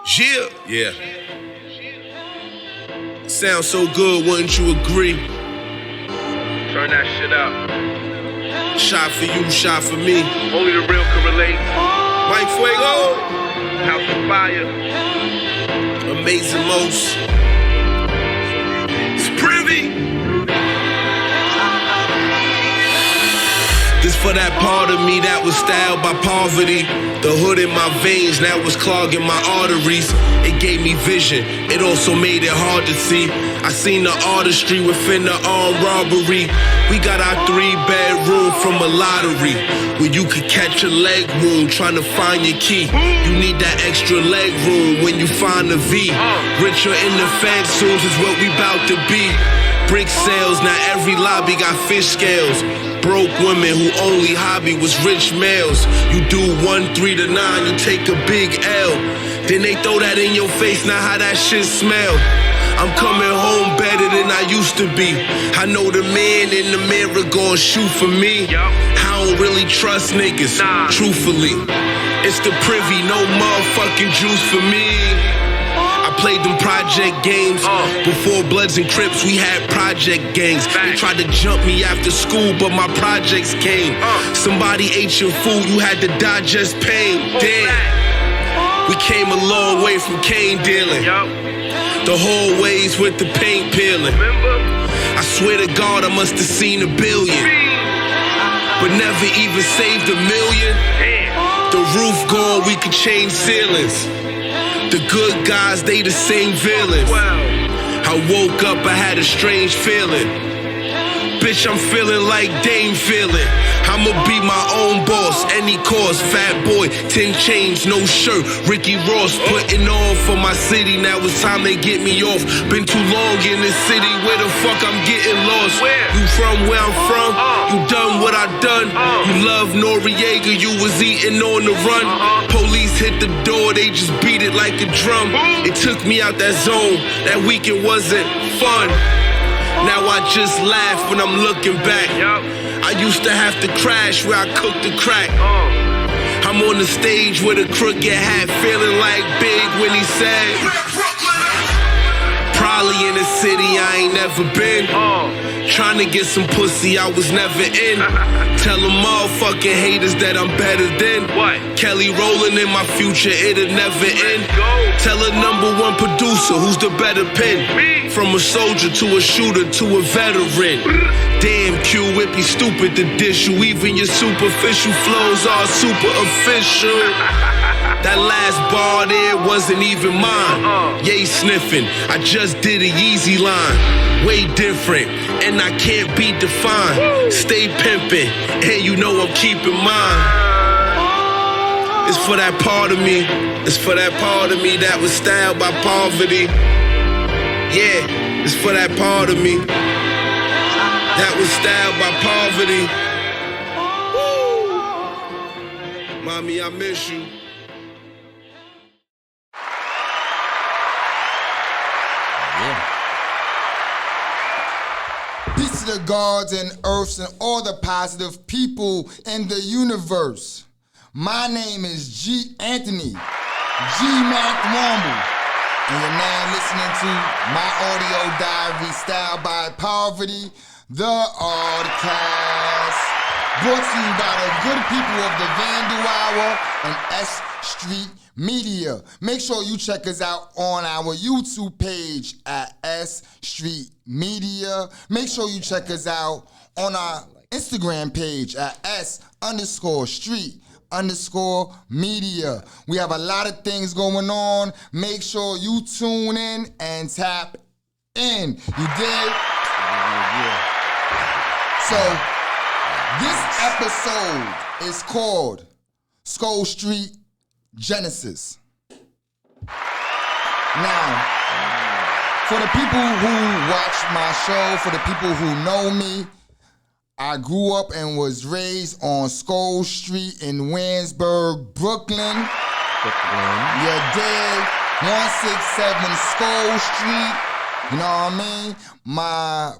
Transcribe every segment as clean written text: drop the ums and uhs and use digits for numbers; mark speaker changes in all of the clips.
Speaker 1: Yeah. Sounds so good, wouldn't you agree?
Speaker 2: Turn that shit up.
Speaker 1: Shot for you, shot for me.
Speaker 2: Only the real can relate.
Speaker 1: Mike Fuego.
Speaker 2: House of Fire.
Speaker 1: Amazing Most. It's privy. This for that part of me that was styled by poverty. The hood in my veins now was clogging my arteries. It gave me vision, it also made it hard to see. I seen the artistry within the armed robbery. We got our 3-bedroom from a lottery, where you could catch a leg wound trying to find your key. You need that extra leg room when you find the V. Richer in the fansoons is what we bout to be. Brick sales, now every lobby got fish scales. Broke women who only hobby was rich males. You do 1 3 to 9, you take a big L. Then they throw that in your face, now how that shit smell. I'm coming home better than I used to be. I know the man in the mirror gon' shoot for me. I don't really trust niggas, truthfully. It's the privy, no motherfucking juice for me. I played them project games. Before Bloods and Crips, we had project gangs. They tried to jump me after school, but my projects came. Somebody ate your food, you had to digest pain. Damn. We came a long way from cane dealing. The whole ways with the paint peeling. I swear to God, I must have seen $1 billion, but never even saved $1 million. The roof gone, we could change ceilings. The good guys, they the same villains. I woke up, I had a strange feeling. Bitch, I'm feeling like Dame feeling. I'ma be my own boss, any cause. Fat boy, 10 chains, no shirt. Ricky Ross putting on for my city. Now it's time they get me off. Been too long in this city, where the fuck I'm getting lost? You from where I'm from? You done what I done? You love Noriega, you was eating on the run. Police hit the door, they just beat it like a drum. It took me out that zone, that weekend wasn't fun. Now I just laugh when I'm looking back. I used to have to crash where I cooked the crack. I'm on the stage with a crooked hat, feeling like Big when he said, probably in a city I ain't never been. Trying to get some pussy I was never in. Tell them motherfucking haters that I'm better than Kelly rolling in my future, it'll never end. Tell a #1 producer who's the better pen. From a soldier to a shooter to a veteran. Damn Q, it be stupid to dish you. Even your superficial flows are super official. That last bar there wasn't even mine. Yay sniffing, I just did a Yeezy line. Way different, and I can't be defined. Stay pimping, and you know I'm keeping mine. It's for that part of me. It's for that part of me that was styled by poverty. Yeah, it's for that part of me that was styled by poverty. Woo. Mommy, I miss you.
Speaker 3: Peace to the gods and earths and all the positive people in the universe. My name is G. Anthony, GMATH WOMBLE, and you're now listening to my audio diary styled by poverty, the Artcast, brought to you by the good people of the VANDAL Hour and S.STREET Media. Make sure you check us out on our YouTube page at S.STREET Media. Make sure you check us out on our Instagram page at S_street_media. We have a lot of things going on. Make sure you tune in and tap in. You dig? So, this episode is called Scholes Street Genesis. Now, for the people who watch my show, for the people who know me, I grew up and was raised on Scholes Street in Williamsburg, Brooklyn. You dig? 167 Scholes Street. You know what I mean? My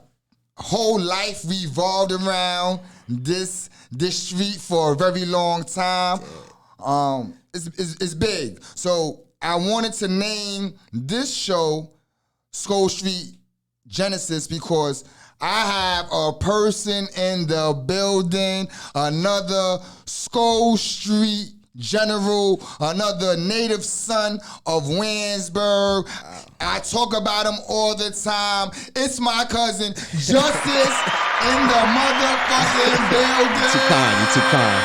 Speaker 3: whole life revolved around this street for a very long time. It's big. So I wanted to name this show Scholes Street Genesis because I have a person in the building, another Scholes Street general, another native son of Winsburg. I talk about him all the time. It's my cousin Justice in the motherfucking building.
Speaker 4: You're too kind.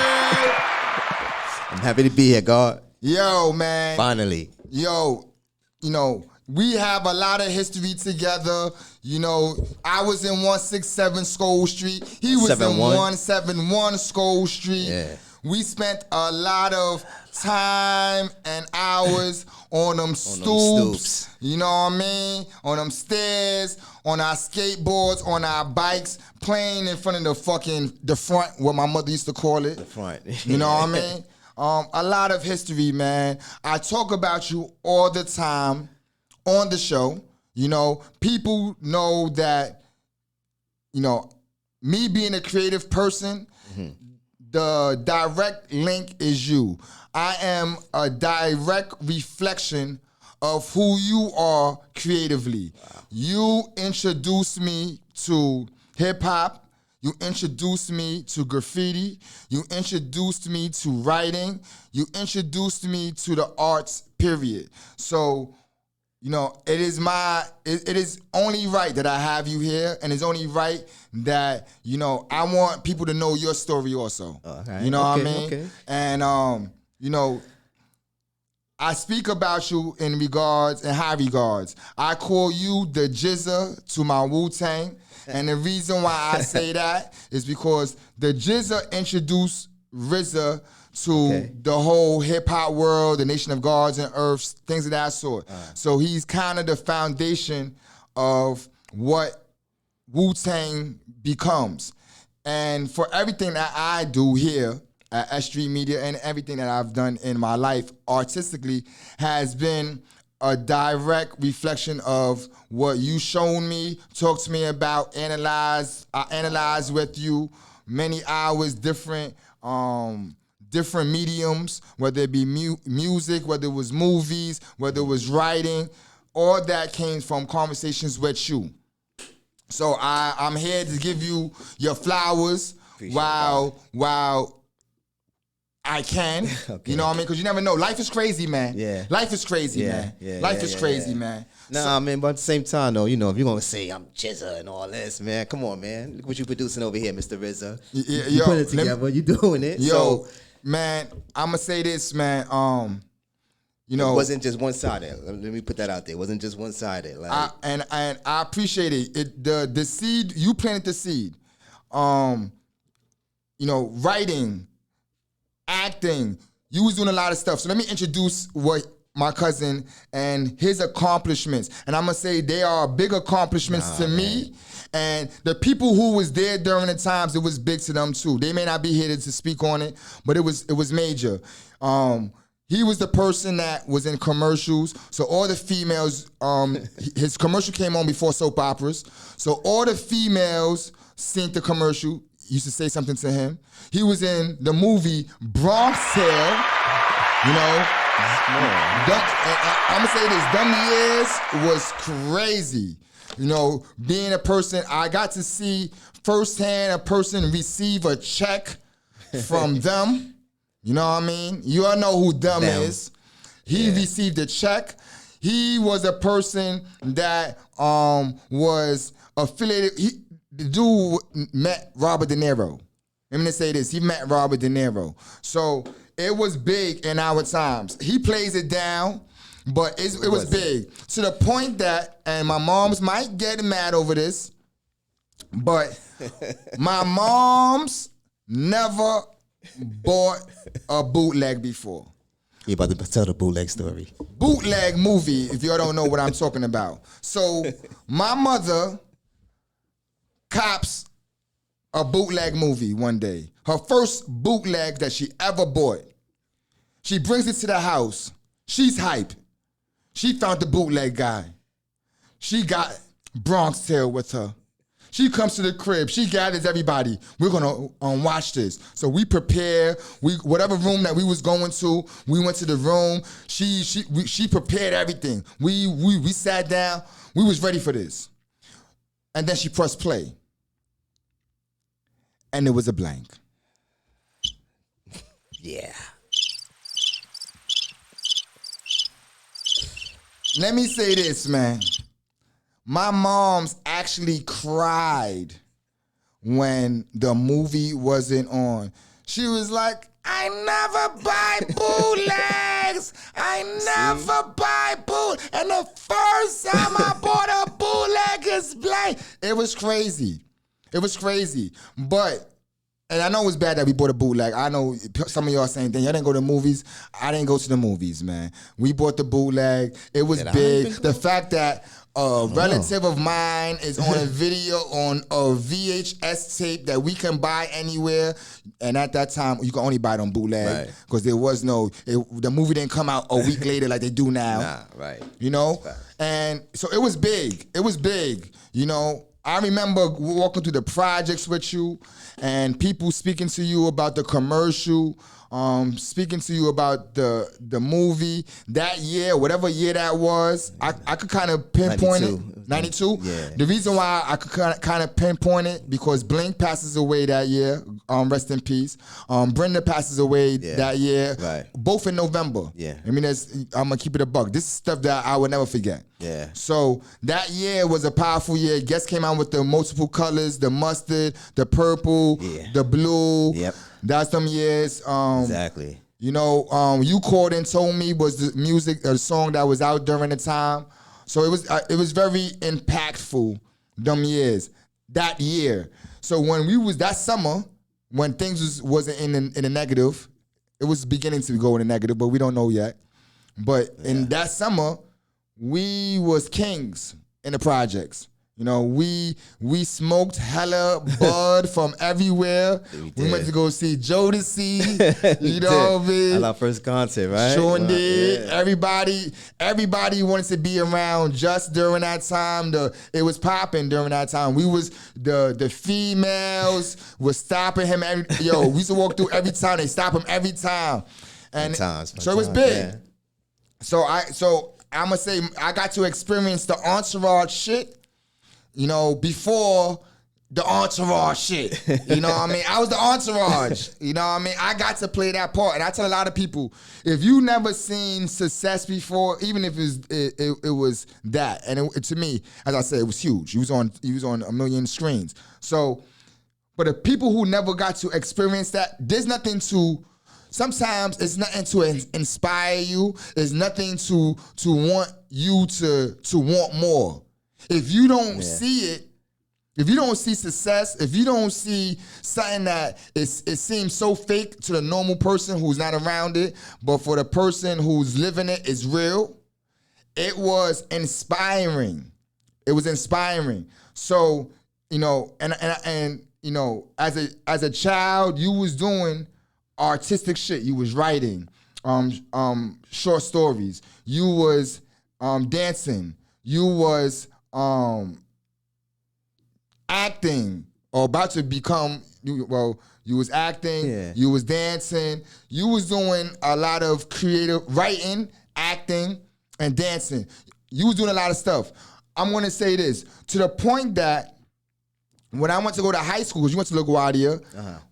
Speaker 4: I'm happy to be here, God.
Speaker 3: Yo, man.
Speaker 4: Finally.
Speaker 3: Yo, we have a lot of history together. I was in 167 Scholes Street. He was
Speaker 4: 71.
Speaker 3: in 171 Scholes Street.
Speaker 4: Yeah.
Speaker 3: We spent a lot of time and hours on them stoops. You know what I mean? On them stairs, on our skateboards, on our bikes, playing in front of the front, what my mother used to call it.
Speaker 4: The front.
Speaker 3: You know what I mean? A lot of history, man. I talk about you all the time on the show. People know that, me being a creative person, the direct link is you. I am a direct reflection of who you are creatively. Wow. You introduced me to hip-hop. You introduced me to graffiti. You introduced me to writing. You introduced me to the arts, period. So, it is only right that I have you here, and it's only right that, I want people to know your story also.
Speaker 4: Okay.
Speaker 3: You know what I mean?
Speaker 4: Okay.
Speaker 3: And, I speak about you in high regards. I call you the Jizza to my Wu-Tang. And the reason why I say that is because the Jizza introduced RZA to the whole hip-hop world, the Nation of Gods and Earths, things of that sort. So he's kind of the foundation of what Wu-Tang becomes. And for everything that I do here at S.STREET Media and everything that I've done in my life artistically has been a direct reflection of what you shown me, talked to me about, I analyzed with you many hours, different mediums, whether it be music, whether it was movies, whether it was writing, all that came from conversations with you. So I'm here to give you your flowers while I can. Okay. You know what I mean? Because you never know. Life is crazy, man.
Speaker 4: Yeah.
Speaker 3: Life is crazy, man. Life is crazy, man.
Speaker 4: Nah, man, but at the same time, though, if you're going to say I'm Jizza and all this, man, come on, man. Look what you producing over here, Mr. RZA. You put it together. You doing it.
Speaker 3: Yo, man, I'm going to say this, man.
Speaker 4: It wasn't just one-sided. Let me put that out there. It wasn't just one-sided. Like,
Speaker 3: and I appreciate it. The seed, you planted the seed. Writing, acting, you was doing a lot of stuff. So let me introduce what my cousin and his accomplishments. And I'm going to say they are big accomplishments to me. And the people who was there during the times, it was big to them too. They may not be here to speak on it, but it was major. He was the person that was in commercials. So all the females, his commercial came on before soap operas. So all the females seen the commercial, used to say something to him. He was in the movie Bronx Tale, I'm going to say this, them years was crazy. Being a person, I got to see firsthand a person receive a check from them. You know what I mean? You all know who them is. He received a check. He was a person that was affiliated. The dude met Robert De Niro. Let me say this. He met Robert De Niro. So it was big in our times. He plays it down, but it was big. To the point that, and my moms might get mad over this, but my moms never bought a bootleg before.
Speaker 4: You about to tell the bootleg story.
Speaker 3: Bootleg movie, if y'all don't know what I'm talking about. So my mother cops a bootleg movie one day. Her first bootleg that she ever bought. She brings it to the house. She's hype. She found the bootleg guy. She got Bronx Tale with her. She comes to the crib. She gathers everybody. We're gonna watch this. So we prepare. Whatever room that we was going to, we went to the room. She prepared everything. We sat down. We was ready for this. And then she pressed play. And it was a blank.
Speaker 4: Yeah.
Speaker 3: Let me say this, man. My mom's actually cried when the movie wasn't on. She was like, I never buy bootlegs. I never buy boot. And the first time I bought a bootleg is blank. It was crazy. It was crazy. But, and I know it's bad that we bought a bootleg. I know some of y'all saying, y'all didn't go to the movies. I didn't go to the movies, man. We bought the bootleg. It was big. The fact that a relative of mine is on a video on a VHS tape that we can buy anywhere. And at that time, you can only buy it on bootleg because there was the movie didn't come out a week later like they do now.
Speaker 4: Nah, right.
Speaker 3: You know? Right. And so it was big. It was big. You know, I remember walking through the projects with you and people speaking to you about the commercial, speaking to you about the movie that year, whatever year that was. I could kind of pinpoint
Speaker 4: 92.
Speaker 3: it. 92?
Speaker 4: Yeah.
Speaker 3: The reason why I could kind of pinpoint it because Blink passes away that year. Rest in peace. Brenda passes away that year.
Speaker 4: Right.
Speaker 3: Both in November.
Speaker 4: Yeah.
Speaker 3: I mean, I'm going to keep it a buck. This is stuff that I would never forget.
Speaker 4: Yeah.
Speaker 3: So that year was a powerful year. Guests came out with the multiple colors, the mustard, the purple, the blue.
Speaker 4: Yep.
Speaker 3: That's them years.
Speaker 4: Exactly.
Speaker 3: You know, You Called and Told Me was the music, a song that was out during the time. So it was very impactful them years, that year. So when we was that summer, when things wasn't in a negative, it was beginning to go in a negative, but we don't know yet. But in that summer, we was kings in the projects. You know, we smoked hella bud from everywhere. We went to go see Jodeci. You know what I mean?
Speaker 4: At our first concert, right?
Speaker 3: Sure did. Yeah. Everybody wanted to be around just during that time. It was popping during that time. We was the females was stopping him. We used to walk through every time. They stop him every time. And so it was big. Yeah. So I'm gonna say I got to experience the entourage shit. You know, before the entourage shit. You know what I mean? I was the entourage. You know what I mean? I got to play that part. And I tell a lot of people, if you never seen Success before, even if it was that, and to me, as I said, it was huge. He was on 1 million screens. So, but the people who never got to experience that, there's nothing to. Sometimes it's nothing to inspire you. It's nothing to want you to want more. If you don't see it, if you don't see success, if you don't see something that it seems so fake to the normal person who's not around it, but for the person who's living it, it's real. It was inspiring. It was inspiring. So, you know, and you know, as a child, you was doing artistic shit. You was writing short stories. You was dancing. You was acting or about to become. You was acting. You was dancing. You was doing a lot of creative writing, acting, and dancing. You was doing a lot of stuff. I'm gonna say this to the point that. When I went to go to high school, because you went to LaGuardia,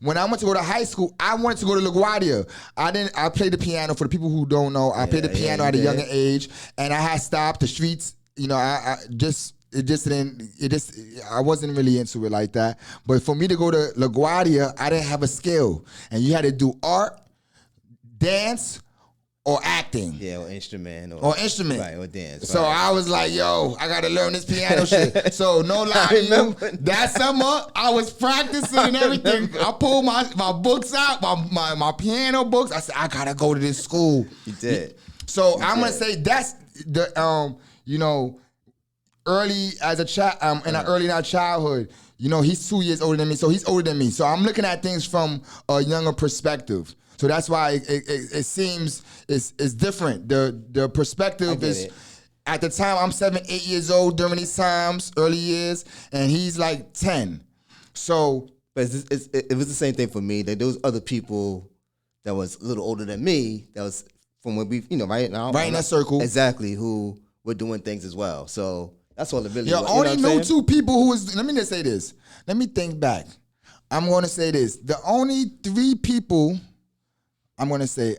Speaker 3: when I went to go to high school, I wanted to go to LaGuardia. I played the piano. For the people who don't know, I played the piano at a younger age, and I had stopped the streets. You know, I wasn't really into it like that. But for me to go to LaGuardia, I didn't have a skill, and you had to do art, dance, or acting. Yeah,
Speaker 4: or instrument.
Speaker 3: Or instrument.
Speaker 4: Right, or dance.
Speaker 3: So I was like, yo, I got to learn this piano shit. So no lie to you, that summer, I was practicing and everything. I pulled my books out, my piano books. I said, I got to go to this school.
Speaker 4: You did.
Speaker 3: So I'm going to say that's the, you know, early as a child, early in our childhood, you know, he's 2 years older than me. So he's older than me. So I'm looking at things from a younger perspective. So that's why it seems it's different. The perspective at the time, I'm 7, 8 years old during these times, early years, and he's like 10. So,
Speaker 4: but it was the same thing for me. That there was other people that was a little older than me. That was from when we, right now,
Speaker 3: right in that circle,
Speaker 4: exactly, who were doing things as well. So that's all it really.
Speaker 3: You
Speaker 4: was.
Speaker 3: only knew 2 people who was. Let me just say this. Let me think back. I'm going to say this. The only 3 people. I'm going to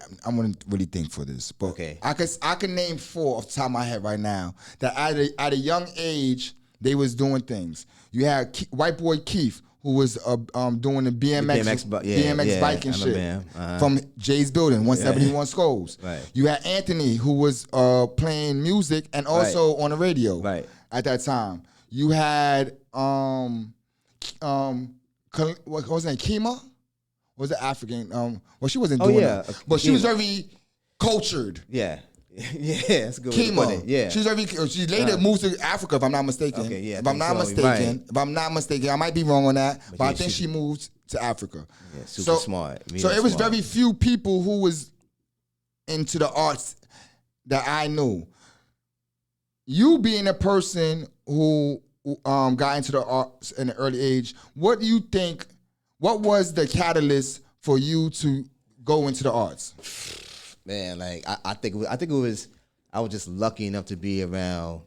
Speaker 3: really think for this. But
Speaker 4: okay.
Speaker 3: I can name 4 off the top of my head right now that at a young age they was doing things. You had white boy Keith, who was doing the BMX biking shit from Jay's Building, 171 Scholes.
Speaker 4: Right.
Speaker 3: You had Anthony, who was playing music and also on the radio at that time. You had what was her name? Kima? Was it African? Well, she wasn't doing it, but she was very cultured.
Speaker 4: Yeah. Yeah, that's a good way to
Speaker 3: Kima.
Speaker 4: put it. Yeah.
Speaker 3: She later moved to Africa, if I'm not mistaken.
Speaker 4: Okay, yeah.
Speaker 3: If I'm not mistaken, I might be wrong on that, but I think she moved to Africa.
Speaker 4: Yeah, super smart.
Speaker 3: So it was very few people who was into the arts that I knew. You being a person who got into the arts in an early age, what do you think? What was the catalyst for you to go into the arts?
Speaker 4: Man, like I think it was I was just lucky enough to be around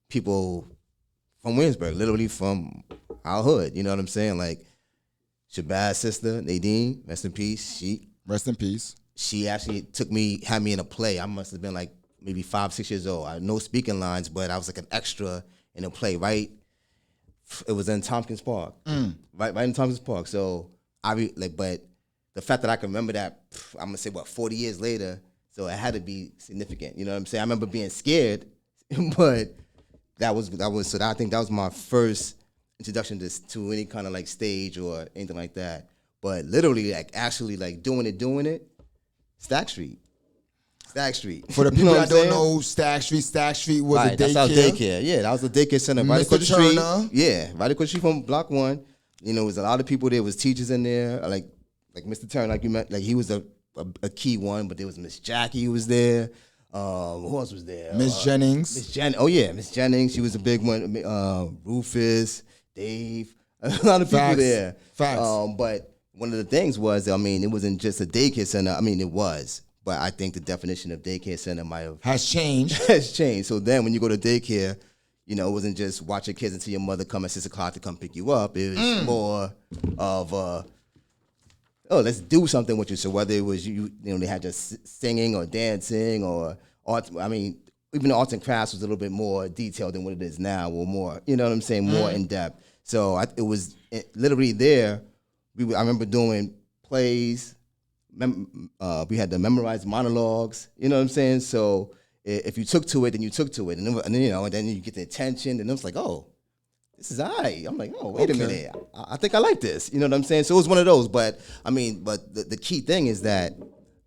Speaker 4: people from Williamsburg, literally from our hood. You know what I'm saying? Like Shabazz sister, Nadine, rest in peace.
Speaker 3: Rest in peace.
Speaker 4: She actually had me in a play. I must have been like maybe 5, 6 years old. I had no speaking lines, but I was like an extra in a play, right? It was in Tompkins Park. Right in Tompkins Park. So but the fact that I can remember that, I'm gonna say 40 years later, so it had to be significant. You know what I'm saying? I remember being scared, but that was so I think that was my first introduction to any kind of like stage or anything like that. But literally, like actually like doing it, Stack Street.
Speaker 3: For the people that don't know Stack Street was a daycare.
Speaker 4: That's our daycare. Yeah, that was a daycare center right across the street.
Speaker 3: Turner.
Speaker 4: Yeah, right across the street from Block 1. You know, there was a lot of people there. Was teachers in there, like Mr. Turner, like you met, like he was a key one, but there was Miss Jackie who was there. Who else was there?
Speaker 3: Miss Jennings.
Speaker 4: Miss Jennings. She was a big one. Rufus, Dave, a lot of people there.
Speaker 3: Facts.
Speaker 4: But one of the things was, it wasn't just a daycare center. It was. But I think the definition of daycare center
Speaker 3: has changed.
Speaker 4: So then when you go to daycare, it wasn't just watch your kids until your mother come at 6 o'clock to come pick you up. It was more of let's do something with you. So whether it was they had just singing or dancing or art. Even the arts and crafts was a little bit more detailed than what it is now, or more, you know what I'm saying, more in depth. So it was literally there. I remember doing plays. We had to memorize monologues, you know what I'm saying? So if you took to it, then you took to it. And then you get the attention, and it was like, oh, this is all right. I'm like, oh, wait a minute. I think I like this. You know what I'm saying? So it was one of those. But, but the key thing is that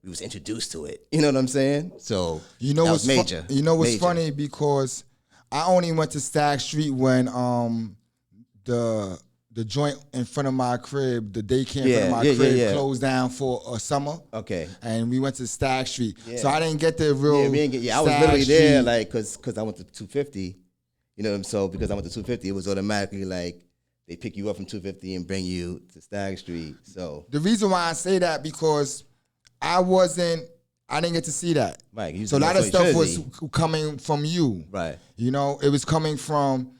Speaker 4: we was introduced to it. You know what I'm saying? So that was major.
Speaker 3: What's funny? Because I only went to Stack Street when the joint in front of my crib, the daycare in front of my crib closed down for a summer.
Speaker 4: Okay.
Speaker 3: And we went to Stack Street. Yeah. So I didn't get the real
Speaker 4: I was literally there, like, because I went to 250. So because I went to 250, it was automatically like they pick you up from 250 and bring you to Stack Street. So
Speaker 3: the reason why I say that, because I didn't get to see that.
Speaker 4: Right.
Speaker 3: So a lot of stuff was coming from you.
Speaker 4: Right.
Speaker 3: It was coming from,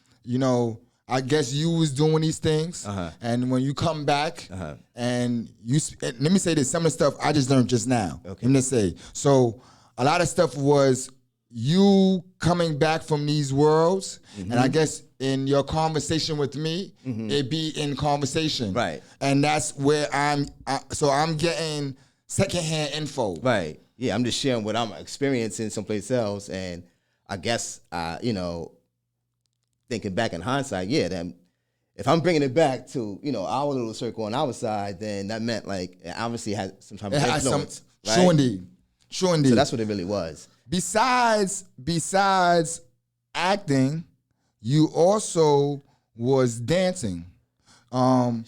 Speaker 3: I guess you was doing these things, and when you come back, and let me say this, some of the stuff I just learned just now.
Speaker 4: Okay.
Speaker 3: Let me say, so a lot of stuff was you coming back from these worlds, and I guess in your conversation with me, it be in conversation,
Speaker 4: right?
Speaker 3: And that's where I'm getting secondhand info,
Speaker 4: right? Yeah, I'm just sharing what I'm experiencing someplace else, and I guess thinking back in hindsight, then if I'm bringing it back to, our little circle on our side, then that meant like it obviously had some type of influence. Right?
Speaker 3: Sure indeed. So
Speaker 4: that's what it really was.
Speaker 3: Besides acting, you also was dancing.
Speaker 4: I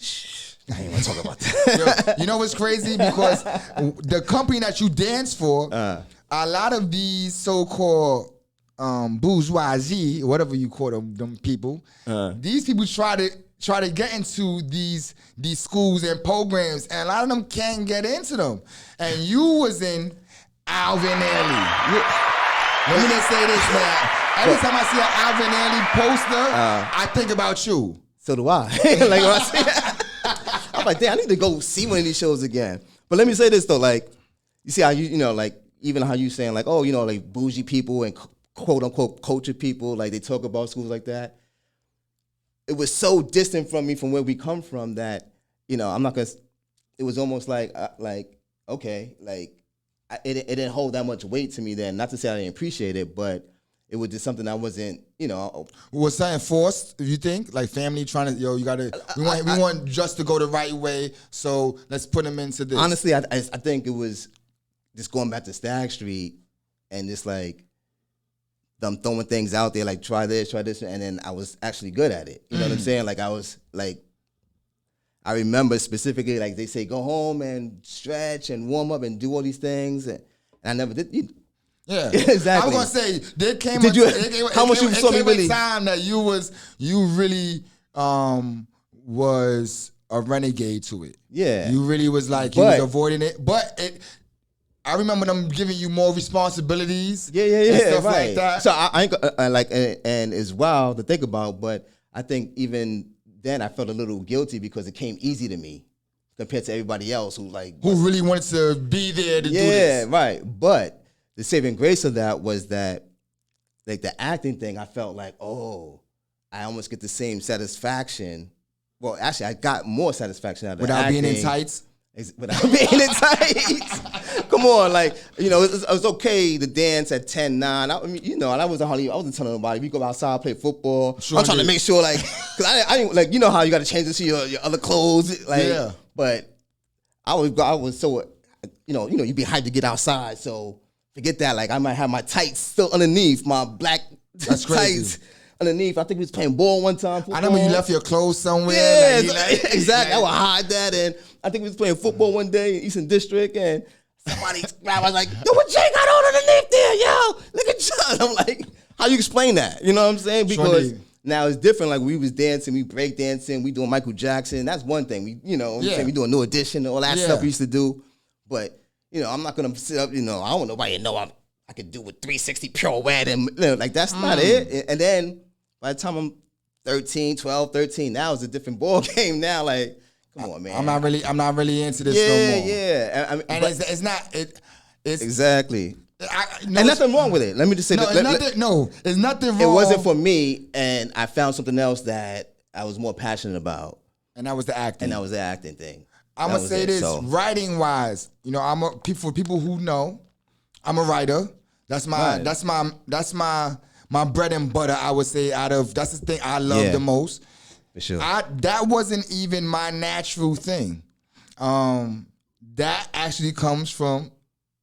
Speaker 4: ain't want to talk about that.
Speaker 3: You know what's crazy? Because the company that you dance for, a lot of these so-called bourgeoisie, whatever you call them people, these people try to get into these schools and programs, and a lot of them can't get into them. And you was in Alvin Ailey. Let me just say this, man. Every time I see an Alvin Ailey poster, I think about you.
Speaker 4: So do I. Like, when I see, I'm like, damn, I need to go see one of these shows again. But let me say this though, like, you see how you know, like, even how you saying like, oh, you know, like bougie people and quote unquote cultured people, like they talk about schools like that. It was so distant from me from where we come from that, you know, I'm not gonna. It was almost like okay, like it didn't hold that much weight to me then. Not to say I didn't appreciate it, but it was just something I wasn't, you know.
Speaker 3: Was something forced? You think, like family trying to, you gotta, we want just to go the right way, so let's put them into this.
Speaker 4: Honestly, I think it was just going back to S.TREET and just like them throwing things out there, like try this, and then I was actually good at it. You know what I'm saying? Like I was like, I remember specifically, like they say, go home and stretch and warm up and do all these things, and I never did.
Speaker 3: Yeah,
Speaker 4: exactly.
Speaker 3: I was gonna say there came
Speaker 4: how much you saw me really?
Speaker 3: A time that you really was a renegade to it.
Speaker 4: Yeah,
Speaker 3: you really was like you was avoiding it, but it. I remember them giving you more responsibilities.
Speaker 4: Yeah,
Speaker 3: and stuff
Speaker 4: right.
Speaker 3: like that.
Speaker 4: So I ain't like, and it's wild to think about, but I think even then I felt a little guilty because it came easy to me compared to everybody else who
Speaker 3: really wanted to be there to do this.
Speaker 4: Yeah, right. But the saving grace of that was that, like the acting thing, I felt like, oh, I almost get the same satisfaction. Well, actually, I got more satisfaction out of
Speaker 3: without
Speaker 4: acting.
Speaker 3: being in tights.
Speaker 4: Without being in tights. Come on, like, you know, it was okay to dance at 10, 9. I mean, you know, and I wasn't telling nobody. We go outside, play football. Sure, I'm trying to make sure, like, because I didn't, like, you know how you got to change into your other clothes. Like, yeah. But I was so, you know, you be hyped to get outside. So forget that. Like, I might have my tights still underneath, my black tights underneath. I think we was playing ball one time. Football.
Speaker 3: I remember you left your clothes somewhere.
Speaker 4: Yeah, exactly. I would hide that, and I think we was playing football one day in Eastern District, and somebody grabbed. I was like, "Yo, what Jay got on underneath there, yo? Look at you!" I'm like, "How you explain that?" You know what I'm saying? Because now it's different. Like we was dancing, we break dancing, we doing Michael Jackson. That's one thing. We, you know, we doing New Edition, all that stuff we used to do. But you know, I'm not gonna sit up. You know, I don't want nobody to know I could do with 360 pirouette, and you know, like that's not it. And then by the time I'm 13, now it's a different ball game. Now, like, come on, man. I'm
Speaker 3: not really into this no more.
Speaker 4: Yeah. I mean,
Speaker 3: and it's not. It's
Speaker 4: exactly. And nothing wrong with it. Let me just say that.
Speaker 3: It's nothing wrong.
Speaker 4: It wasn't for me, and I found something else that I was more passionate about.
Speaker 3: And that was the acting.
Speaker 4: And that was the acting thing.
Speaker 3: I'm gonna say this, writing wise, you know, for people who know, I'm a writer. That's my bread and butter, I would say, that's the thing I love the most.
Speaker 4: For sure.
Speaker 3: That wasn't even my natural thing. That actually comes from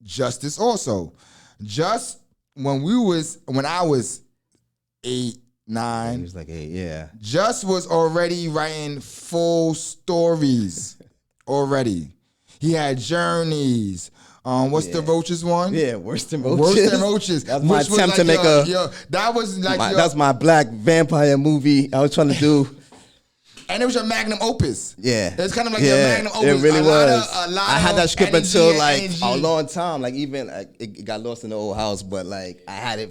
Speaker 3: Justice also. Just when I was 8, 9.
Speaker 4: He was like 8, yeah.
Speaker 3: Just was already writing full stories already. He had journeys. What's the Roaches one?
Speaker 4: Yeah, Worse Than Roaches.
Speaker 3: Worse Than Roaches.
Speaker 4: That was my attempt to make
Speaker 3: that was like
Speaker 4: that's my black vampire movie I was trying to do.
Speaker 3: And it was your magnum opus.
Speaker 4: Yeah.
Speaker 3: It's kind of like your magnum opus.
Speaker 4: It really was.
Speaker 3: I
Speaker 4: had that script until like a long time. Like even it got lost in the old house, but like I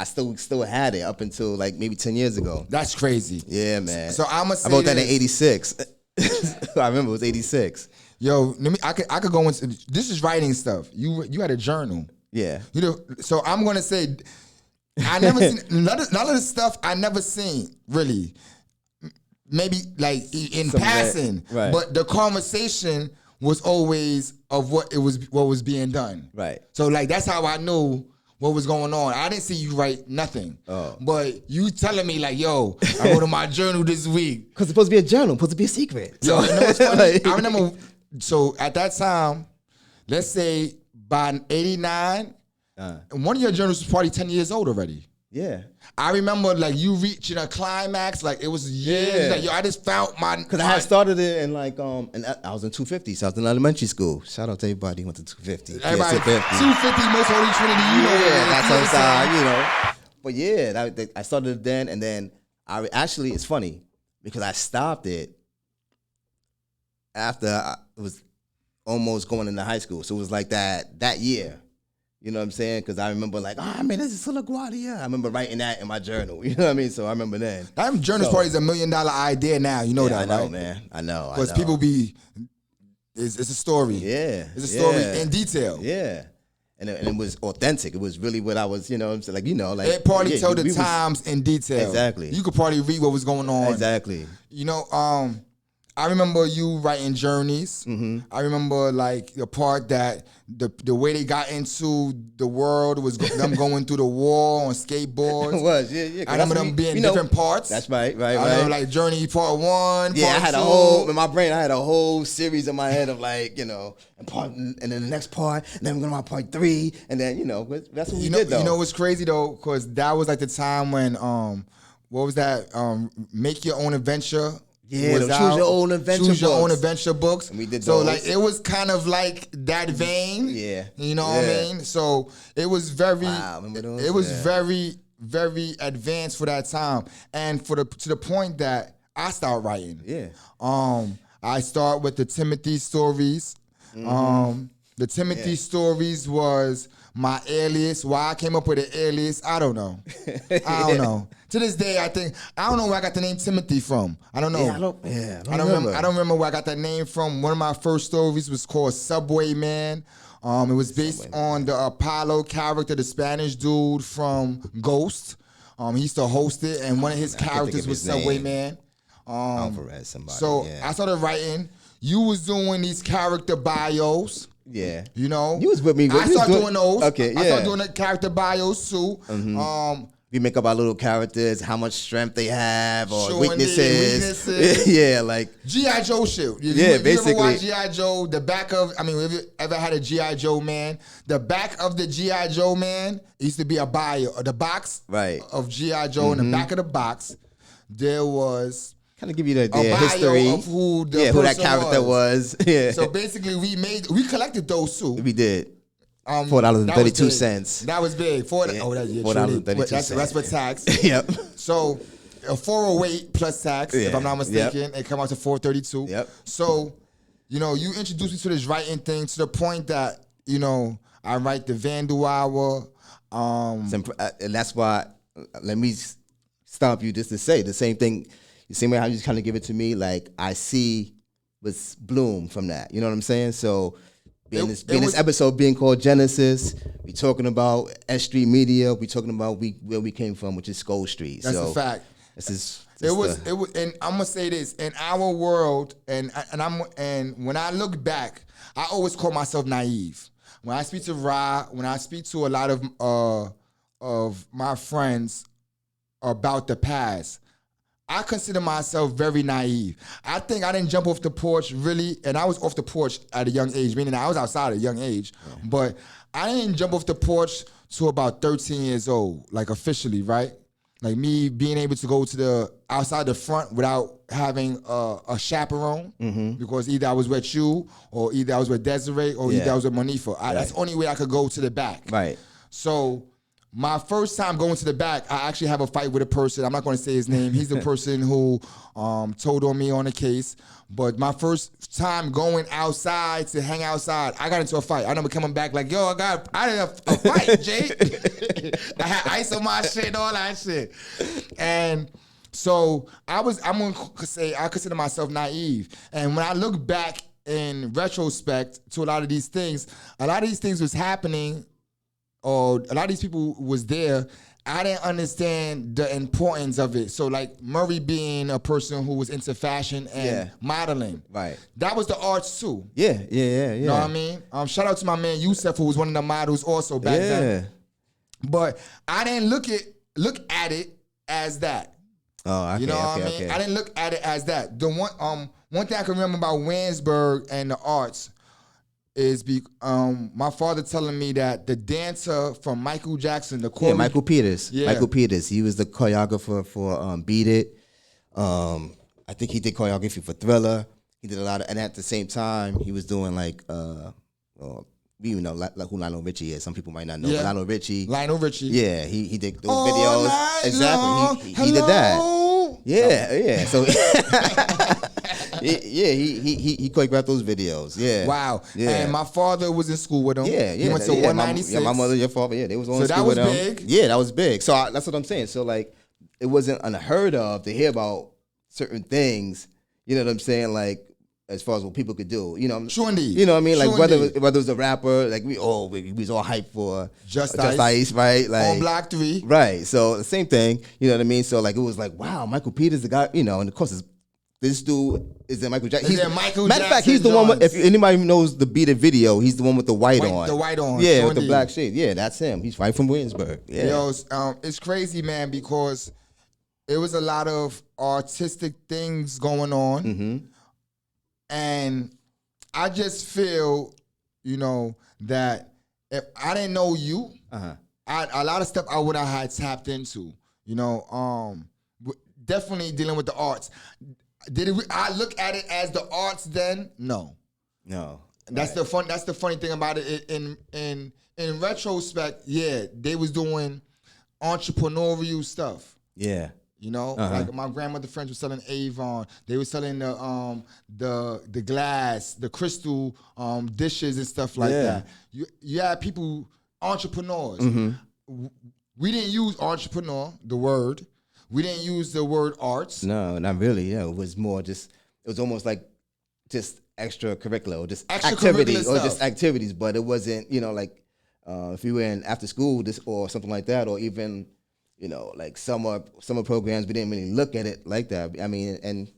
Speaker 4: still had it up until like maybe 10 years ago.
Speaker 3: That's crazy.
Speaker 4: Yeah, man.
Speaker 3: So I'm gonna say
Speaker 4: I wrote that in 86. I remember it was 86.
Speaker 3: Yo, I could go into this is writing stuff. You had a journal.
Speaker 4: Yeah.
Speaker 3: You know, so I'm gonna say I never seen none of the stuff I never seen really. Maybe like in passing,
Speaker 4: right.
Speaker 3: But the conversation was always of what was being done.
Speaker 4: Right.
Speaker 3: So like that's how I knew what was going on. I didn't see you write nothing.
Speaker 4: Oh.
Speaker 3: But you telling me like, yo, I wrote in my journal this week.
Speaker 4: Because it's supposed to be a journal, supposed to be a secret.
Speaker 3: So you know what's funny? I remember, so at that time, let's say by 89, one of your journals was probably 10 years old already.
Speaker 4: Yeah.
Speaker 3: I remember like you reaching a climax, like it was years.
Speaker 4: Yeah.
Speaker 3: Like, yo, I just found
Speaker 4: because I had started it in like and I was in 250, so I was in elementary school. Shout out to everybody who went to 250.
Speaker 3: Everybody, 250, most holy trinity, you know.
Speaker 4: Yeah, that's outside, you know. But yeah, I started it then, and then it's funny because I stopped it after it was almost going into high school. So it was like that year. You know what I'm saying? Because I remember like, man, this is LaGuardia. I remember writing that in my journal. You know what I mean? So I remember then.
Speaker 3: That journal's probably is $1 million idea now. You know that,
Speaker 4: I know,
Speaker 3: right?
Speaker 4: man. I know.
Speaker 3: Because people it's a story.
Speaker 4: Yeah.
Speaker 3: It's a story in detail.
Speaker 4: Yeah. And it was authentic. It was really what I was, you know what I'm saying? Like, like.
Speaker 3: It probably told the times in detail.
Speaker 4: Exactly.
Speaker 3: You could probably read what was going on.
Speaker 4: Exactly.
Speaker 3: You know, I remember you writing journeys.
Speaker 4: Mm-hmm.
Speaker 3: I remember like the part that the way they got into the world was them going through the war on skateboards.
Speaker 4: It was, yeah.
Speaker 3: I remember them being different parts.
Speaker 4: That's right.
Speaker 3: I remember like Journey Part 1,
Speaker 4: yeah,
Speaker 3: Part
Speaker 4: I had
Speaker 3: 2.
Speaker 4: in my brain, I had a whole series in my head of like, and then the next part, and then we're going to Part 3, and then, that's what we did though.
Speaker 3: You know what's crazy though? Because that was like the time when, what was that? Make Your Own Adventure.
Speaker 4: Yeah, Choose Your Own Adventure
Speaker 3: Choose Your
Speaker 4: books.
Speaker 3: Own Adventure books.
Speaker 4: And we did
Speaker 3: so
Speaker 4: those.
Speaker 3: like it was kind of like that vein.
Speaker 4: Yeah.
Speaker 3: You know what I mean? So it was very
Speaker 4: remember those?
Speaker 3: It was very, very advanced for that time. And to the point that I started writing.
Speaker 4: Yeah.
Speaker 3: I start with the Timothy stories. The Timothy stories was my alias. Why I came up with an alias, I don't know. I don't know. To this day, I don't know where I got the name Timothy from. I don't know.
Speaker 4: Yeah, I
Speaker 3: don't remember. I don't remember where I got that name from. One of my first stories was called Subway Man. It was based on the Apollo character, the Spanish dude from Ghost. He used to host it, and one of his characters was Subway Man.
Speaker 4: Somebody.
Speaker 3: So I started writing. You was doing these character bios.
Speaker 4: Yeah.
Speaker 3: You know?
Speaker 4: You was with me.
Speaker 3: I started doing those.
Speaker 4: Okay, yeah.
Speaker 3: I started doing the character bios too.
Speaker 4: We make up our little characters, how much strength they have, or
Speaker 3: Showing
Speaker 4: weaknesses. Yeah, like
Speaker 3: G.I. Joe shit.
Speaker 4: Basically.
Speaker 3: You ever watch G.I. Joe? The back of, have you ever had a G.I. Joe man? The back of the G.I. Joe man used to be a bio, the box of G.I. Joe. In the back of the box, there was
Speaker 4: kind of give you the
Speaker 3: a bio
Speaker 4: history
Speaker 3: of who
Speaker 4: that character was. Yeah.
Speaker 3: So basically, we collected those too.
Speaker 4: We did. $4.32.
Speaker 3: That was big. $4.32. That's for tax.
Speaker 4: Yep.
Speaker 3: So a 408 plus tax, if I'm not mistaken, it come out to $4.32.
Speaker 4: Yep.
Speaker 3: So, you introduced me to this writing thing to the point that, I write the Vandal Hour.
Speaker 4: And that's why, let me stop you just to say the same thing. The same way how you just kind of give it to me, like I see what's bloom from that. You know what I'm saying? So this episode being called Genesis, we talking about S.STREET Media, we talking about where we came from, which is Scholes Street.
Speaker 3: That's a fact. It was, and I'm gonna say this in our world, and when I look back, I always call myself naive. When I speak to Ra, when I speak to a lot of my friends about the past, I consider myself very naive. I think I didn't jump off the porch really, and I was off the porch at a young age, meaning I was outside at a young age, but I didn't jump off the porch to about 13 years old, like officially, right? Like me being able to go to the outside the front without having a chaperone, because either I was with you, or either I was with Desiree, or either I was with Monifa. That's the only way I could go to the back.
Speaker 4: Right.
Speaker 3: So my first time going to the back, I actually have a fight with a person. I'm not going to say his name. He's the person who told on me on the case. But my first time going outside to hang outside, I got into a fight. I remember coming back like, yo, I did a fight, Jay. I had ice on my shit and all that shit. And so I'm going to say I consider myself naive. And when I look back in retrospect to a lot of these things was happening, or a lot of these people was there. I didn't understand the importance of it. So like Murray being a person who was into fashion and modeling.
Speaker 4: Right.
Speaker 3: That was the arts too.
Speaker 4: Yeah.
Speaker 3: You know what I mean? Shout out to my man Yusef, who was one of the models also back then. But I didn't look at it as that.
Speaker 4: Oh, okay.
Speaker 3: You know what I mean?
Speaker 4: Okay.
Speaker 3: I didn't look at it as that. The one thing I can remember about Williamsburg and the arts is my father telling me that the dancer from Michael Jackson,
Speaker 4: Michael Peters. Yeah. Michael Peters. He was the choreographer for Beat It. I think he did choreography for Thriller. He did a lot of, and at the same time, he was doing like we even know like who Lionel Richie is. Some people might not know.
Speaker 3: Yeah.
Speaker 4: But Lionel Richie. Yeah, he did those
Speaker 3: All
Speaker 4: videos.
Speaker 3: night
Speaker 4: Exactly.
Speaker 3: long.
Speaker 4: He did that.
Speaker 3: Hello.
Speaker 4: Yeah. So he choreographed those videos. Yeah.
Speaker 3: Wow.
Speaker 4: Yeah.
Speaker 3: And my father was in school with him.
Speaker 4: Yeah.
Speaker 3: He went to 196.
Speaker 4: My mother, your father, they was on
Speaker 3: So
Speaker 4: school
Speaker 3: that was
Speaker 4: with him.
Speaker 3: big?
Speaker 4: Yeah, that was big. So that's what I'm saying. So like, it wasn't unheard of to hear about certain things. You know what I'm saying? Like, as far as what people could do,
Speaker 3: True indeed.
Speaker 4: You know what I mean? Like
Speaker 3: True
Speaker 4: whether
Speaker 3: indeed.
Speaker 4: it was a rapper, like we was all hyped for
Speaker 3: Just
Speaker 4: Ice, right? Like
Speaker 3: on Block 3.
Speaker 4: right. So the same thing, you know what I mean? So like it was like, wow, Michael Peters, the guy, and of course this dude is in Michael Jackson.
Speaker 3: Is that Michael
Speaker 4: Matter of fact,
Speaker 3: Jackson
Speaker 4: he's the one with,
Speaker 3: Johns?
Speaker 4: if anybody knows the Beat It video, he's the one with the white on.
Speaker 3: The white on.
Speaker 4: Yeah,
Speaker 3: True
Speaker 4: with the
Speaker 3: indeed.
Speaker 4: black shade. Yeah, that's him. He's right from Williamsburg. Yeah.
Speaker 3: Yo, it's crazy, man, because it was a lot of artistic things going on.
Speaker 4: Mm-hmm.
Speaker 3: And I just feel, that if I didn't know you, a lot of stuff I would have had tapped into. Definitely dealing with the arts. I look at it as the arts then? No. That's the funny thing about it. In retrospect, yeah, they was doing entrepreneurial stuff.
Speaker 4: Yeah.
Speaker 3: Like my grandmother friends were selling Avon. They were selling the glass, the crystal dishes and stuff like that. You had people, entrepreneurs.
Speaker 4: Mm-hmm.
Speaker 3: We didn't use entrepreneur, the word. We didn't use the word arts.
Speaker 4: No, not really. Yeah, it was more just. It was almost like just extracurricular or just
Speaker 3: Extracurricular stuff.
Speaker 4: activities. But it wasn't, like if you were in after school or something like that, or even. Like summer programs, we didn't really look at it like that. I mean, and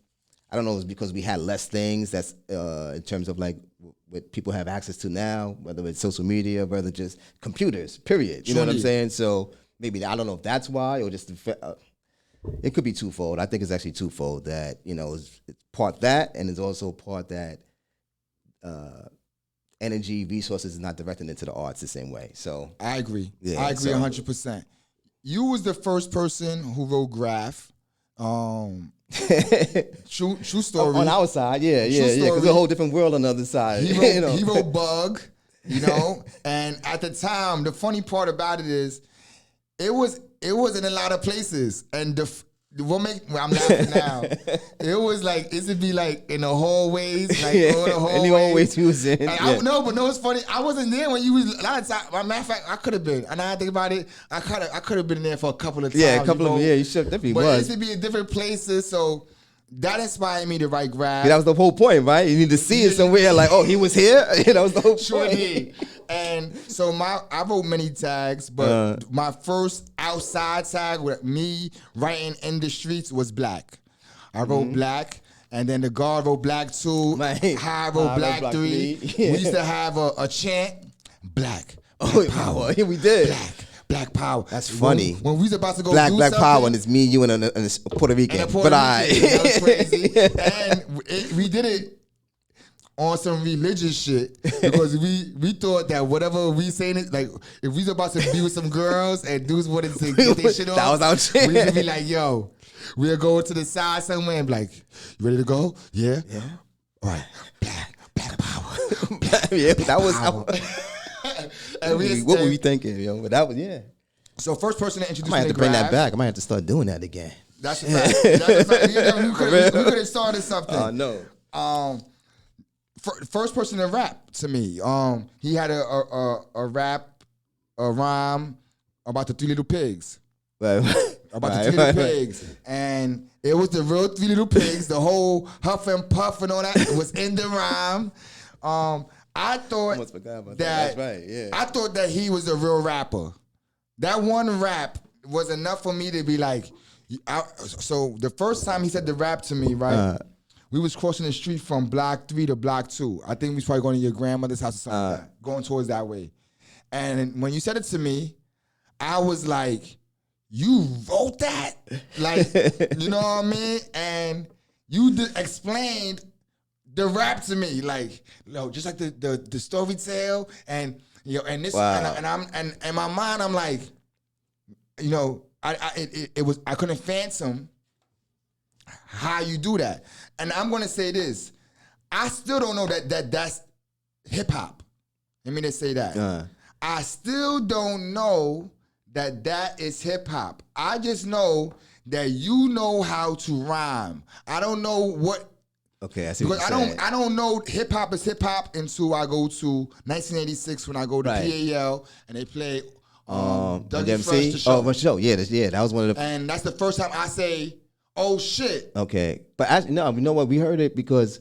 Speaker 4: I don't know, it's because we had less things that's in terms of like what people have access to now, whether it's social media, whether just computers, period. You know what I'm saying? So maybe, I don't know if that's why, or just it could be twofold. I think it's actually twofold that, it's part that, and it's also part that energy, resources is not directed into the arts the same way. So
Speaker 3: I agree.
Speaker 4: Yeah,
Speaker 3: I agree 100%. You was the first person who wrote graph. True story.
Speaker 4: On our side, yeah, because it's a whole different world on the other side.
Speaker 3: He wrote Bug, and at the time, the funny part about it is, it was in a lot of places, and I'm laughing now. It was like, it would be like in the hallways, like all the hallways.
Speaker 4: Any hallways you was in.
Speaker 3: It's funny. I wasn't there when you was. A lot of time, matter of fact, I could have been. And now I think about it, I could have been there for a couple of times.
Speaker 4: Yeah, you should definitely
Speaker 3: but
Speaker 4: was.
Speaker 3: It used to be in different places, so that inspired me to write graph.
Speaker 4: Yeah, that was the whole point, right? You need to see it somewhere. Like, oh, he was here. That was the whole point.
Speaker 3: Did. And so I wrote many tags, but my first outside tag with me writing in the streets was black. I wrote black, and then the guard wrote black too. I wrote black 3.
Speaker 4: Yeah.
Speaker 3: We used to have a chant, black
Speaker 4: power. Yeah, we did.
Speaker 3: Black power.
Speaker 4: That's funny.
Speaker 3: When we was about to go
Speaker 4: black
Speaker 3: do
Speaker 4: black
Speaker 3: something,
Speaker 4: power, and it's me, you, and a Puerto Rican.
Speaker 3: That was crazy.
Speaker 4: Yeah.
Speaker 3: And we did it on some religious shit because we thought that whatever we saying it, like if we was about to be with some girls and dudes wanted to get their shit on,
Speaker 4: that was our shit.
Speaker 3: We would be like, yo, we'll go to the side somewhere and be like, you ready to go? Yeah. All right. Black power.
Speaker 4: Yeah, that was
Speaker 3: power.
Speaker 4: what were we thinking, yo? But that was
Speaker 3: So first person to
Speaker 4: I
Speaker 3: introduce
Speaker 4: might
Speaker 3: me
Speaker 4: have to
Speaker 3: to
Speaker 4: bring
Speaker 3: graph,
Speaker 4: that back. I might have to start doing that again.
Speaker 3: That's a fact. That's a fact. We could have started something.
Speaker 4: Oh no.
Speaker 3: First person to rap to me. He had a rhyme about the 3 little pigs.
Speaker 4: About
Speaker 3: the 3 little pigs. And it was the real 3 little pigs. The whole huff and puff and all that was in the rhyme. I thought
Speaker 4: almost forgot about
Speaker 3: that.
Speaker 4: That's right, yeah.
Speaker 3: I thought that he was a real rapper. That one rap was enough for me to be like, so the first time he said the rap to me, right? We was crossing the street from block 3 to block 2. I think we was probably going to your grandmother's house or something like that, going towards that way. And when you said it to me, I was like, you wrote that? Like, you know what I mean? And you explained the rap to me, like, just like the story tale, and and this,
Speaker 4: wow.
Speaker 3: and I'm in my mind, I'm like, I couldn't fathom how you do that. And I'm gonna say this, I still don't know that that's hip hop. Let me just say that. I still don't know that is hip hop. I just know that you know how to rhyme. I don't know what.
Speaker 4: Okay, I see what
Speaker 3: because
Speaker 4: you're saying.
Speaker 3: I don't know hip hop is hip hop until I go to 1986 when I go to PAL and they play Dougie Fresh the show.
Speaker 4: Oh, show. Yeah, that was one of the.
Speaker 3: And that's the first time I say, "Oh shit."
Speaker 4: Okay, but you know what? We heard it because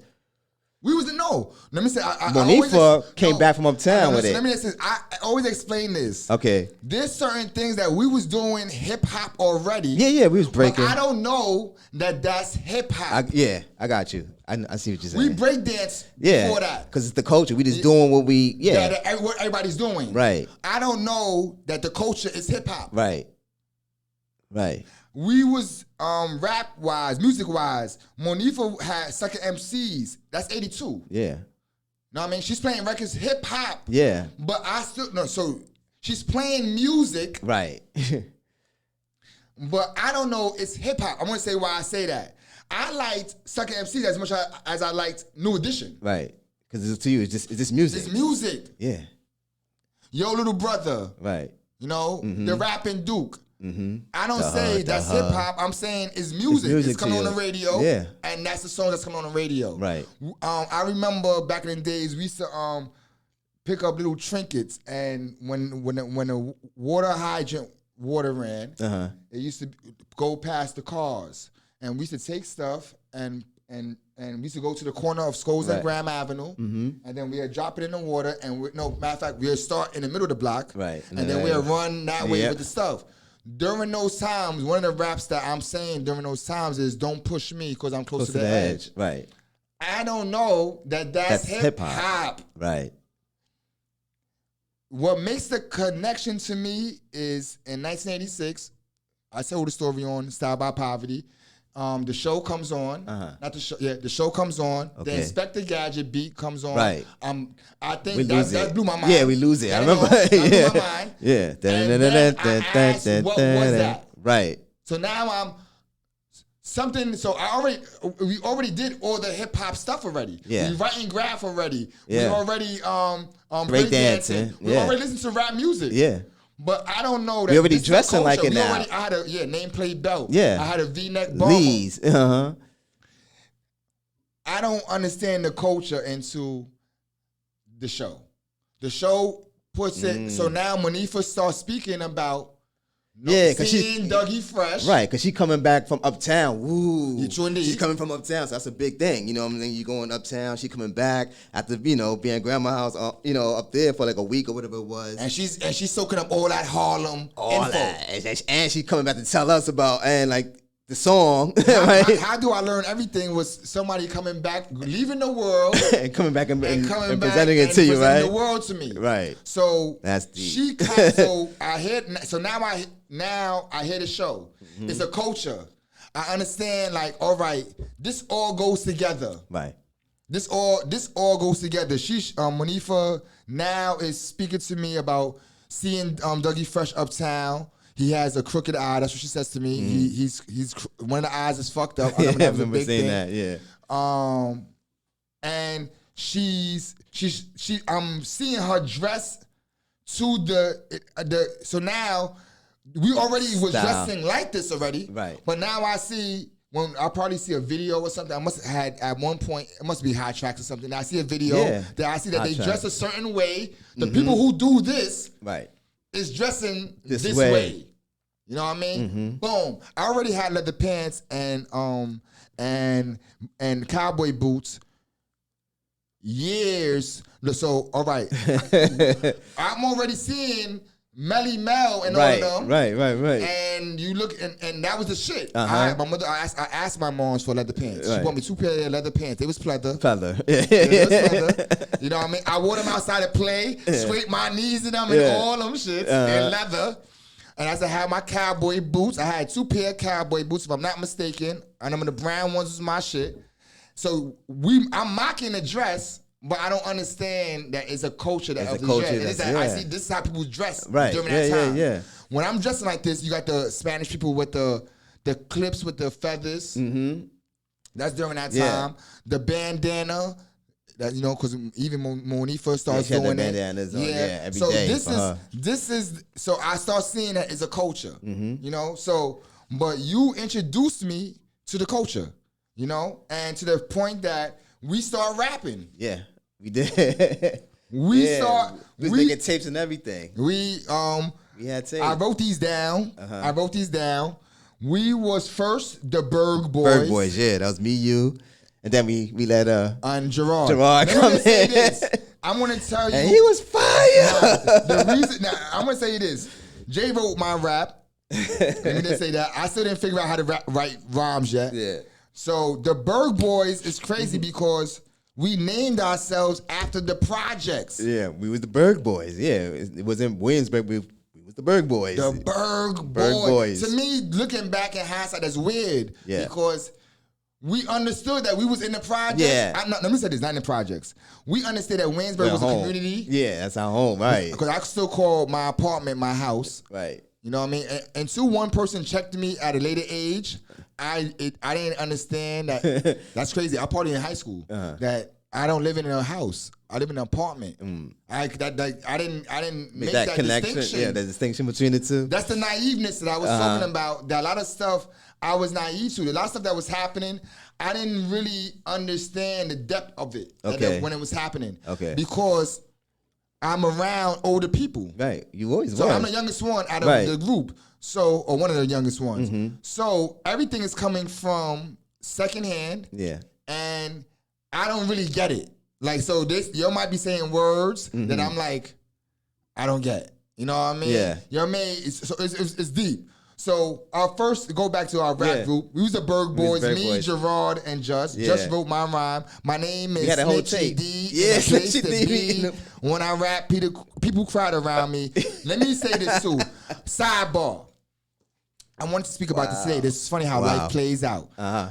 Speaker 3: we was no. Let me say,
Speaker 4: Monifa came back from Uptown with it.
Speaker 3: Let me say, I always explain this.
Speaker 4: Okay,
Speaker 3: there's certain things that we was doing hip hop already.
Speaker 4: Yeah, we was breaking.
Speaker 3: But I don't know that's hip hop.
Speaker 4: I got you. I see what you're saying.
Speaker 3: We break dance before that
Speaker 4: because it's the culture. We just doing what we
Speaker 3: what everybody's doing.
Speaker 4: Right.
Speaker 3: I don't know that the culture is hip hop.
Speaker 4: Right.
Speaker 3: We was rap wise, music wise. Monifa had Sucker MCs. That's 82.
Speaker 4: Yeah.
Speaker 3: Know what I mean? She's playing records hip hop.
Speaker 4: Yeah.
Speaker 3: But I still no. So she's playing music.
Speaker 4: Right.
Speaker 3: But I don't know. It's hip hop. I'm gonna say why I say that. I liked Sucker MCs as much as I liked New Edition.
Speaker 4: Right. Because to you, it's just music.
Speaker 3: It's music.
Speaker 4: Yeah.
Speaker 3: Yo, little brother.
Speaker 4: Right.
Speaker 3: You know, the rapping Duke.
Speaker 4: Mm-hmm.
Speaker 3: I don't say that's hip hop. I'm saying it's music. It's coming on the radio.
Speaker 4: Yeah.
Speaker 3: And that's the song that's coming on the radio.
Speaker 4: Right.
Speaker 3: I remember back in the days we used to pick up little trinkets, and when the water hydrant water ran, it used to go past the cars, and we used to take stuff and we used to go to the corner of Scholes and Graham Avenue, and then we'd drop it in the water, and matter of fact, we'd start in the middle of the block,
Speaker 4: right,
Speaker 3: and then we'd run that way with the stuff. During those times, one of the raps that I'm saying during those times is "Don't push me because I'm close to the edge."
Speaker 4: Right.
Speaker 3: I don't know that's hip hop.
Speaker 4: Right.
Speaker 3: What makes the connection to me is in 1986, I told the story on Style by Poverty. The show comes on. Not the show. Yeah, the show comes on. Okay. The Inspector Gadget beat comes on.
Speaker 4: Right.
Speaker 3: I think that blew my mind.
Speaker 4: Yeah, we lose it. I remember.
Speaker 3: That blew my mind.
Speaker 4: Yeah.
Speaker 3: And then I asked, what was that?
Speaker 4: Right.
Speaker 3: So now I'm something. So we already did all the hip hop stuff already.
Speaker 4: Yeah.
Speaker 3: We writing graph already.
Speaker 4: Yeah.
Speaker 3: We already
Speaker 4: break dancing.
Speaker 3: We already listen to rap music.
Speaker 4: Yeah.
Speaker 3: But I don't know that.
Speaker 4: We already dressing like it now.
Speaker 3: I had a nameplate belt.
Speaker 4: Yeah.
Speaker 3: I had a V-neck bomber.
Speaker 4: Lee's.
Speaker 3: I don't understand the culture into the show. The show puts it so now Monifa starts speaking about because she's Dougie Fresh.
Speaker 4: Right, because she's coming back from Uptown. Woo.
Speaker 3: She's
Speaker 4: coming from Uptown, so that's a big thing. You know what I mean? You're going Uptown, she coming back after, being at grandma's house, up there for like a week or whatever it was.
Speaker 3: And she's soaking up all that Harlem info.
Speaker 4: That. And she's coming back to tell us about, the song.
Speaker 3: How do I learn everything was somebody coming back, leaving the world.
Speaker 4: and coming back and
Speaker 3: presenting
Speaker 4: it to you, right?
Speaker 3: the world to me.
Speaker 4: Right.
Speaker 3: So
Speaker 4: that's deep.
Speaker 3: Now I hear the show. It's a culture. I understand, all right, this all goes together.
Speaker 4: Right.
Speaker 3: This all goes together. Monifa now is speaking to me about seeing Dougie Fresh Uptown. He has a crooked eye. That's what she says to me. He's one of the eyes is fucked up.
Speaker 4: I remember saying that. Yeah.
Speaker 3: And I'm seeing her dress to the. So now we already was dressing like this already.
Speaker 4: Right.
Speaker 3: But now I see. When I probably see a video or something, I must have had at one point, it must be High Tracks or something. I see a video that I see that they dress a certain way. The people who do this is dressing this way. You know what I mean? Boom. I already had leather pants and cowboy boots years. So, all right. I'm already seeing Melly Mel and all of them.
Speaker 4: Right.
Speaker 3: And you look, and that was the shit. I asked my moms for leather pants. She bought me 2 pairs of leather pants. They was pleather. You know what I mean? I wore them outside to play, scrape my knees in them and all them shits, and leather. And I had my cowboy boots. I had 2 pair of cowboy boots, if I'm not mistaken. And the brown ones was my shit. So I'm mocking the dress, but I don't understand that it's a culture that of the dress. I see this is how people dress during that time. Yeah. When I'm dressing like this, you got the Spanish people with the clips with the feathers. That's during that time. The bandana, that, you know, because even when he first starts
Speaker 4: she had
Speaker 3: doing
Speaker 4: the
Speaker 3: it,
Speaker 4: bandanas on, every day
Speaker 3: this is so I start seeing that as a culture, you know. So, but you introduced me to the culture, you know, and to the point that we start rapping.
Speaker 4: Yeah, we did.
Speaker 3: We
Speaker 4: was making tapes and everything.
Speaker 3: We
Speaker 4: had tapes.
Speaker 3: I wrote these down. We was first the Berg Boys.
Speaker 4: Berg Boys, yeah, that was me, you. And then we let
Speaker 3: and Gerard
Speaker 4: come in.
Speaker 3: I'm gonna tell you,
Speaker 4: and he was fire.
Speaker 3: The reason now, I'm gonna say this: Jay wrote my rap. Let me just say that I still didn't figure out how to write rhymes yet.
Speaker 4: Yeah.
Speaker 3: So the Berg Boys is crazy because we named ourselves after the projects.
Speaker 4: Yeah, we was the Berg Boys. Yeah, it wasn't Williamsburg. We was the Berg Boys.
Speaker 3: The Berg Boys. To me, looking back in hindsight, that's weird.
Speaker 4: Yeah.
Speaker 3: Because we understood that we was in the projects.
Speaker 4: Yeah.
Speaker 3: Let me say this, not in the projects. We understood that Williamsburg was a community.
Speaker 4: Yeah, that's our home, right.
Speaker 3: Because I still call my apartment my house.
Speaker 4: Right.
Speaker 3: You know what I mean? Until one person checked me at a later age, I didn't understand that. That's crazy. I partied in high school. That I don't live in a house. I live in an apartment. I didn't make that
Speaker 4: connection.
Speaker 3: distinction.
Speaker 4: Yeah, the distinction between the two.
Speaker 3: That's the naiveness that I was talking about. That a lot of stuff I was naive to. A lot of stuff that was happening, I didn't really understand the depth of it when it was happening.
Speaker 4: Okay.
Speaker 3: Because I'm around older people.
Speaker 4: Right. You always
Speaker 3: So
Speaker 4: were.
Speaker 3: I'm the youngest one out of the group. So, or one of the youngest ones. So everything is coming from secondhand.
Speaker 4: Yeah.
Speaker 3: And I don't really get it. Like, so you might be saying words that I'm like, I don't get. You know what I mean?
Speaker 4: Yeah.
Speaker 3: You know what I mean? It's deep. So our first, go back to our rap group. We was the Berg Boys. Me, Gerard, and Just.
Speaker 4: Yeah.
Speaker 3: Just wrote my rhyme. My name is Snitchy D.
Speaker 4: Yeah,
Speaker 3: in the place to
Speaker 4: Snitchy
Speaker 3: be.
Speaker 4: D.
Speaker 3: When I rap, people cried around me. Let me say this too. Sidebar. I wanted to speak about this today. This is funny how life plays out.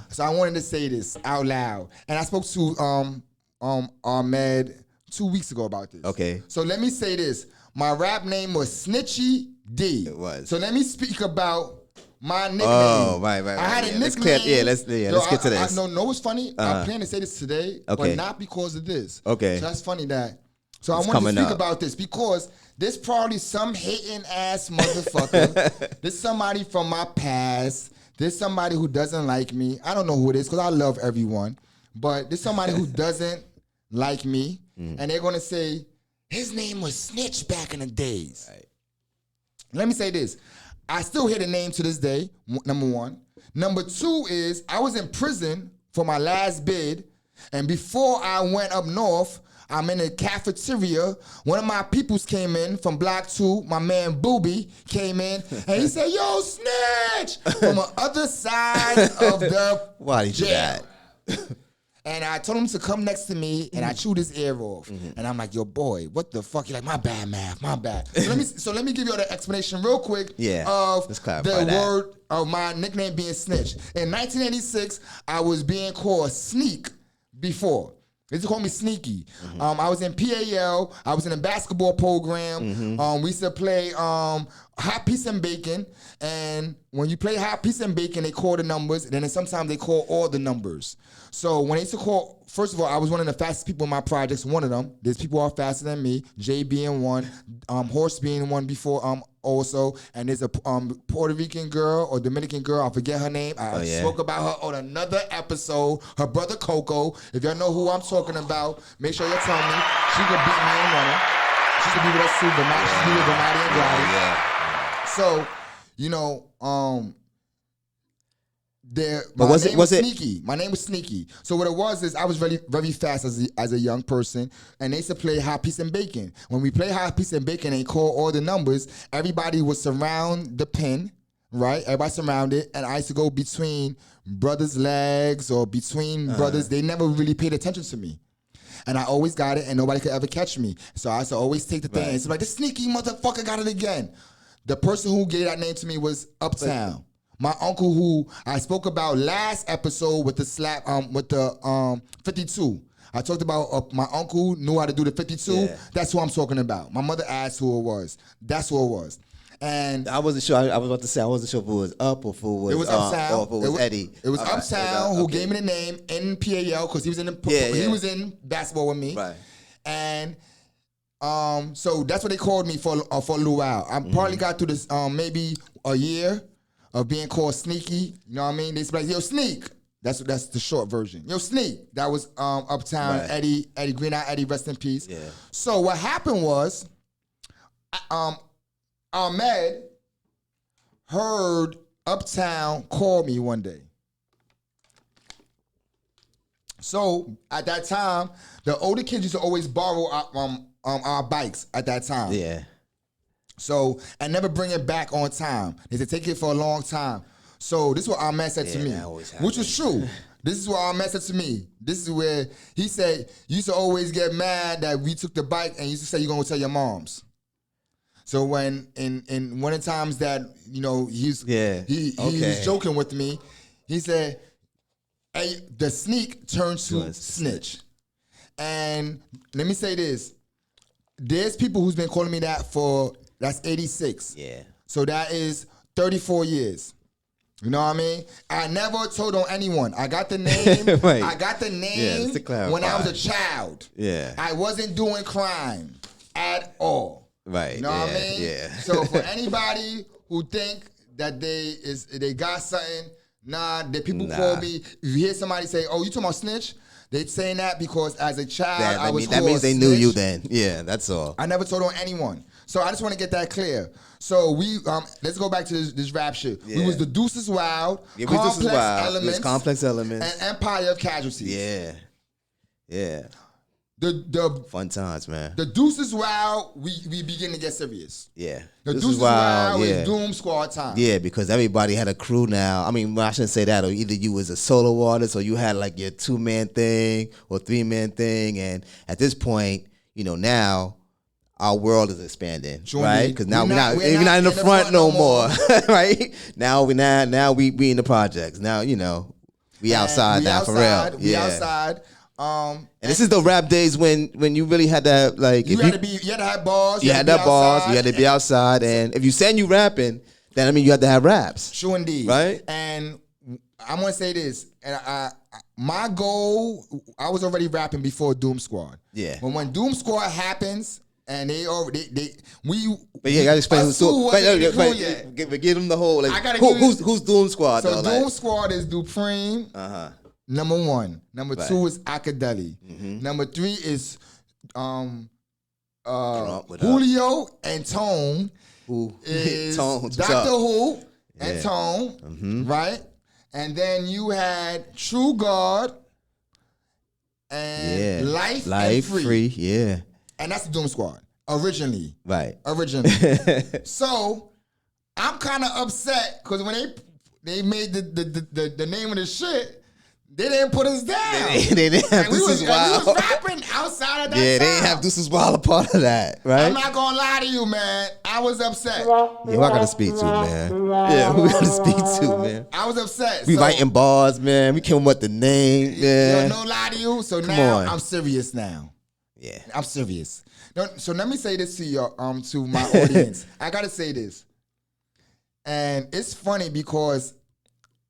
Speaker 3: So I wanted to say this out loud. And I spoke to Ahmed 2 weeks ago about this.
Speaker 4: Okay.
Speaker 3: So let me say this. My rap name was Snitchy D.
Speaker 4: It was.
Speaker 3: So let me speak about my nickname.
Speaker 4: Oh, right.
Speaker 3: I had a
Speaker 4: Let's
Speaker 3: nickname.
Speaker 4: let's get to this.
Speaker 3: No, what's funny? I plan to say this today, but not because of this.
Speaker 4: Okay.
Speaker 3: So that's funny that. So
Speaker 4: It's
Speaker 3: I want to speak
Speaker 4: up.
Speaker 3: about this because there's probably some hating ass motherfucker. There's somebody from my past. There's somebody who doesn't like me. I don't know who it is because I love everyone. But there's somebody who doesn't like me. And they're going to say, his name was Snitch back in the days.
Speaker 4: Right.
Speaker 3: Let me say this. I still hear the name to this day, number one. Number two is I was in prison for my last bid. And before I went up north, I'm in a cafeteria. One of my peoples came in from Block 2. My man Booby came in. And he said, yo, Snitch! From the other side of the
Speaker 4: Why did you do
Speaker 3: jail.
Speaker 4: that?
Speaker 3: And I told him to come next to me, and I chewed his ear off. And I'm like, yo, boy, what the fuck? He's like, my bad, math, my bad. So let me give you the explanation real quick of
Speaker 4: let's clarify
Speaker 3: the
Speaker 4: that.
Speaker 3: word of my nickname being Snitch. In 1986, I was being called Sneak before. They used to call me Sneaky. I was in PAL. I was in a basketball program. We used to play Hot Piece and Bacon. And when you play Hot Piece and Bacon, they call the numbers. And then sometimes they call all the numbers. So when they used to call, first of all, I was one of the fastest people in my projects. One of them. There's people who are faster than me. Jay being one. Horse being one before also. And there's a Puerto Rican girl or Dominican girl. I forget her name. I spoke about her on another episode. Her brother Coco. If y'all know who I'm talking about, make sure you tell me. She could beat me in running. She could be with us too, but not she be with Donati and Glady.
Speaker 4: Yeah.
Speaker 3: So, you know, Sneaky. My name was Sneaky. So what it was is I was very, very fast as a young person, and they used to play Hot Piece and Bacon. When we play Hot Piece and Bacon and call all the numbers, everybody would surround the pin, right? Everybody surrounded, and I used to go between brothers' legs or between brothers. They never really paid attention to me. And I always got it, and nobody could ever catch me. So I used to always take the thing. And it's like, this sneaky motherfucker got it again. The person who gave that name to me was Uptown. My uncle, who I spoke about last episode with the 52. I talked about my uncle knew how to do the 52.
Speaker 4: Yeah.
Speaker 3: That's who I'm talking about. My mother asked who it was. That's who it was. And
Speaker 4: I wasn't sure. I was about to say I wasn't sure if it was Up or if it was,
Speaker 3: it was Uptown.
Speaker 4: or if it was Eddie.
Speaker 3: It was
Speaker 4: Okay,
Speaker 3: Uptown who
Speaker 4: okay.
Speaker 3: gave me the name NPAL because he was in the
Speaker 4: Yeah.
Speaker 3: he was in basketball with me.
Speaker 4: Right.
Speaker 3: And so that's what they called me for a little while. I probably got through this maybe a year of being called Sneaky. You know what I mean? They be like, yo, Sneak. That's the short version. Yo, Sneak. That was Uptown.
Speaker 4: Right.
Speaker 3: Eddie Green Eye Eddie, rest in peace.
Speaker 4: Yeah.
Speaker 3: So what happened was, Ahmed heard Uptown call me one day. So at that time, the older kids used to always borrow our bikes at that time.
Speaker 4: Yeah.
Speaker 3: So and never bring it back on time. They said take it for a long time. So this is what Ahmed said to me,
Speaker 4: that always
Speaker 3: which was true. This is what Ahmed said to me. This is where he said you used to always get mad that we took the bike and you used to say you're gonna tell your moms. So when in one of the times that he was joking with me, he said, "Hey, the sneak turns to snitch." And let me say this: there's people who's been calling me that that's 86.
Speaker 4: Yeah.
Speaker 3: So that is 34 years. You know what I mean? I never told on anyone. I got the name.
Speaker 4: Right.
Speaker 3: I got the name
Speaker 4: to clarify.
Speaker 3: when I was a child.
Speaker 4: Yeah.
Speaker 3: I wasn't doing crime at all.
Speaker 4: Right.
Speaker 3: You know what I mean?
Speaker 4: Yeah.
Speaker 3: So for anybody who think that they got something, the people call me. If you hear somebody say, "Oh, you talking about snitch?" They saying that because as a child I was
Speaker 4: that means they
Speaker 3: snitch.
Speaker 4: knew you then. Yeah, that's all.
Speaker 3: I never told on anyone. So I just want to get that clear. So we let's go back to this rap shit.
Speaker 4: Yeah.
Speaker 3: We was the Deuces Wild,
Speaker 4: Yeah, we
Speaker 3: Complex
Speaker 4: Deuces Wild.
Speaker 3: Elements,
Speaker 4: It was Complex Elements.
Speaker 3: and Empire of Casualties.
Speaker 4: Yeah. Yeah.
Speaker 3: The
Speaker 4: Fun times, man.
Speaker 3: the Deuces Wild, we begin to get serious.
Speaker 4: Yeah.
Speaker 3: The
Speaker 4: This
Speaker 3: Deuces
Speaker 4: is wild.
Speaker 3: Wild
Speaker 4: Yeah.
Speaker 3: is Doom Squad time.
Speaker 4: Yeah, because everybody had a crew now. I mean, well, I shouldn't say that. Or either you was a solo artist or you had like your 2-man thing or 3-man thing. And at this point, now our world is expanding,
Speaker 3: Sure
Speaker 4: right?
Speaker 3: indeed.
Speaker 4: Because now
Speaker 3: We're not
Speaker 4: we're not in the front no more, right? Now we in the projects. Now we outside now for real.
Speaker 3: We
Speaker 4: Yeah.
Speaker 3: outside.
Speaker 4: And this is the rap days when you really had to like
Speaker 3: You had to have bars.
Speaker 4: you had that bars, you had to be outside, and if you saying you rapping, then I mean you had to have raps.
Speaker 3: Sure indeed.
Speaker 4: Right?
Speaker 3: And I'm gonna say this, and my goal, I was already rapping before Doom Squad.
Speaker 4: Yeah.
Speaker 3: But when Doom Squad happens, and But
Speaker 4: yeah, you gotta explain who's Doom. Give them the whole. Like,
Speaker 3: I gotta
Speaker 4: who's Doom Squad?
Speaker 3: So
Speaker 4: though,
Speaker 3: Doom Squad is Dupreme. Number 1. Number 2 is Akadeli. Number 3 is Julio and Tone.
Speaker 4: Who
Speaker 3: Is
Speaker 4: Tones,
Speaker 3: Dr. Who and Tone, right? And then you had True God and Life and Free.
Speaker 4: Yeah.
Speaker 3: And that's the Doom Squad, originally.
Speaker 4: Right.
Speaker 3: So, I'm kind of upset because when they made the name of the shit, they didn't put us down.
Speaker 4: They didn't have Deuces Wild.
Speaker 3: We was rapping outside of that
Speaker 4: Yeah, they didn't
Speaker 3: time.
Speaker 4: have Deuces Wild a part of that, right?
Speaker 3: I'm not going to lie to you, man. I was upset.
Speaker 4: Yeah, who I gotta speak to, man? Yeah, who we gotta speak to, man?
Speaker 3: I was upset.
Speaker 4: We writing bars, man. We came up with the name, man.
Speaker 3: No lie to you. So
Speaker 4: Come
Speaker 3: now
Speaker 4: on.
Speaker 3: I'm serious now.
Speaker 4: Yeah.
Speaker 3: I'm serious. So let me say this to your to my audience. I gotta say this. And it's funny because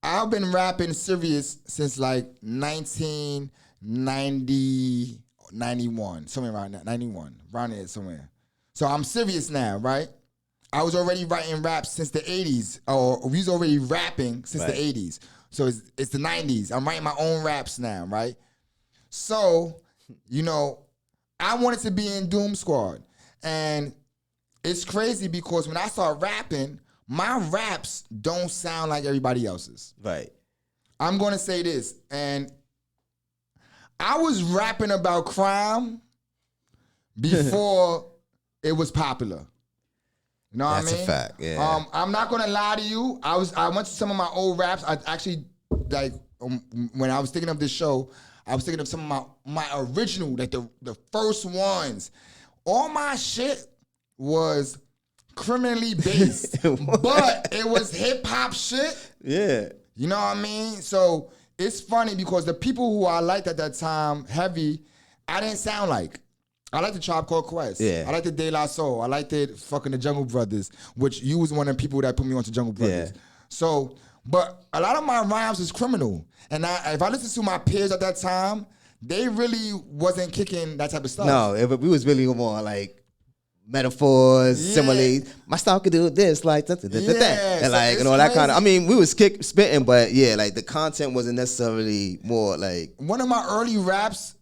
Speaker 3: I've been rapping serious since like 1990, 91, somewhere around that, 91, around there somewhere. So I'm serious now, right? I was already writing raps since the 80s, or we was already rapping since the 80s. So it's the 90s. I'm writing my own raps now, right? So, I wanted to be in Doom Squad. And it's crazy because when I start rapping, my raps don't sound like everybody else's.
Speaker 4: Right.
Speaker 3: I'm going to say this. And I was rapping about crime before it was popular. You know what I mean?
Speaker 4: That's a fact, yeah.
Speaker 3: I'm not going to lie to you. I went to some of my old raps. I actually, when I was thinking of this show, I was thinking of some of my original, like the first ones. All my shit was criminally based, but it was hip hop shit.
Speaker 4: Yeah.
Speaker 3: You know what I mean? So it's funny because the people who I liked at that time, heavy, I didn't sound like. I like the Tribe Called Quest.
Speaker 4: Yeah.
Speaker 3: I like the De La Soul. I like the fucking the Jungle Brothers, which you was one of the people that put me onto Jungle Brothers.
Speaker 4: Yeah.
Speaker 3: So, but a lot of my rhymes is criminal. And if I listen to my peers at that time, they really wasn't kicking that type of stuff.
Speaker 4: No, we was really more like metaphors, similes. My style could do this, like that, and
Speaker 3: so
Speaker 4: like and all that kind of. I mean, we was spitting, but yeah, like the content wasn't necessarily more like.
Speaker 3: One of my early raps,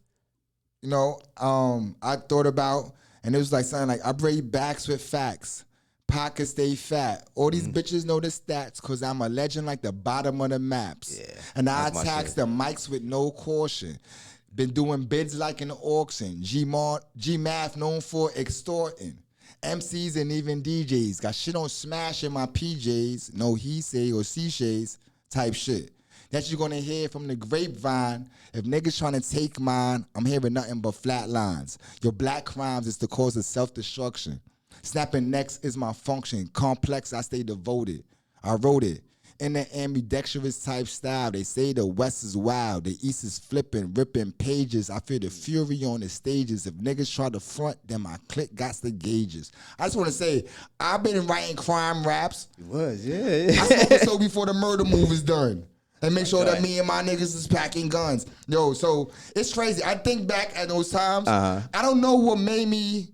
Speaker 3: you know, I thought about, and it was like something like, I braid backs with facts. Pockets stay fat. All these bitches know the stats because I'm a legend like the bottom of the maps.
Speaker 4: Yeah,
Speaker 3: and I
Speaker 4: that's my
Speaker 3: tax
Speaker 4: shit.
Speaker 3: the mics with no caution. Been doing bids like an auction. GMATH known for extorting. MCs and even DJs got shit on smash in my PJs. No he say or she says type shit. That you're gonna hear from the grapevine. If niggas trying to take mine, I'm hearing nothing but flat lines. Your black crimes is the cause of self-destruction. Snapping necks is my function. Complex, I stay devoted. I wrote it. In the ambidextrous type style, they say the West is wild. The East is flipping, ripping pages. I feel the fury on the stages. If niggas try to front, then my clique got the gauges. I just want to say, I've been writing crime raps.
Speaker 4: It was, yeah.
Speaker 3: I spoke so before the murder move is done. And make sure that me and my niggas is packing guns. Yo, so it's crazy. I think back at those times. I don't know what made me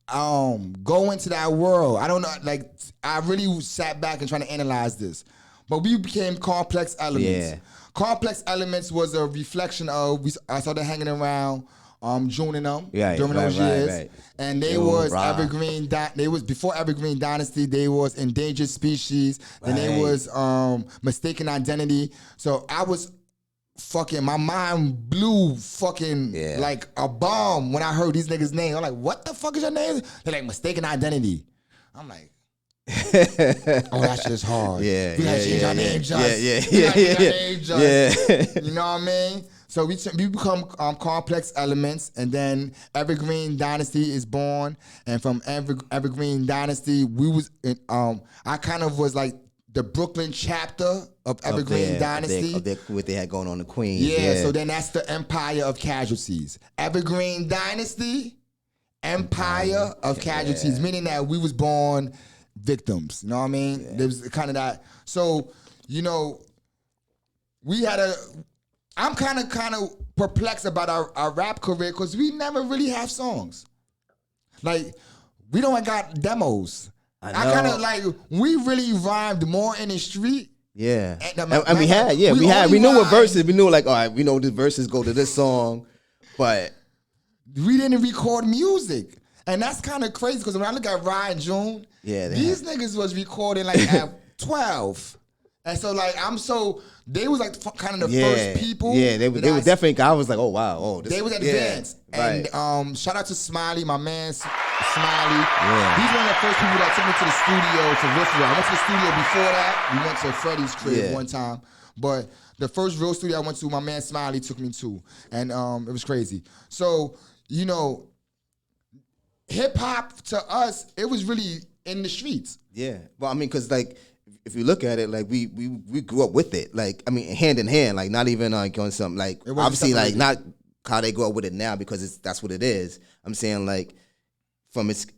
Speaker 3: go into that world. I don't know, like I really sat back and trying to analyze this. But we became Complex Elements.
Speaker 4: Yeah.
Speaker 3: Complex Elements was a reflection of I started hanging around June and them during those years.
Speaker 4: Right.
Speaker 3: And they
Speaker 4: Yo,
Speaker 3: was
Speaker 4: rah.
Speaker 3: Evergreen they was before Evergreen Dynasty, they was Endangered Species, then they was Mistaken Identity. So I was fucking, my mind blew fucking like a bomb when I heard these niggas' names. I'm like, what the fuck is your name? They're like, Mistaken Identity. I'm like, oh, that shit is hard. We gotta change our name, just. You know what I mean? So we become Complex Elements, and then Evergreen Dynasty is born. And from Evergreen Dynasty, we was I kind of was like the Brooklyn chapter of Evergreen Dynasty.
Speaker 4: What they had going on in Queens.
Speaker 3: Yeah, so then that's the Empire of Casualties. Evergreen Dynasty, Empire of Casualties, meaning that we was born victims. You know what I mean? There was kind of that. So, you know, I'm kind of perplexed about our rap career because we never really have songs. Like, we don't got demos. I kind of like, we really rhymed more in the street.
Speaker 4: Yeah.
Speaker 3: And
Speaker 4: we had. We knew what verses. We knew like, all right, we know the verses go to this song, but
Speaker 3: we didn't record music. And that's kind of crazy because when I look at Ryan June, these niggas was recording like at 12. And so like, they was like kind of the first people.
Speaker 4: Yeah, they were definitely, I was like, oh wow.
Speaker 3: They was advanced.
Speaker 4: Right.
Speaker 3: And shout out to Smiley, my man Smiley. Yeah. He's one of the first people that took me to the studio to riff with. I went to the studio before that. We went to Freddie's crib one time. But the first real studio I went to, my man Smiley took me to. And it was crazy. So, you know, hip hop to us, it was really in the streets.
Speaker 4: Yeah. Well, I mean, because like, if you look at it, like we grew up with it, like I mean, hand in hand, like not even like on something like obviously like not how they grow up with it now because that's what it is. I'm saying like from its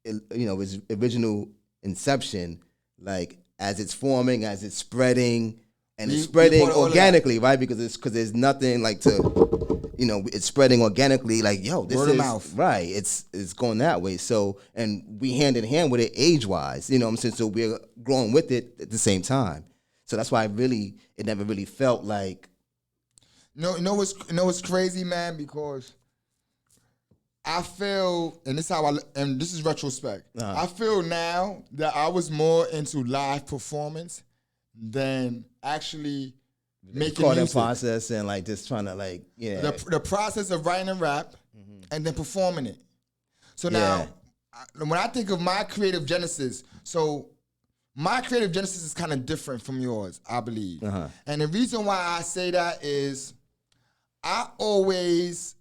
Speaker 4: its original inception, like as it's forming, as it's spreading, and it's spreading organically, right? Because there's nothing like to, it's spreading organically. Like this
Speaker 3: word of mouth,
Speaker 4: right? It's going that way. So and we hand in hand with it age wise. You know what I'm saying? So we're growing with it at the same time. So that's why it never really felt like.
Speaker 3: No, you know what's crazy, man? Because I feel, and this is retrospect. I feel now that I was more into live performance than actually making music.
Speaker 4: Process and like just trying to like
Speaker 3: the process of writing a rap and then performing it. So now when I think of my creative genesis, my creative genesis is kind of different from yours, I believe. And the reason why I say that is I always,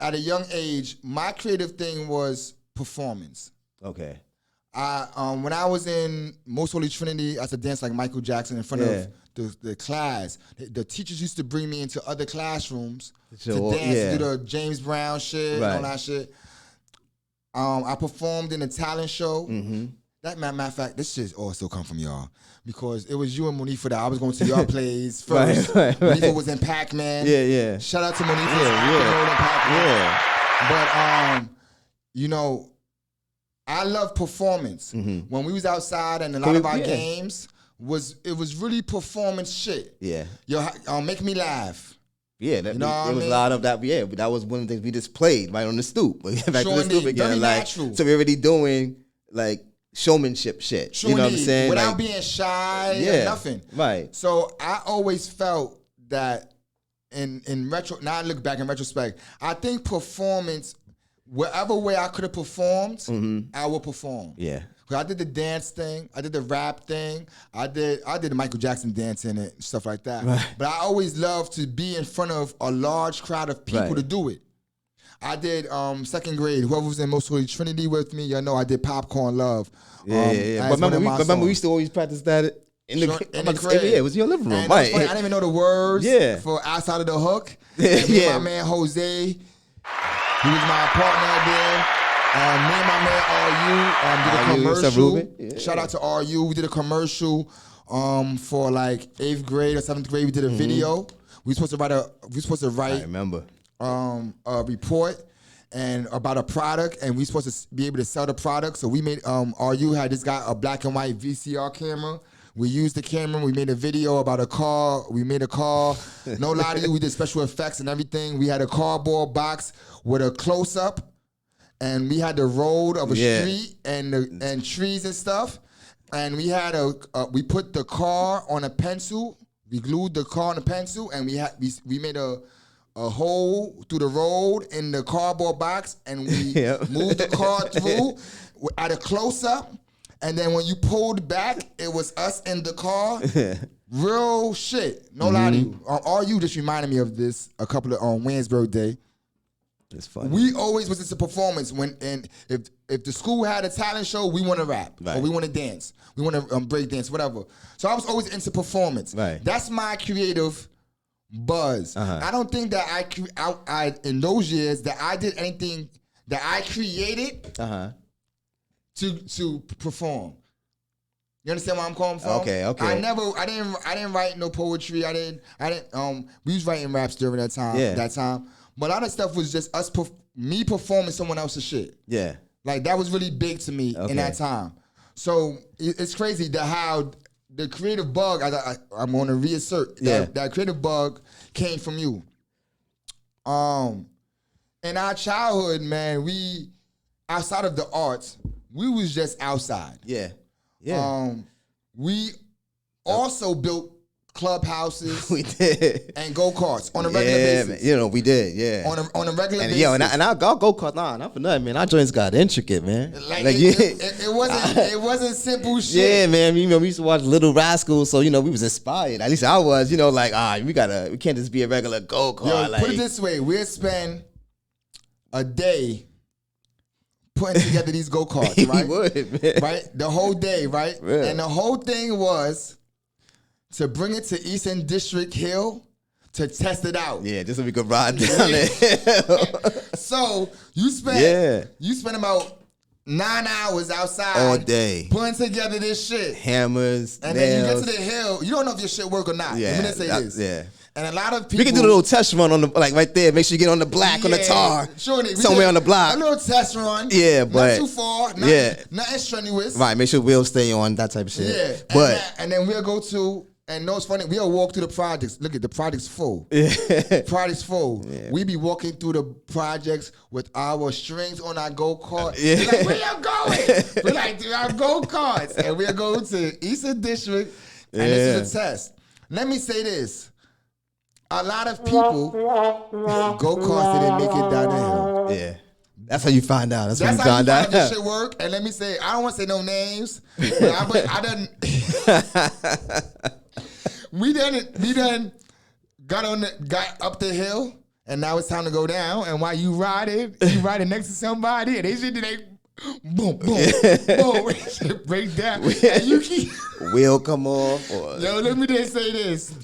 Speaker 3: at a young age, my creative thing was performance.
Speaker 4: Okay.
Speaker 3: When I was in Most Holy Trinity, I used to dance like Michael Jackson in front of the class. The teachers used to bring me into other classrooms to dance, do the James Brown shit, and all that shit. I performed in a talent show. That matter of fact, this shit all still come from y'all because it was you and Monifa that I was going to your plays first. Monifa was in Pac-Man.
Speaker 4: Yeah.
Speaker 3: Shout out to Monifa. But you know, I love performance. When we was outside and a lot of our games was really performance shit. Yeah. Make me laugh.
Speaker 4: Yeah, it was a lot of that. Yeah, but that was one of the things we just played right on the stoop. Back to the stoop again. Like, so we're already doing like showmanship shit. You know what I'm saying?
Speaker 3: Without being shy or nothing.
Speaker 4: Right.
Speaker 3: So I always felt that in now I look back in retrospect, I think performance, whatever way I could have performed, I will perform. Yeah. I did the dance thing, I did the rap thing, I did the Michael Jackson dance in it and stuff like that. Right. But I always loved to be in front of a large crowd of people to do it. I did second grade. Whoever was in Most Holy Trinity with me, you know, I did Popcorn Love.
Speaker 4: But remember, we used to always practice that in the crib. Yeah, it was in your living room.
Speaker 3: Right. I didn't even know the words for Outside of the Hook. My man Jose, he was my partner there. Me and my man RU did a commercial. Shout out to RU. We did a commercial for like 8th grade or 7th grade. We did a video. We were supposed to write. I remember. A report and about a product, and we supposed to be able to sell the product. So we made RU had this guy a black and white VCR camera. We used the camera. We made a video about a car. We made a car. No lie to you, we did special effects and everything. We had a cardboard box with a close up. And we had the road of a street and trees and stuff. And we had we put the car on a pencil. We glued the car on a pencil, and we made a hole through the road in the cardboard box, and we moved the car through at a close up. And then when you pulled back, it was us in the car. Real shit. No lie to you. RU just reminded me of this a couple of Wayne's birthday. It's funny. We always was into performance if the school had a talent show, we want to rap or we want to dance, we want to break dance, whatever. So I was always into performance. Right. That's my creative buzz. I don't think that I in those years that I did anything that I created to perform. You understand where I'm coming from? Okay. I didn't write no poetry. I didn't. We was writing raps during that time. That time. But a lot of stuff was just me performing someone else's shit. Yeah. Like, that was really big to me in that time. So, it's crazy how the creative bug, I'm going to reassert, that creative bug came from you. In our childhood, man, outside of the arts, we was just outside. Yeah. We also built clubhouses, we did, and go-karts on a regular basis. Man.
Speaker 4: You know, we did,
Speaker 3: on a regular basis.
Speaker 4: Yeah, and our go-kart, not for nothing, man. Our joints got intricate, man.
Speaker 3: It wasn't simple shit.
Speaker 4: Yeah, man. You know, we used to watch Little Rascals, so you know, we was inspired. At least I was. You know, like, we can't just be a regular go-kart.
Speaker 3: Put it this way: we'll spend a day putting together these go-karts, right?
Speaker 4: We would, man.
Speaker 3: Right, the whole day, right? Yeah. And the whole thing was to bring it to Eastern District Hill to test it out.
Speaker 4: Yeah, just so we could ride down it.
Speaker 3: So you spent about 9 hours outside
Speaker 4: all day
Speaker 3: putting together this shit.
Speaker 4: Hammers,
Speaker 3: and
Speaker 4: nails.
Speaker 3: Then you get to the hill. You don't know if your shit work or not.
Speaker 4: Yeah,
Speaker 3: let me say this.
Speaker 4: Yeah.
Speaker 3: And a lot of people...
Speaker 4: We can do a little test run on the, like right there. Make sure you get on the black, on the tar.
Speaker 3: Sure,
Speaker 4: somewhere on the block.
Speaker 3: A little test run.
Speaker 4: Yeah, but...
Speaker 3: Not too far. Nothing strenuous.
Speaker 4: Right, make sure we'll stay on, that type of shit.
Speaker 3: Yeah.
Speaker 4: But...
Speaker 3: And then we'll go to... And no, it's funny. We'll walk through the projects. Look at the project's full. Yeah. Project's full. Yeah. We be walking through the projects with our strings on our go-kart. Yeah. We're like, where y'all going? We're like, do our go-karts. And we'll go to Eastern District. And this is a test. Let me say this. A lot of people, go-karts didn't make it down the hill.
Speaker 4: Yeah. That's how you find out. That's
Speaker 3: how
Speaker 4: you find out.
Speaker 3: This shit work. And let me say, I don't want to say no names, but I done. We done got up the hill, and now it's time to go down. And while you riding next to somebody, and they boom, boom. Break down. And you keep.
Speaker 4: Wheel come off. Or...
Speaker 3: Yo, let me just say this.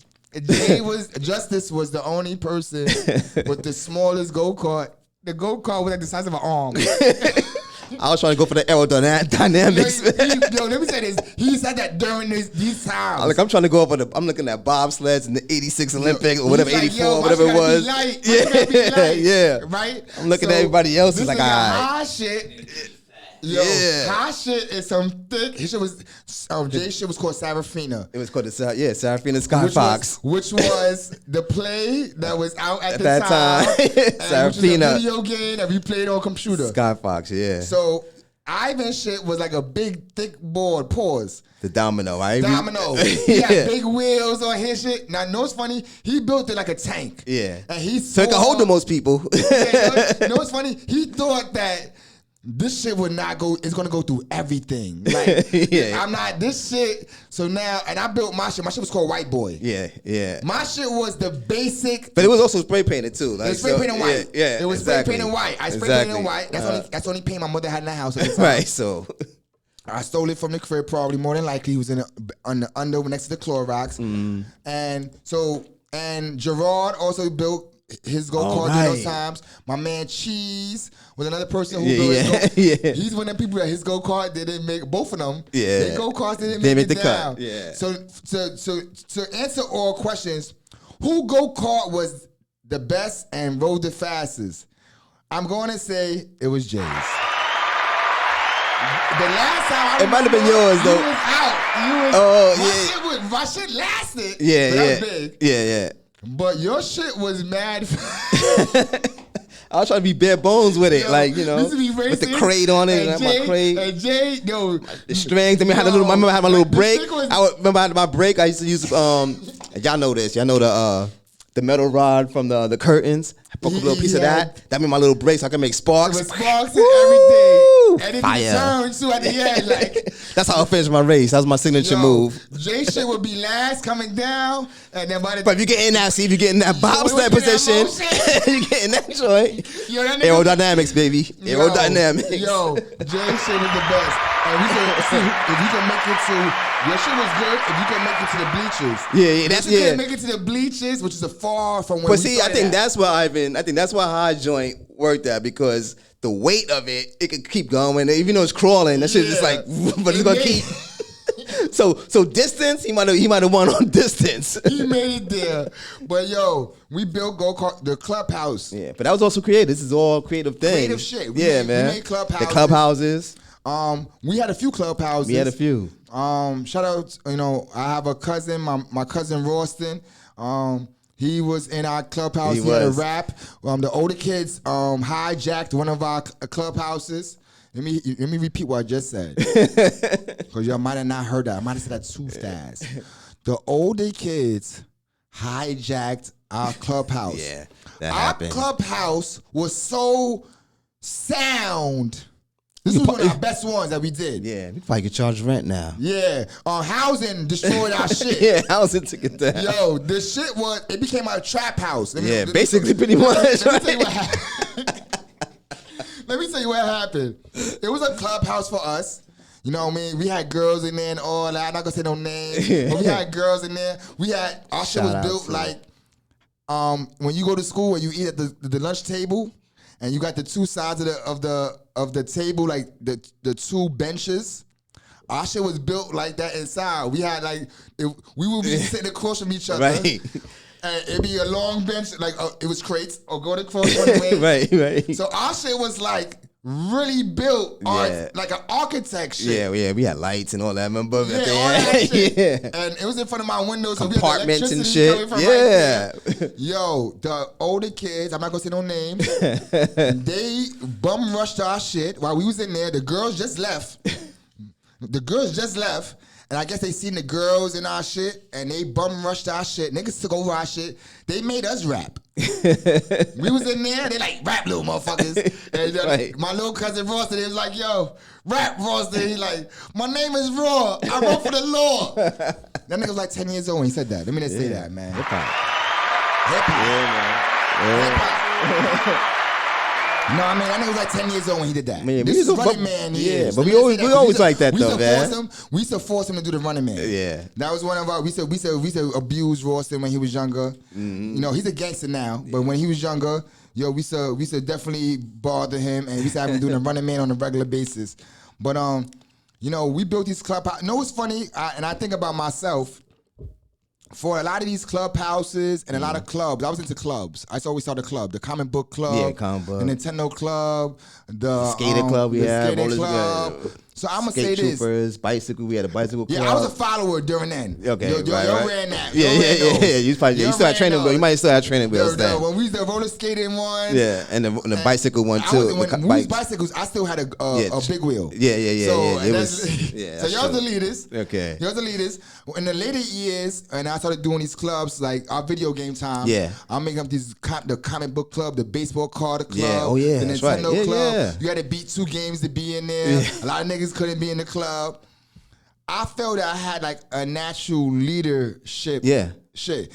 Speaker 3: Justice was the only person with the smallest go-kart. The go-kart was like the size of an arm.
Speaker 4: I was trying to go for the aerodynamics.
Speaker 3: Yo, let me say this. He said that during these times.
Speaker 4: Like, I'm trying to go over I'm looking at bobsleds in the 86 Olympics or whatever, 84, whatever it was. Yeah.
Speaker 3: Right?
Speaker 4: I'm looking at everybody else. It's like, all right.
Speaker 3: High shit. Yo, high shit is some thick. His shit was, Jay's shit was called Serafina.
Speaker 4: It was called Serafina Sky Fox.
Speaker 3: Which was the play that was out at the
Speaker 4: that
Speaker 3: time.
Speaker 4: Serafina.
Speaker 3: Which was a video game that we played on computer.
Speaker 4: Sky Fox, yeah.
Speaker 3: So Ivan's shit was like a big, thick board. Pause.
Speaker 4: The domino, right?
Speaker 3: Domino. He had big wheels on his shit. Now, you know what's funny? He built it like a tank.
Speaker 4: Yeah.
Speaker 3: And he
Speaker 4: so it could hold the most people.
Speaker 3: You know what's funny? He thought that this shit would not go, it's gonna go through everything. Like, I'm not, this shit, so now, and I built my shit was called White Boy.
Speaker 4: Yeah.
Speaker 3: My shit was the basic.
Speaker 4: But it was also spray painted too. Like,
Speaker 3: it was spray painted white.
Speaker 4: Yeah,
Speaker 3: it was spray painted white. I spray painted white. That's the only paint my mother had in the house at the time.
Speaker 4: Right, so.
Speaker 3: I stole it from the crib, probably more than likely. He was in the under next to the Clorox. And Gerard also built his go-kart during those times. My man Cheese was another person who built his go-kart. He's one of the people that his go-kart didn't make, both of them. Yeah. Their go-karts didn't make it down.
Speaker 4: Yeah.
Speaker 3: So to answer all questions, who go-kart was the best and rode the fastest? I'm going to say it was Jay's. The last time
Speaker 4: it might have been yours though.
Speaker 3: You was out. My shit lasted.
Speaker 4: Yeah.
Speaker 3: That was big.
Speaker 4: Yeah.
Speaker 3: But your shit was mad.
Speaker 4: I was trying to be bare bones with it,
Speaker 3: yo,
Speaker 4: like, you know, with the crate on it, and my crate,
Speaker 3: and Jay, yo,
Speaker 4: the strings. I mean, I remember I had my little brake. I remember I had my brake. I used to use y'all know this. Y'all know the metal rod from the curtains. I broke a little piece of that. That made my little brake so I could make sparks.
Speaker 3: With sparks and everything. And then
Speaker 4: fire.
Speaker 3: He turned too at the end. Like,
Speaker 4: that's how I finished my race. That was my signature move.
Speaker 3: Jay shit would be last coming down, and then by the
Speaker 4: but if you get in that, see if you get in that bobsled position, you get in that joint. Aerodynamics, baby. Aerodynamics.
Speaker 3: Yo, Jay shit was the best. And we can see if you can make it to your shit was good. If you can make it to the bleachers,
Speaker 4: that's
Speaker 3: you can make it to the bleachers, which is a far from where.
Speaker 4: But see, I think that's why I think that's why high joint worked at, because the weight of it could keep going. Even though it's crawling, that shit just like, but it's gonna keep. So distance, he might have won on distance.
Speaker 3: He made it there. But yo, we built go-kart, the clubhouse.
Speaker 4: Yeah, but that was also creative. This is all creative things.
Speaker 3: Creative shit.
Speaker 4: Man.
Speaker 3: We made clubhouses.
Speaker 4: The clubhouses.
Speaker 3: We had a few clubhouses.
Speaker 4: We had a few.
Speaker 3: Shout out, I have a cousin, my cousin Ralston. He was in our clubhouse. He had a rap. The older kids hijacked one of our clubhouses. Let me repeat what I just said, because y'all might have not heard that. I might have said that too fast. The older kids hijacked our clubhouse.
Speaker 4: Yeah, that happened.
Speaker 3: Our clubhouse was so sound. This was one of our best ones that we did.
Speaker 4: Yeah, we probably could charge rent now.
Speaker 3: Yeah, housing destroyed our shit.
Speaker 4: Yeah, housing took it down.
Speaker 3: Yo, the shit it became a trap house.
Speaker 4: Basically pretty much.
Speaker 3: Let me tell you what happened. It was a clubhouse for us. You know what I mean? We had girls in there and all that. I'm not gonna say no names, but we had girls in there. Our shit was built like when you go to school and you eat at the lunch table, and you got the two sides of the table, like the two benches. Our shit was built like that inside. We had we would be sitting across from each other.
Speaker 4: Right.
Speaker 3: And it'd be a long bench, like it was crates, or go across one way.
Speaker 4: Right.
Speaker 3: So our shit was like really built on like an architect shit.
Speaker 4: Yeah, we had lights and all that. Remember?
Speaker 3: All that shit. Yeah. And it was in front of my windows.
Speaker 4: Compartments
Speaker 3: so
Speaker 4: and shit.
Speaker 3: Right. Yo, the older kids, I'm not gonna say no names. They bum rushed our shit while we was in there. The girls just left. And I guess they seen the girls in our shit, and they bum rushed our shit. Niggas took over our shit. They made us rap. We was in there, they like, rap, little motherfuckers. And my little cousin Ralston, he was like, yo, rap, Ralston. He like, my name is Raw. I run for the law. That nigga was like 10 years old when he said that. Let me just say that, man.
Speaker 4: Hip-hop.
Speaker 3: Hip-hop.
Speaker 4: Yeah, man. Yeah.
Speaker 3: Hip-hop. No, I mean, that nigga was like 10 years old when he did that.
Speaker 4: Man,
Speaker 3: This is
Speaker 4: but-
Speaker 3: Running Man
Speaker 4: yeah,
Speaker 3: years.
Speaker 4: but
Speaker 3: Let
Speaker 4: we
Speaker 3: me
Speaker 4: always-
Speaker 3: say that,
Speaker 4: we
Speaker 3: 'cause
Speaker 4: always like that,
Speaker 3: we used
Speaker 4: though,
Speaker 3: to
Speaker 4: man.
Speaker 3: we used to force him to do the Running Man.
Speaker 4: Yeah.
Speaker 3: That was one of our, we used to abuse Rawson when he was younger.
Speaker 4: Mm-hmm.
Speaker 3: You know, he's a gangster now, but when he was younger, yo, we used to definitely bother him, and we used to have him doing the Running Man on a regular basis. But, you know, we built these clubhouses. You know what's funny? And I think about myself. For a lot of these clubhouses and a lot of clubs, I was into clubs. I always saw the club, the comic book club,
Speaker 4: Yeah, comic book.
Speaker 3: the Nintendo club, the
Speaker 4: Skater club we
Speaker 3: the
Speaker 4: had,
Speaker 3: skating
Speaker 4: rollers,
Speaker 3: club. So I'm gonna say
Speaker 4: Skate
Speaker 3: this.
Speaker 4: Troopers, bicycle. We had a bicycle club.
Speaker 3: Yeah, I was a follower during then.
Speaker 4: Okay,
Speaker 3: yo,
Speaker 4: right,
Speaker 3: y'all
Speaker 4: right.
Speaker 3: ran that.
Speaker 4: Yeah,
Speaker 3: Y'all
Speaker 4: yeah,
Speaker 3: ran those.
Speaker 4: yeah. You still had
Speaker 3: Y'all
Speaker 4: training
Speaker 3: ran
Speaker 4: wheels. You might still have training
Speaker 3: Yo,
Speaker 4: wheels then.
Speaker 3: when we used to roller skating one.
Speaker 4: Yeah, and the bicycle one too.
Speaker 3: When we used bicycles, I still had a big wheel.
Speaker 4: Yeah.
Speaker 3: So,
Speaker 4: yeah. It
Speaker 3: that's-
Speaker 4: was. Yeah.
Speaker 3: so y'all the leaders.
Speaker 4: Okay.
Speaker 3: Y'all the leaders. In the later years, and I started doing these clubs like our video game time.
Speaker 4: Yeah.
Speaker 3: I'm making up these the comic book club, the baseball card club.
Speaker 4: Yeah. Oh, yeah,
Speaker 3: The
Speaker 4: that's
Speaker 3: Nintendo
Speaker 4: right. Yeah,
Speaker 3: club.
Speaker 4: yeah.
Speaker 3: You had to beat 2 games to be in there.
Speaker 4: Yeah.
Speaker 3: A lot of niggas couldn't be in the club. I felt that I had like a natural leadership.
Speaker 4: Yeah.
Speaker 3: Shit.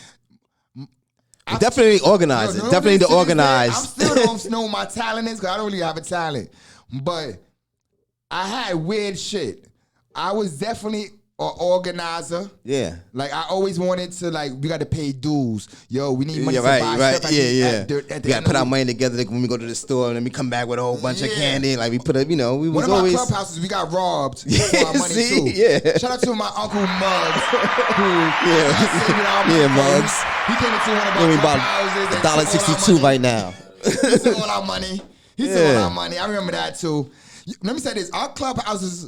Speaker 4: Definitely organize it. Definitely to organize.
Speaker 3: I still don't know what my talent is because I don't really have a talent. But I had weird shit. I was definitely an organizer.
Speaker 4: Yeah.
Speaker 3: Like I always wanted to we got to pay dues. Yo, we need money
Speaker 4: Yeah,
Speaker 3: to
Speaker 4: right,
Speaker 3: buy
Speaker 4: right.
Speaker 3: stuff.
Speaker 4: Yeah.
Speaker 3: At the
Speaker 4: We gotta
Speaker 3: end
Speaker 4: put
Speaker 3: of
Speaker 4: our
Speaker 3: the
Speaker 4: money together like, when we go to the store and then we come back with a whole bunch of
Speaker 3: Yeah.
Speaker 4: candy. Like we put up, we
Speaker 3: One
Speaker 4: was
Speaker 3: of my
Speaker 4: always.
Speaker 3: clubhouses, we got robbed for our money
Speaker 4: See?
Speaker 3: too.
Speaker 4: Yeah.
Speaker 3: Shout out to my uncle Muggs, who
Speaker 4: Yeah.
Speaker 3: saved our money.
Speaker 4: Yeah, Muggs.
Speaker 3: He came into one of
Speaker 4: Give me
Speaker 3: our
Speaker 4: about
Speaker 3: clubhouses and took all our
Speaker 4: $1.62
Speaker 3: money.
Speaker 4: right now.
Speaker 3: He took all our money. He took all
Speaker 4: Yeah.
Speaker 3: our money. I remember that too. Let me say this: our clubhouses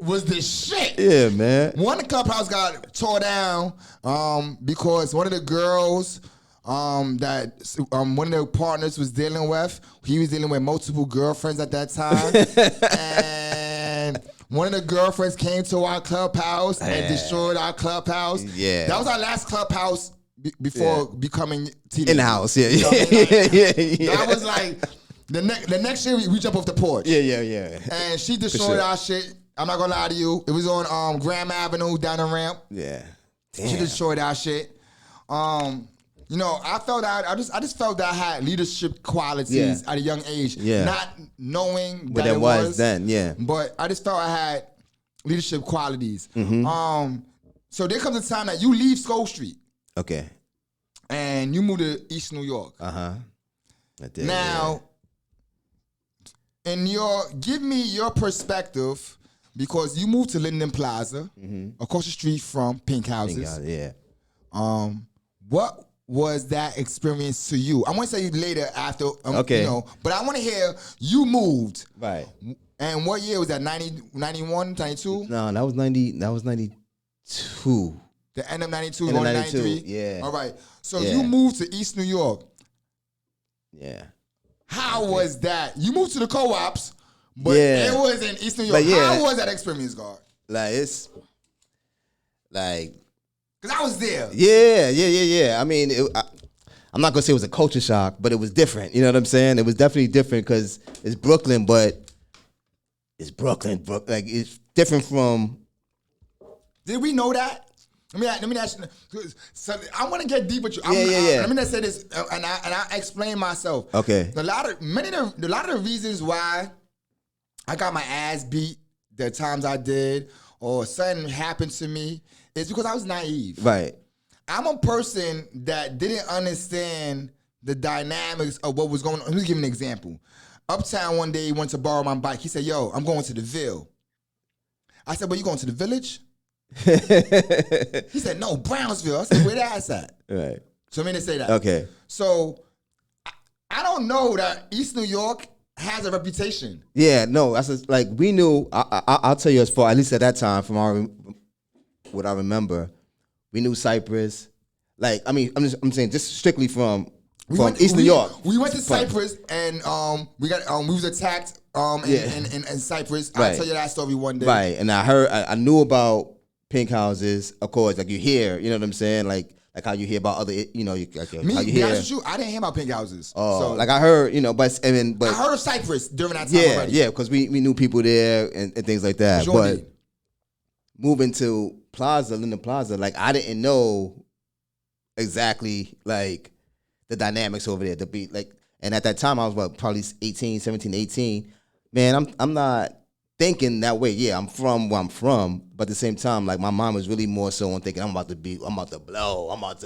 Speaker 3: was the shit.
Speaker 4: Yeah, man.
Speaker 3: One clubhouse got tore down because one of the girls that one of the partners was dealing with, he was dealing with multiple girlfriends at that time, and one of the girlfriends came to our clubhouse and destroyed our clubhouse.
Speaker 4: Yeah.
Speaker 3: That was our last clubhouse before becoming teenagers.
Speaker 4: In the house, yeah.
Speaker 3: You know what I mean? Like,
Speaker 4: yeah.
Speaker 3: That was like the next year we jump off the porch.
Speaker 4: Yeah.
Speaker 3: And she destroyed
Speaker 4: sure.
Speaker 3: our shit. I'm not gonna lie to you. It was on Graham Avenue down the ramp.
Speaker 4: Yeah.
Speaker 3: She
Speaker 4: Damn.
Speaker 3: destroyed our shit. You know, I just felt that I had leadership qualities at a young age.
Speaker 4: Yeah.
Speaker 3: Not knowing
Speaker 4: What
Speaker 3: that
Speaker 4: that
Speaker 3: it
Speaker 4: was then, yeah.
Speaker 3: But I just felt I had leadership qualities.
Speaker 4: Mm-hmm.
Speaker 3: So there comes a time that you leave Scholes Street
Speaker 4: Okay.
Speaker 3: and you move to East New York.
Speaker 4: I did.
Speaker 3: Now, give me your perspective, because you moved to Linden Plaza, across the street from Pink Houses.
Speaker 4: Yeah.
Speaker 3: What was that experience to you? I want to say later after,
Speaker 4: Okay.
Speaker 3: you know, but I want to hear you moved.
Speaker 4: Right.
Speaker 3: And what year was that? 90, 91, 92?
Speaker 4: No, that was 90. That was 92.
Speaker 3: The end of 92,
Speaker 4: End of
Speaker 3: going to
Speaker 4: 92,
Speaker 3: 93?
Speaker 4: yeah.
Speaker 3: All right. So
Speaker 4: Yeah.
Speaker 3: you moved to East New York.
Speaker 4: Yeah.
Speaker 3: How was that? You moved to the co-ops, but
Speaker 4: Yeah.
Speaker 3: it was in East New York.
Speaker 4: But yeah.
Speaker 3: How was that experience, God?
Speaker 4: Like it's like
Speaker 3: Because I was there.
Speaker 4: yeah. I mean, I'm not gonna say it was a culture shock, but it was different. You know what I'm saying? It was definitely different because it's Brooklyn, but it's Brooklyn. Like it's different from.
Speaker 3: Did we know that? Let me ask you. So I want to get deep with you.
Speaker 4: Yeah.
Speaker 3: Let me just say this, and I explain myself.
Speaker 4: Okay.
Speaker 3: A lot of the reasons why I got my ass beat, the times I did, or something happened to me, is because I was naive.
Speaker 4: Right.
Speaker 3: I'm a person that didn't understand the dynamics of what was going on. Let me give you an example. Uptown one day went to borrow my bike. He said, "Yo, I'm going to the Ville." I said, "But you going to the Village?" He said, "No, Brownsville." I said, "Where that's at?"
Speaker 4: Right.
Speaker 3: So I mean to say that.
Speaker 4: Okay.
Speaker 3: So I don't know that East New York has a reputation.
Speaker 4: Yeah. No. That's just, like we knew. I'll tell you as far, at least at that time, from what I remember, we knew Cypress. Like I mean, I'm saying just strictly from East New York.
Speaker 3: We went to Cypress and we was attacked in Cypress. I'll
Speaker 4: Right.
Speaker 3: tell you that story one day.
Speaker 4: Right. And I knew about Pink Houses, of course. Like you hear, you know what I'm saying? Like how you hear about other, you know,
Speaker 3: Me,
Speaker 4: how you
Speaker 3: be
Speaker 4: hear.
Speaker 3: honest with you, I didn't hear about Pink Houses.
Speaker 4: Oh,
Speaker 3: So
Speaker 4: like I heard, you know, but
Speaker 3: I heard of Cypress during that time
Speaker 4: yeah,
Speaker 3: already.
Speaker 4: yeah, because we knew people there and things like that.
Speaker 3: Sure
Speaker 4: But
Speaker 3: did.
Speaker 4: moving to Linden Plaza, like I didn't know exactly like the dynamics over there. The beat, like, And at that time, I was probably 18, 17, 18. Man, I'm not thinking that way. Yeah, I'm from where I'm from, but at the same time, like my mind was really more so on thinking I'm about to blow, I'm out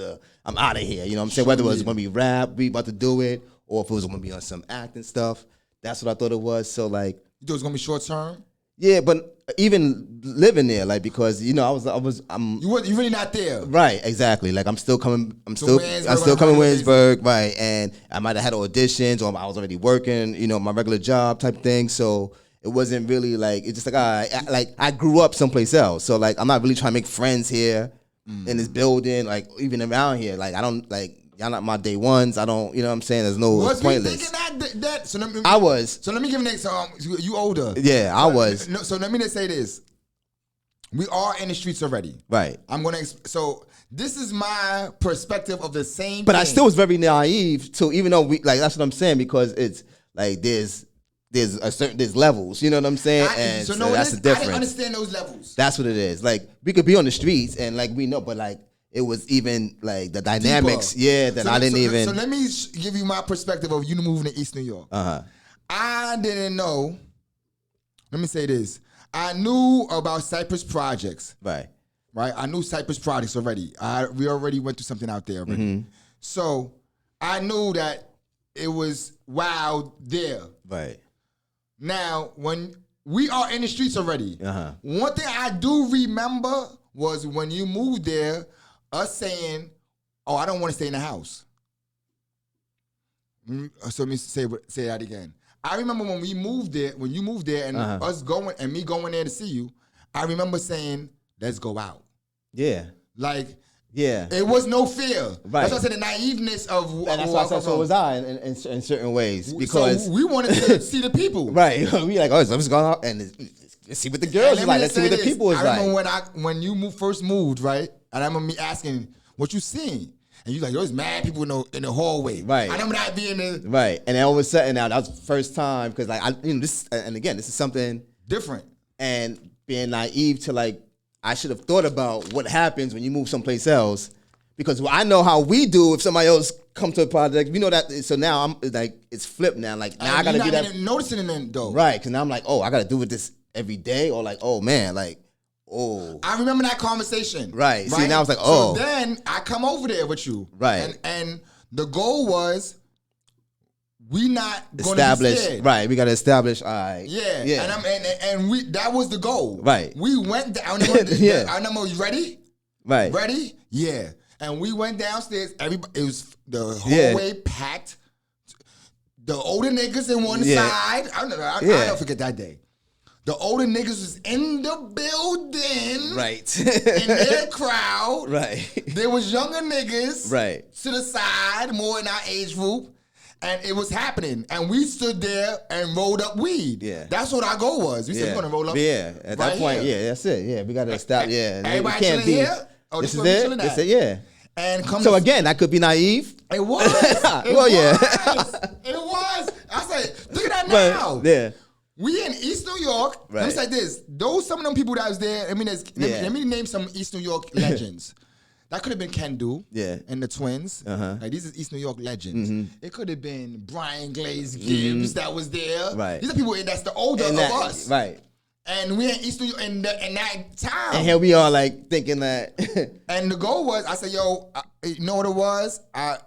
Speaker 4: of here. You know what I'm saying? Whether it was gonna be rap, we about to do it, or if it was gonna be on some acting stuff. That's what I thought it was. So like,
Speaker 3: You thought it was gonna be short term?
Speaker 4: yeah, but even living there, like because you
Speaker 3: You really not there.
Speaker 4: right, exactly. Like I'm still coming
Speaker 3: Williamsburg,
Speaker 4: Williamsburg, right, and I might have had auditions or I was already working, my regular job type thing. So it wasn't really like it's just like I grew up someplace else. So like I'm not really trying to make friends here in this building, like even around here. Like I don't like y'all not my day ones. I don't, you know what I'm saying? There's no
Speaker 3: Was
Speaker 4: pointless.
Speaker 3: we thinking that? So
Speaker 4: I was.
Speaker 3: So let me give an example. You older.
Speaker 4: Yeah, I was.
Speaker 3: No, so let me just say this. We are in the streets already.
Speaker 4: Right.
Speaker 3: So this is my perspective of the same
Speaker 4: But
Speaker 3: thing.
Speaker 4: I still was very naive too, even though that's what I'm saying, because it's like there's levels, you know what I'm saying? That's the difference.
Speaker 3: I didn't understand those levels.
Speaker 4: That's what it is. Like we could be on the streets and like we know, but like it was even like the dynamics,
Speaker 3: Deeper.
Speaker 4: I didn't even.
Speaker 3: So let me give you my perspective of you moving to East New York. I didn't know. Let me say this. I knew about Cypress Projects.
Speaker 4: Right.
Speaker 3: I knew Cypress Projects already. We already went through something out there already.
Speaker 4: Mm-hmm.
Speaker 3: So I knew that it was wild there.
Speaker 4: Right.
Speaker 3: Now, when we are in the streets already, one thing I do remember was when you moved there, us saying, "Oh, I don't want to stay in the house." So let me say that again. I remember when you moved there, and us going and me going there to see you. I remember saying, "Let's go out."
Speaker 4: Yeah.
Speaker 3: Like,
Speaker 4: yeah,
Speaker 3: it was no fear.
Speaker 4: Right.
Speaker 3: That's why I said the naiveness of.
Speaker 4: And that's why I said so was I in certain ways, because
Speaker 3: so we wanted to see the people.
Speaker 4: Right. We like, oh, let's go out and let's see what the girls is like. Let's see what the people is like.
Speaker 3: I remember when you first moved, right? And I remember me asking, "What you seeing?" And you like, "There's mad people in the hallway."
Speaker 4: Right.
Speaker 3: I remember that being the
Speaker 4: right. And then all of a sudden, now that was the first time because like this, and again, this is something
Speaker 3: different. And
Speaker 4: being naive to like, I should have thought about what happens when you move someplace else, because I know how we do if somebody else come to a project. We know that. So now I'm like, it's flipped now. Like now I gotta do that.
Speaker 3: Noticing it though.
Speaker 4: Right. Because now I'm like, oh, I gotta do with this every day, or like, oh man, like. Oh,
Speaker 3: I remember that conversation.
Speaker 4: Right. See, now I was like, oh.
Speaker 3: So then I come over there with you.
Speaker 4: Right.
Speaker 3: And the goal was we not going to be scared.
Speaker 4: Right. We got to establish. All right.
Speaker 3: Yeah.
Speaker 4: Yeah.
Speaker 3: And we that was the goal.
Speaker 4: Right.
Speaker 3: We went down.
Speaker 4: Yeah.
Speaker 3: I remember. You ready?
Speaker 4: Right.
Speaker 3: Ready? Yeah. And we went downstairs. Everybody. It was the hallway packed. The older niggas in one side. I'll never forget that day. The older niggas was in the building.
Speaker 4: Right.
Speaker 3: In their crowd.
Speaker 4: Right.
Speaker 3: There was younger niggas.
Speaker 4: Right.
Speaker 3: To the side, more in our age group. And it was happening. And we stood there and rolled up weed.
Speaker 4: Yeah.
Speaker 3: That's what our goal was. We said we're going to roll up.
Speaker 4: Yeah. At that point,
Speaker 3: here.
Speaker 4: That's it. Yeah. We got to establish. Yeah.
Speaker 3: Everybody chilling here? Oh,
Speaker 4: this is it? This is yeah.
Speaker 3: And
Speaker 4: so again, I could be naive.
Speaker 3: It was. It was. I said, look at that now.
Speaker 4: Yeah.
Speaker 3: We in East New York.
Speaker 4: Right.
Speaker 3: Let me say this. Some of them people that was there, let me name some East New York legends. That could have been Ken Do and the Twins. Like, these is East New York legends. It could have been Brian Glaze Gibbs that was there.
Speaker 4: Right.
Speaker 3: These are people that's the older of us.
Speaker 4: Right.
Speaker 3: And we're in East New York in that time.
Speaker 4: And here we are like thinking that.
Speaker 3: And the goal was, I said, yo, you know what it was? I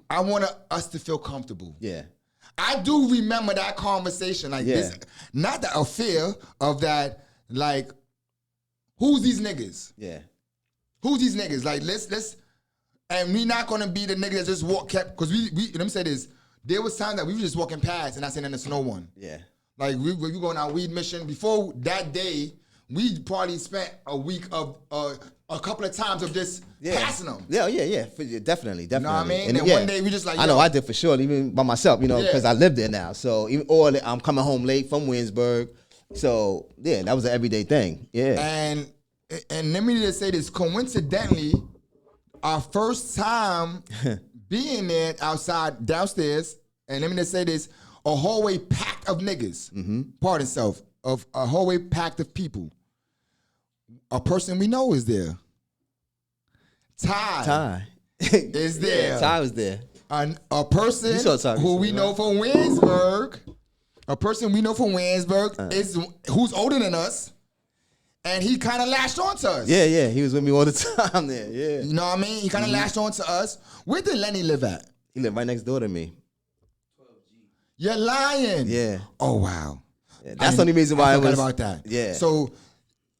Speaker 3: wanted us to feel comfortable.
Speaker 4: Yeah.
Speaker 3: I do remember that conversation, like this, not a fear of that, like, who's these niggas?
Speaker 4: Yeah.
Speaker 3: Who's these niggas? Like, let's, and we not gonna be the nigga that just because we let me say this, there was times that we were just walking past and I said, and it's no one.
Speaker 4: Yeah.
Speaker 3: Like, we go on our weed mission. Before that day, we probably spent a week of, a couple of times of just passing them.
Speaker 4: Yeah. Definitely.
Speaker 3: You know what I mean?
Speaker 4: And
Speaker 3: one day we just like,
Speaker 4: I know I did for sure, even by myself, because I live there now. So or I'm coming home late from Williamsburg. So yeah, that was an everyday thing. Yeah.
Speaker 3: And let me just say this. Coincidentally, our first time being there downstairs, and let me just say this, a hallway packed of niggas, pardon self, of a hallway packed of people. A person we know is there. Ty is there.
Speaker 4: Ty was there.
Speaker 3: A person
Speaker 4: You saw Talking
Speaker 3: who
Speaker 4: Shit,
Speaker 3: we
Speaker 4: right?
Speaker 3: know from Williamsburg, a person we know from Williamsburg is who's older than us, and he kind of latched on to us.
Speaker 4: Yeah. He was with me all the time there. Yeah.
Speaker 3: You know what I mean? He kind of latched on to us. Where did Lenny live at?
Speaker 4: He lived right next door to me.
Speaker 3: You're lying.
Speaker 4: Yeah.
Speaker 3: Oh, wow.
Speaker 4: Yeah, that's the only reason why
Speaker 3: I
Speaker 4: I
Speaker 3: forgot
Speaker 4: was
Speaker 3: about that.
Speaker 4: Yeah.
Speaker 3: So,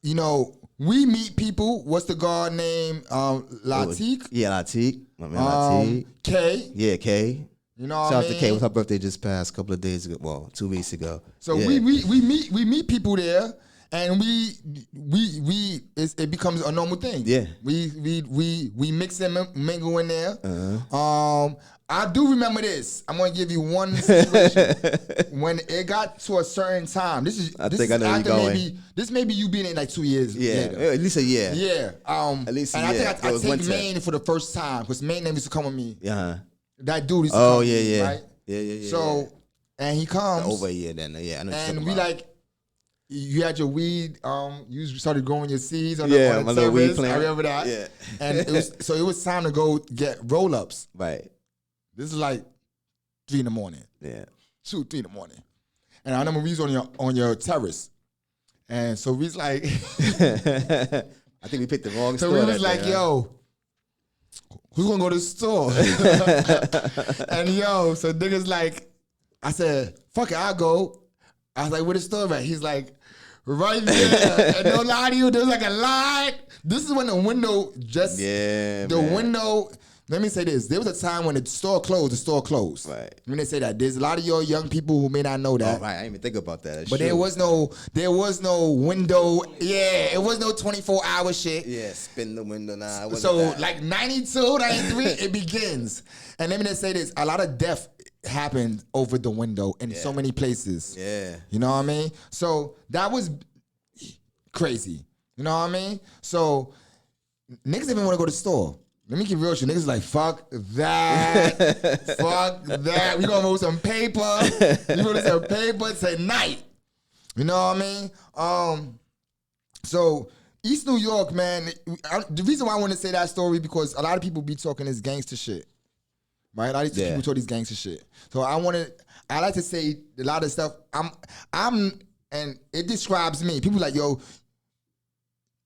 Speaker 3: you know, we meet people. What's the guard name? Latik.
Speaker 4: Yeah, Latik. My man Latik.
Speaker 3: K.
Speaker 4: Yeah, K.
Speaker 3: You know what
Speaker 4: Shout
Speaker 3: I
Speaker 4: out
Speaker 3: mean?
Speaker 4: to K. It was her birthday just passed a couple of days ago. Well, 2 weeks ago.
Speaker 3: So
Speaker 4: yeah.
Speaker 3: we meet people there, and it becomes a normal thing.
Speaker 4: Yeah.
Speaker 3: We mix and mingle in there.
Speaker 4: Uh-huh.
Speaker 3: I do remember this. I'm gonna give you one situation when it got to a certain time.
Speaker 4: I think I know where you're going.
Speaker 3: This may be you being in like 2 years.
Speaker 4: Yeah,
Speaker 3: later.
Speaker 4: at least a year.
Speaker 3: Yeah.
Speaker 4: At least a
Speaker 3: and
Speaker 4: year.
Speaker 3: I think I
Speaker 4: It was
Speaker 3: take
Speaker 4: winter.
Speaker 3: Maine for the first time because Maine used to come with me.
Speaker 4: Uh-huh.
Speaker 3: That dude used to
Speaker 4: Oh,
Speaker 3: come
Speaker 4: yeah,
Speaker 3: with me,
Speaker 4: yeah.
Speaker 3: right?
Speaker 4: Yeah.
Speaker 3: So, and he comes.
Speaker 4: Over a year then. Yeah, I know what you're
Speaker 3: And
Speaker 4: talking
Speaker 3: we
Speaker 4: about.
Speaker 3: like, you had your weed, you started growing your seeds on
Speaker 4: Yeah,
Speaker 3: the
Speaker 4: my little weed
Speaker 3: terrace. I
Speaker 4: plant.
Speaker 3: remember that.
Speaker 4: Yeah.
Speaker 3: And it was time to go get roll-ups.
Speaker 4: Right.
Speaker 3: This is like 3 in the morning.
Speaker 4: Yeah.
Speaker 3: 2, 3 in the morning. And I remember we was on your terrace. And so we was like,
Speaker 4: I think we picked the wrong
Speaker 3: so
Speaker 4: store.
Speaker 3: we was
Speaker 4: that
Speaker 3: like,
Speaker 4: day, huh?
Speaker 3: yo, who's gonna go to the store? And yo, so niggas like, I said, fuck it, I'll go. I was like, where the store at? He's like, right there. And no lie to you, there was like a line. This is when the window just,
Speaker 4: Yeah,
Speaker 3: the
Speaker 4: man.
Speaker 3: window, let me say this. There was a time when the store closed.
Speaker 4: Right.
Speaker 3: When they say that, there's a lot of your young people who may not know that.
Speaker 4: Oh, right. I didn't even think about that. That's
Speaker 3: But
Speaker 4: true.
Speaker 3: there was no window. Yeah, it was no 24-hour shit.
Speaker 4: Yeah, spin the window now.
Speaker 3: So like 92, 93, it begins. And let me just say this, a lot of death happened over the window in so many places.
Speaker 4: Yeah.
Speaker 3: You know what I mean? So that was crazy. You know what I mean? So niggas didn't want to go to the store. Let me get real with you. Niggas like, fuck that. Fuck that. We gonna roll some paper. We roll some paper tonight. You know what I mean? So East New York, man, the reason why I want to say that story because a lot of people be talking this gangster shit. Right? A lot of these people talk this gangster shit. So I like to say a lot of stuff. And it describes me. People like, yo,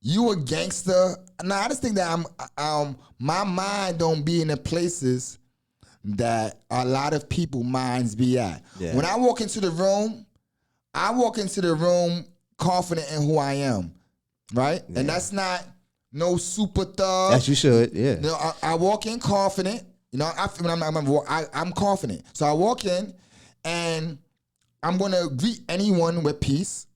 Speaker 3: you a gangster. Nah, I just think that my mind don't be in the places that a lot of people minds be at.
Speaker 4: Yeah.
Speaker 3: When I walk into the room, confident in who I am, right? Yeah. And that's not no super thug.
Speaker 4: As you should, yeah.
Speaker 3: You know, I walk in confident. You know, I'm confident. So I walk in, and I'm gonna greet anyone with peace.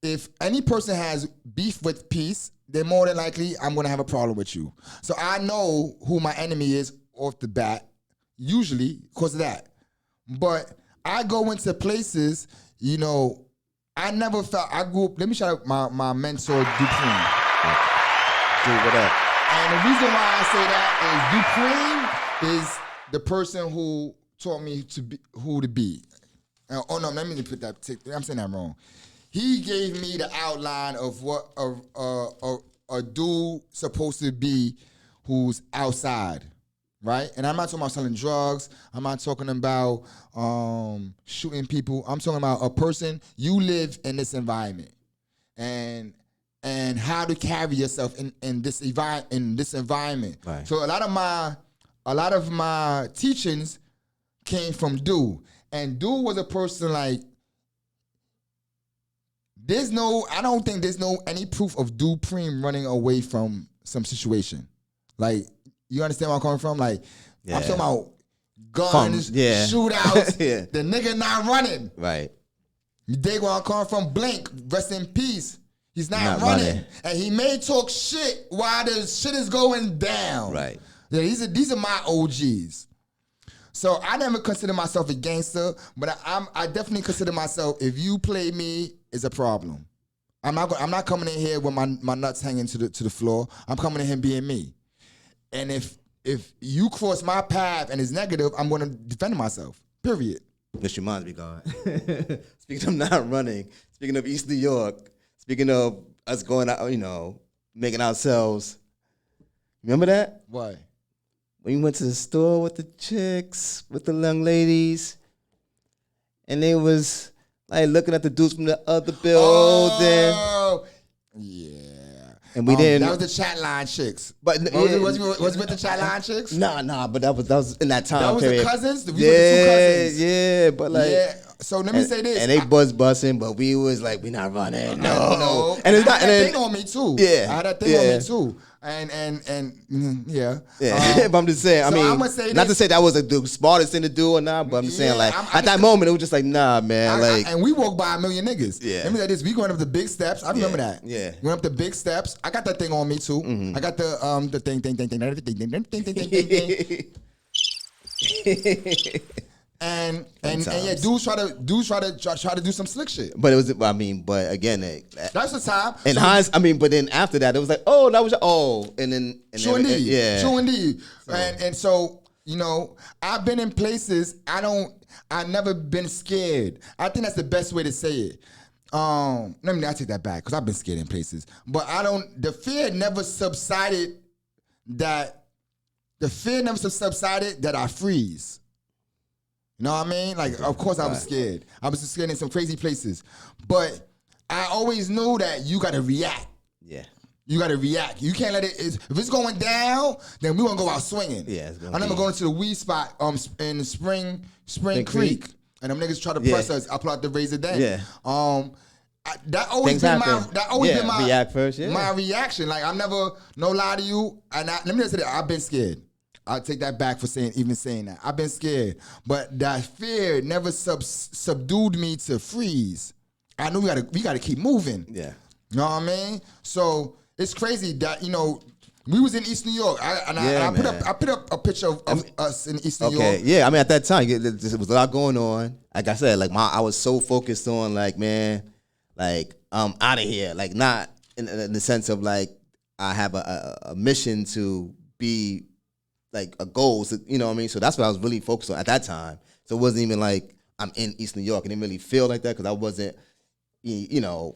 Speaker 3: If any person has beef with peace, then more than likely I'm gonna have a problem with you. So I know who my enemy is off the bat, usually because of that. But I go into places, you know, I never felt, I grew up, let me shout out my mentor, Dupree.
Speaker 4: Dude, what up?
Speaker 3: And the reason why I say that is Dupree is the person who taught me who to be. Oh no, let me put that, I'm saying that wrong. He gave me the outline of what a dude supposed to be who's outside, right? And I'm not talking about selling drugs. I'm not talking about shooting people. I'm talking about a person, you live in this environment and how to carry yourself in this environment.
Speaker 4: Right.
Speaker 3: So a lot of my teachings came from Dude. And Dude was a person like, I don't think there's any proof of Dupree running away from some situation. Like, you understand where I'm coming from? Like, I'm talking about guns, shootouts.
Speaker 4: Yeah.
Speaker 3: The nigga not running.
Speaker 4: Right.
Speaker 3: You dig where I'm coming from? Blink, rest in peace. He's not running. And he may talk shit while the shit is going down.
Speaker 4: Right.
Speaker 3: Yeah, these are my OGs. So I never consider myself a gangster, but I definitely consider myself, if you play me, it's a problem. I'm not coming in here with my nuts hanging to the floor. I'm coming in here being me. And if you cross my path and it's negative, I'm going to defend myself. Period.
Speaker 4: This reminds me, God. Speaking of not running, speaking of East New York, speaking of us going out, you know, making ourselves. Remember that?
Speaker 3: Why?
Speaker 4: when we went to the store with the chicks, with the young ladies, and they was like looking at the dudes from the other building.
Speaker 3: Oh, yeah.
Speaker 4: And we didn't.
Speaker 3: That was the chat line chicks.
Speaker 4: But
Speaker 3: Was it with the chat line chicks?
Speaker 4: Nah. But that was in that time
Speaker 3: That was
Speaker 4: period.
Speaker 3: the cousins. We were the two cousins.
Speaker 4: Yeah. But like,
Speaker 3: Yeah. So let me say this.
Speaker 4: And they busting, but we was like, we not running. No. And it's
Speaker 3: I
Speaker 4: not.
Speaker 3: had
Speaker 4: And
Speaker 3: that
Speaker 4: then,
Speaker 3: thing on me too.
Speaker 4: Yeah.
Speaker 3: I had that thing on me too. Yeah.
Speaker 4: Yeah, but I'm just saying. I
Speaker 3: so
Speaker 4: mean,
Speaker 3: I'ma say
Speaker 4: not to
Speaker 3: this.
Speaker 4: say that was the smartest thing to do or not, but I'm just saying, like, at that moment, it was just like, nah, man.
Speaker 3: And we walked by a million niggas.
Speaker 4: Yeah.
Speaker 3: Let me say this. We going up the big steps. I remember that.
Speaker 4: Yeah.
Speaker 3: Went up the big steps. I got that thing on me too. I got the thing. And yeah, dudes try to do some slick shit.
Speaker 4: But it was, I mean, but again,
Speaker 3: That's the time.
Speaker 4: and Hans, I mean, but then after that, it was like, oh, that was, and then,
Speaker 3: True indeed.
Speaker 4: yeah,
Speaker 3: True indeed. And so, you know, I've been in places I've never been scared. I think that's the best way to say it. I take that back because I've been scared in places. But the fear never subsided that I freeze. You know what I mean? Like, of course I was scared. I was scared in some crazy places. But I always knew that you got to react.
Speaker 4: yeah.
Speaker 3: You got to react. You can't let it. If it's going down, then we gonna go out swinging.
Speaker 4: Yeah, it's gonna
Speaker 3: I remember
Speaker 4: be-
Speaker 3: going to the weed spot in Spring Creek,
Speaker 4: Creek.
Speaker 3: and them niggas try to press us. I pull out the razor then.
Speaker 4: Yeah.
Speaker 3: That always
Speaker 4: Things
Speaker 3: been
Speaker 4: happen.
Speaker 3: my
Speaker 4: React first, yeah.
Speaker 3: my reaction. Like, I'm never no lie to you. And let me just say that I've been scared. I'll take that back for even saying that. I've been scared, but that fear never subdued me to freeze. I knew we gotta keep moving.
Speaker 4: Yeah.
Speaker 3: You know what I mean? So it's crazy that, you know, we was in East New York. I put up a picture of us in East New York.
Speaker 4: Okay, yeah. I mean, at that time, there was a lot going on. Like I said, like I was so focused on, like, man, like, I'm out of here. Like, not in the sense of, like, I have a mission to be, like, a goal. So, you know what I mean? So that's what I was really focused on at that time. So it wasn't even like I'm in East New York. It didn't really feel like that because I wasn't, you know,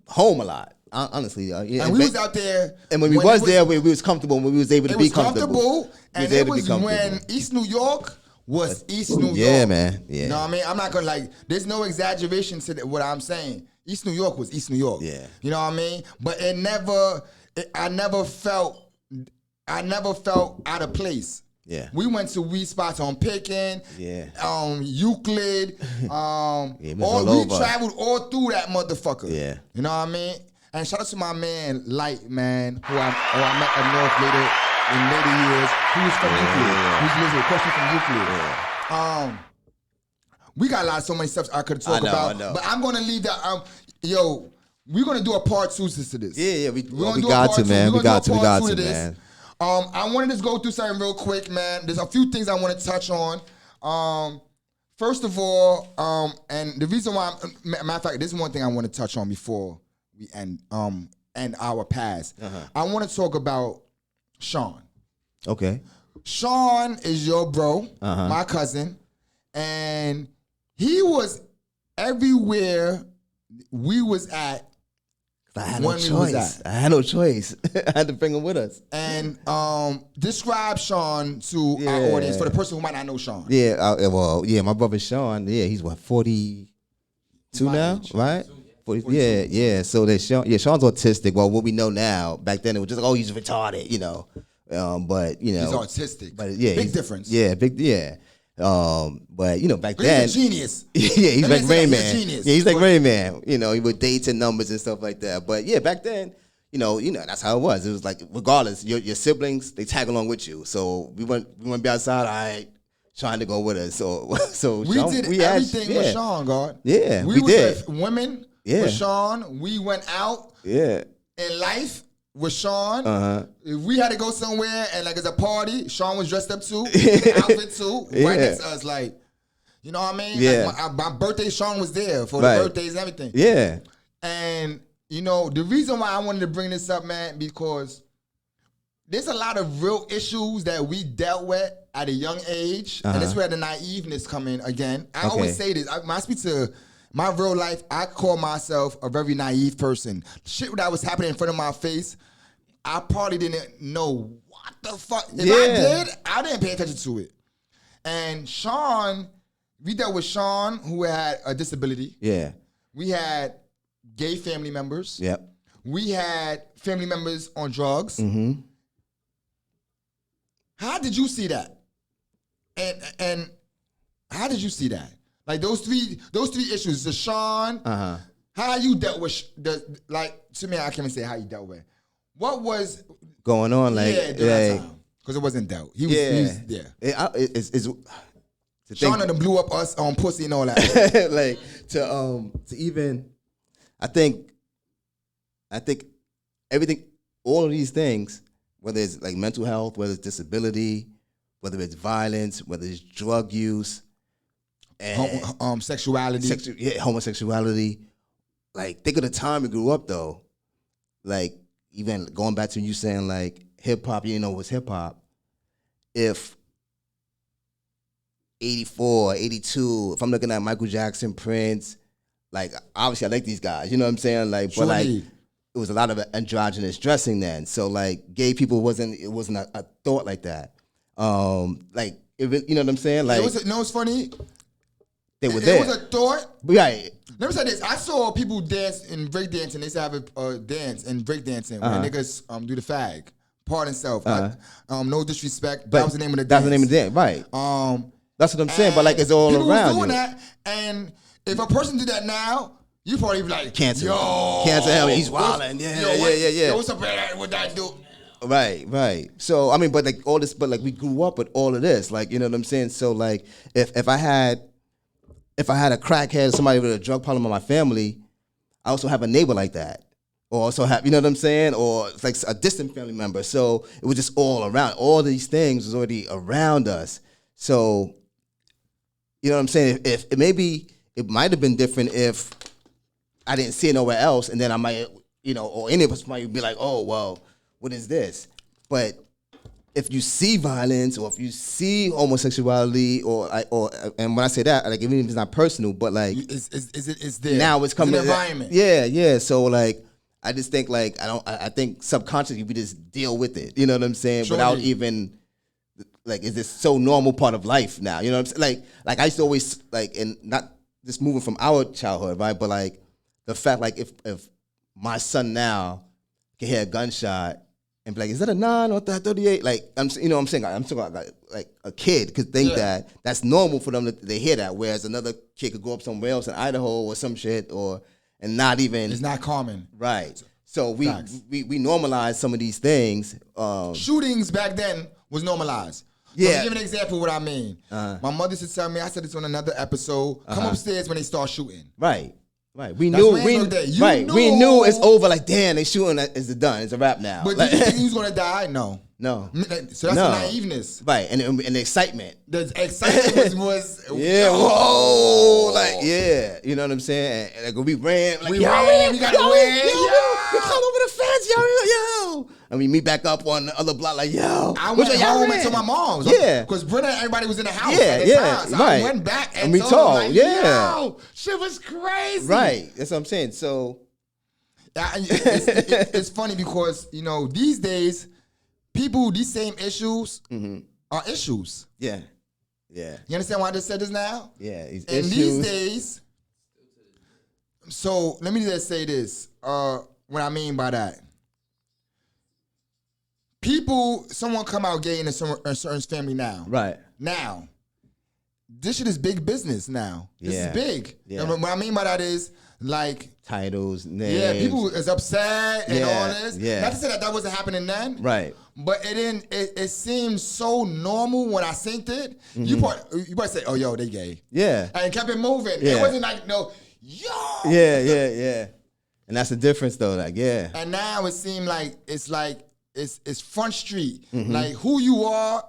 Speaker 4: home a lot. Honestly, yeah.
Speaker 3: And we was out there.
Speaker 4: And when we was there, we was comfortable. When we was able to be comfortable.
Speaker 3: And it was when East New York was East New York.
Speaker 4: Yeah, man. Yeah.
Speaker 3: You know what I mean? I'm not gonna, like, there's no exaggeration to what I'm saying. East New York was East New York.
Speaker 4: Yeah.
Speaker 3: You know what I mean? But I never felt out of place.
Speaker 4: Yeah.
Speaker 3: We went to weed spots on Pickin, Euclid,
Speaker 4: we
Speaker 3: we traveled all through that motherfucker.
Speaker 4: Yeah.
Speaker 3: You know what I mean? And shout out to my man, Light, man, who I met up north in later years. He was from Euclid. He was listening, question from Euclid. We got so many stuff I could talk about.
Speaker 4: I know.
Speaker 3: But I'm gonna leave that. We're gonna do a part 2 to this.
Speaker 4: Yeah, we
Speaker 3: We're
Speaker 4: got to, man. We got to, man.
Speaker 3: I wanted to just go through something real quick, man. There's a few things I want to touch on. First of all, and the reason why, matter of fact, this is one thing I want to touch on before we end our past. I want to talk about Sean.
Speaker 4: Okay.
Speaker 3: Sean is your bro, my cousin, and he was everywhere we was at.
Speaker 4: I had no choice. I had no choice. I had to bring him with us.
Speaker 3: And describe Sean to our audience, for the person who might not know Sean.
Speaker 4: Yeah, my brother Sean, he's what, 42 now, right? 40, yeah. So there's Sean. Yeah, Sean's autistic. Well, what we know now, back then it was just like, oh, he's retarded, you know. But you know,
Speaker 3: he's autistic.
Speaker 4: But yeah,
Speaker 3: big difference.
Speaker 4: Yeah, but you know, back
Speaker 3: but
Speaker 4: then,
Speaker 3: he's a genius.
Speaker 4: Yeah, he's like Rain Man.
Speaker 3: He's a genius.
Speaker 4: Yeah, he's like Rain Man. You know, he would dates and numbers and stuff like that. But yeah, back then, you know, that's how it was. It was like, regardless, your siblings, they tag along with you. So we went be outside. All right, trying to go with us. So
Speaker 3: we
Speaker 4: Sean,
Speaker 3: did everything with Sean, God.
Speaker 4: Yeah,
Speaker 3: we
Speaker 4: did.
Speaker 3: With women with Sean. We went out.
Speaker 4: Yeah.
Speaker 3: In life with Sean. If we had to go somewhere and like it's a party, Sean was dressed up too, outfit too, right next to us, like, you know what I mean?
Speaker 4: Yeah.
Speaker 3: Like my birthday, Sean was there for the birthdays and everything.
Speaker 4: Yeah.
Speaker 3: And you know, the reason why I wanted to bring this up, man, because there's a lot of real issues that we dealt with at a young age, and that's where the naiveness come in again. I always say this. When I speak to my real life, I call myself a very naive person. Shit that was happening in front of my face, I probably didn't know what the fuck. If I did, I didn't pay attention to it. And Sean, we dealt with Sean, who had a disability.
Speaker 4: Yeah.
Speaker 3: We had gay family members.
Speaker 4: Yep.
Speaker 3: We had family members on drugs.
Speaker 4: Mm-hmm.
Speaker 3: How did you see that? And how did you see that? Like those three issues, the Sean, how you dealt with to me, I can't even say how you dealt with. What was
Speaker 4: going on during that
Speaker 3: time? Because it wasn't dealt.
Speaker 4: It's
Speaker 3: Sean done blew up us on pussy and all that.
Speaker 4: like to even, I think everything, all of these things, whether it's like mental health, whether it's disability, whether it's violence, whether it's drug use, and
Speaker 3: sexuality,
Speaker 4: homosexuality. Like think of the time we grew up though. Like even going back to you saying like hip hop, you know what's hip hop. If 84, 82, if I'm looking at Michael Jackson, Prince, like obviously I like these guys, you know what I'm saying? Like, but like it was a lot of androgynous dressing then. So like gay people wasn't a thought like that. Like you know what I'm saying? Like
Speaker 3: it's funny.
Speaker 4: They were there.
Speaker 3: It was a thought.
Speaker 4: Right.
Speaker 3: Let me say this. I saw people dance in breakdancing. They used to have a dance in breakdancing when niggas do the fag. Part and self. No disrespect.
Speaker 4: But
Speaker 3: that was the name of the dance.
Speaker 4: That's the name of the dance. Right. That's what I'm saying. But like it's all
Speaker 3: people
Speaker 4: around
Speaker 3: was doing
Speaker 4: you.
Speaker 3: that, and if a person did that now, you probably be like,
Speaker 4: Cancel him. He's wilding. Yeah.
Speaker 3: What's up with that dude?
Speaker 4: Right. So I mean, but like all this, but like we grew up with all of this. Like you know what I'm saying. So like if I had a crackhead, somebody with a drug problem in my family, I also have a neighbor like that. Or also have, you know what I'm saying? Or it's like a distant family member. So it was just all around. All these things was already around us. So, you know what I'm saying? If maybe it might have been different if I didn't see it nowhere else, and then I might, you know, or any of us might be like, oh, well, what is this? But if you see violence or if you see homosexuality and when I say that, like even if it's not personal, but like
Speaker 3: it's there.
Speaker 4: Now it's coming.
Speaker 3: It's an environment.
Speaker 4: Yeah. So like I just think like I think subconsciously we just deal with it. You know what I'm saying?
Speaker 3: Sure.
Speaker 4: Without even like is this so normal part of life now? You know what I'm saying? Like I used to always like, and not just moving from our childhood, right? But like the fact like if my son now can hear a gunshot and be like, is that a 9 or 38? Like you know what I'm saying? I'm talking about like a kid could think that that's normal for them to hear that, whereas another kid could go up somewhere else in Idaho or some shit and not even.
Speaker 3: It's not common.
Speaker 4: Right. So we normalize some of these things.
Speaker 3: Shootings back then was normalized.
Speaker 4: Yeah.
Speaker 3: So to give an example of what I mean. My mother used to tell me, I said this on another episode, come upstairs when they start shooting.
Speaker 4: Right. We knew it's over. Like, damn, they shooting. It's done. It's a wrap now.
Speaker 3: But did you think he was gonna die? No. So that's naiveness.
Speaker 4: Right, and the excitement.
Speaker 3: The excitement was
Speaker 4: whoa, like you know what I'm saying? And like we ran, like,
Speaker 3: we ran, we gotta win.
Speaker 4: We caught over the fence, yo. And we meet back up on the other block, like, yo.
Speaker 3: I went home into my mom's.
Speaker 4: Yeah.
Speaker 3: Because Brenda and everybody was in the house at the time. So
Speaker 4: right.
Speaker 3: I went back and
Speaker 4: we told,
Speaker 3: like, yo, shit was crazy.
Speaker 4: Right, that's what I'm saying. So.
Speaker 3: It's funny because, you know, these days, these same issues are issues.
Speaker 4: Yeah.
Speaker 3: You understand why I just said this now?
Speaker 4: Yeah.
Speaker 3: These days, so let me just say this. What I mean by that. Someone come out gay in a certain family now.
Speaker 4: Right.
Speaker 3: Now, this shit is big business now. This is big.
Speaker 4: Yeah.
Speaker 3: And what I mean by that is, like,
Speaker 4: titles, names.
Speaker 3: Yeah, people is upset and all this.
Speaker 4: Yeah.
Speaker 3: Not to say that wasn't happening then.
Speaker 4: Right.
Speaker 3: But it seemed so normal when I synced it. You probably say, oh, yo, they gay.
Speaker 4: Yeah.
Speaker 3: And kept it moving.
Speaker 4: Yeah.
Speaker 3: It wasn't like, no, yo.
Speaker 4: Yeah. And that's the difference though, like, yeah.
Speaker 3: And now it seemed like it's Front Street. Like, who you are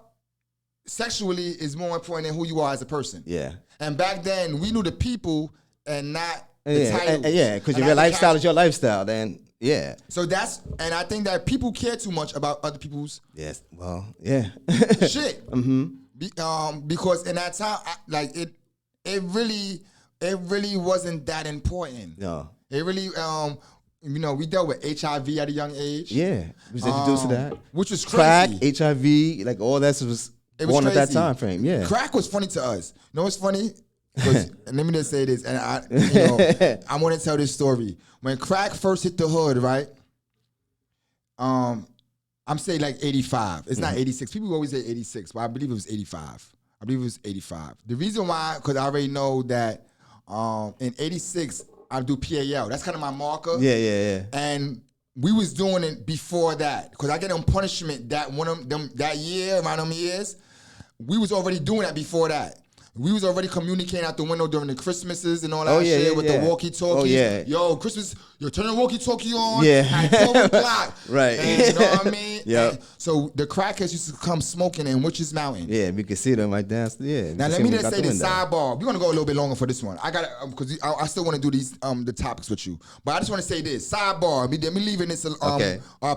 Speaker 3: sexually is more important than who you are as a person.
Speaker 4: Yeah.
Speaker 3: And back then, we knew the people and not the title.
Speaker 4: Because your lifestyle is your lifestyle, then, yeah.
Speaker 3: So and I think that people care too much about other people's
Speaker 4: shit.
Speaker 3: Because in that time, it really wasn't that important.
Speaker 4: No.
Speaker 3: It really, we dealt with HIV at a young age.
Speaker 4: Yeah. We was introduced to that.
Speaker 3: Which was crazy.
Speaker 4: Crack, HIV, like all that was
Speaker 3: It was
Speaker 4: born at that
Speaker 3: crazy.
Speaker 4: time frame. Yeah.
Speaker 3: Crack was funny to us. You know what's funny? And let me just say this, and I want to tell this story. When crack first hit the hood, right? I'm saying like 85. It's not 86. People always say 86, but I believe it was 85. The reason why, because I already know that in 86, I do PAL. That's kind of my marker.
Speaker 4: Yeah.
Speaker 3: And we was doing it before that, because I get on punishment that that year, around them years. We was already doing that before that. We was already communicating out the window during the Christmases and all that shit with the walkie-talkies.
Speaker 4: Oh, yeah.
Speaker 3: Yo, Christmas, turn the walkie-talkie on
Speaker 4: at
Speaker 3: 12 o'clock.
Speaker 4: Right.
Speaker 3: And, you know what I mean?
Speaker 4: Yep.
Speaker 3: So the crackheads used to come smoking in Witches Mountain.
Speaker 4: Yeah, we could see them right down. Yeah.
Speaker 3: Now let me just say this sidebar. We're gonna go a little bit longer for this one. I got because I still want to do these the topics with you, but I just want to say this sidebar. Let me leaving this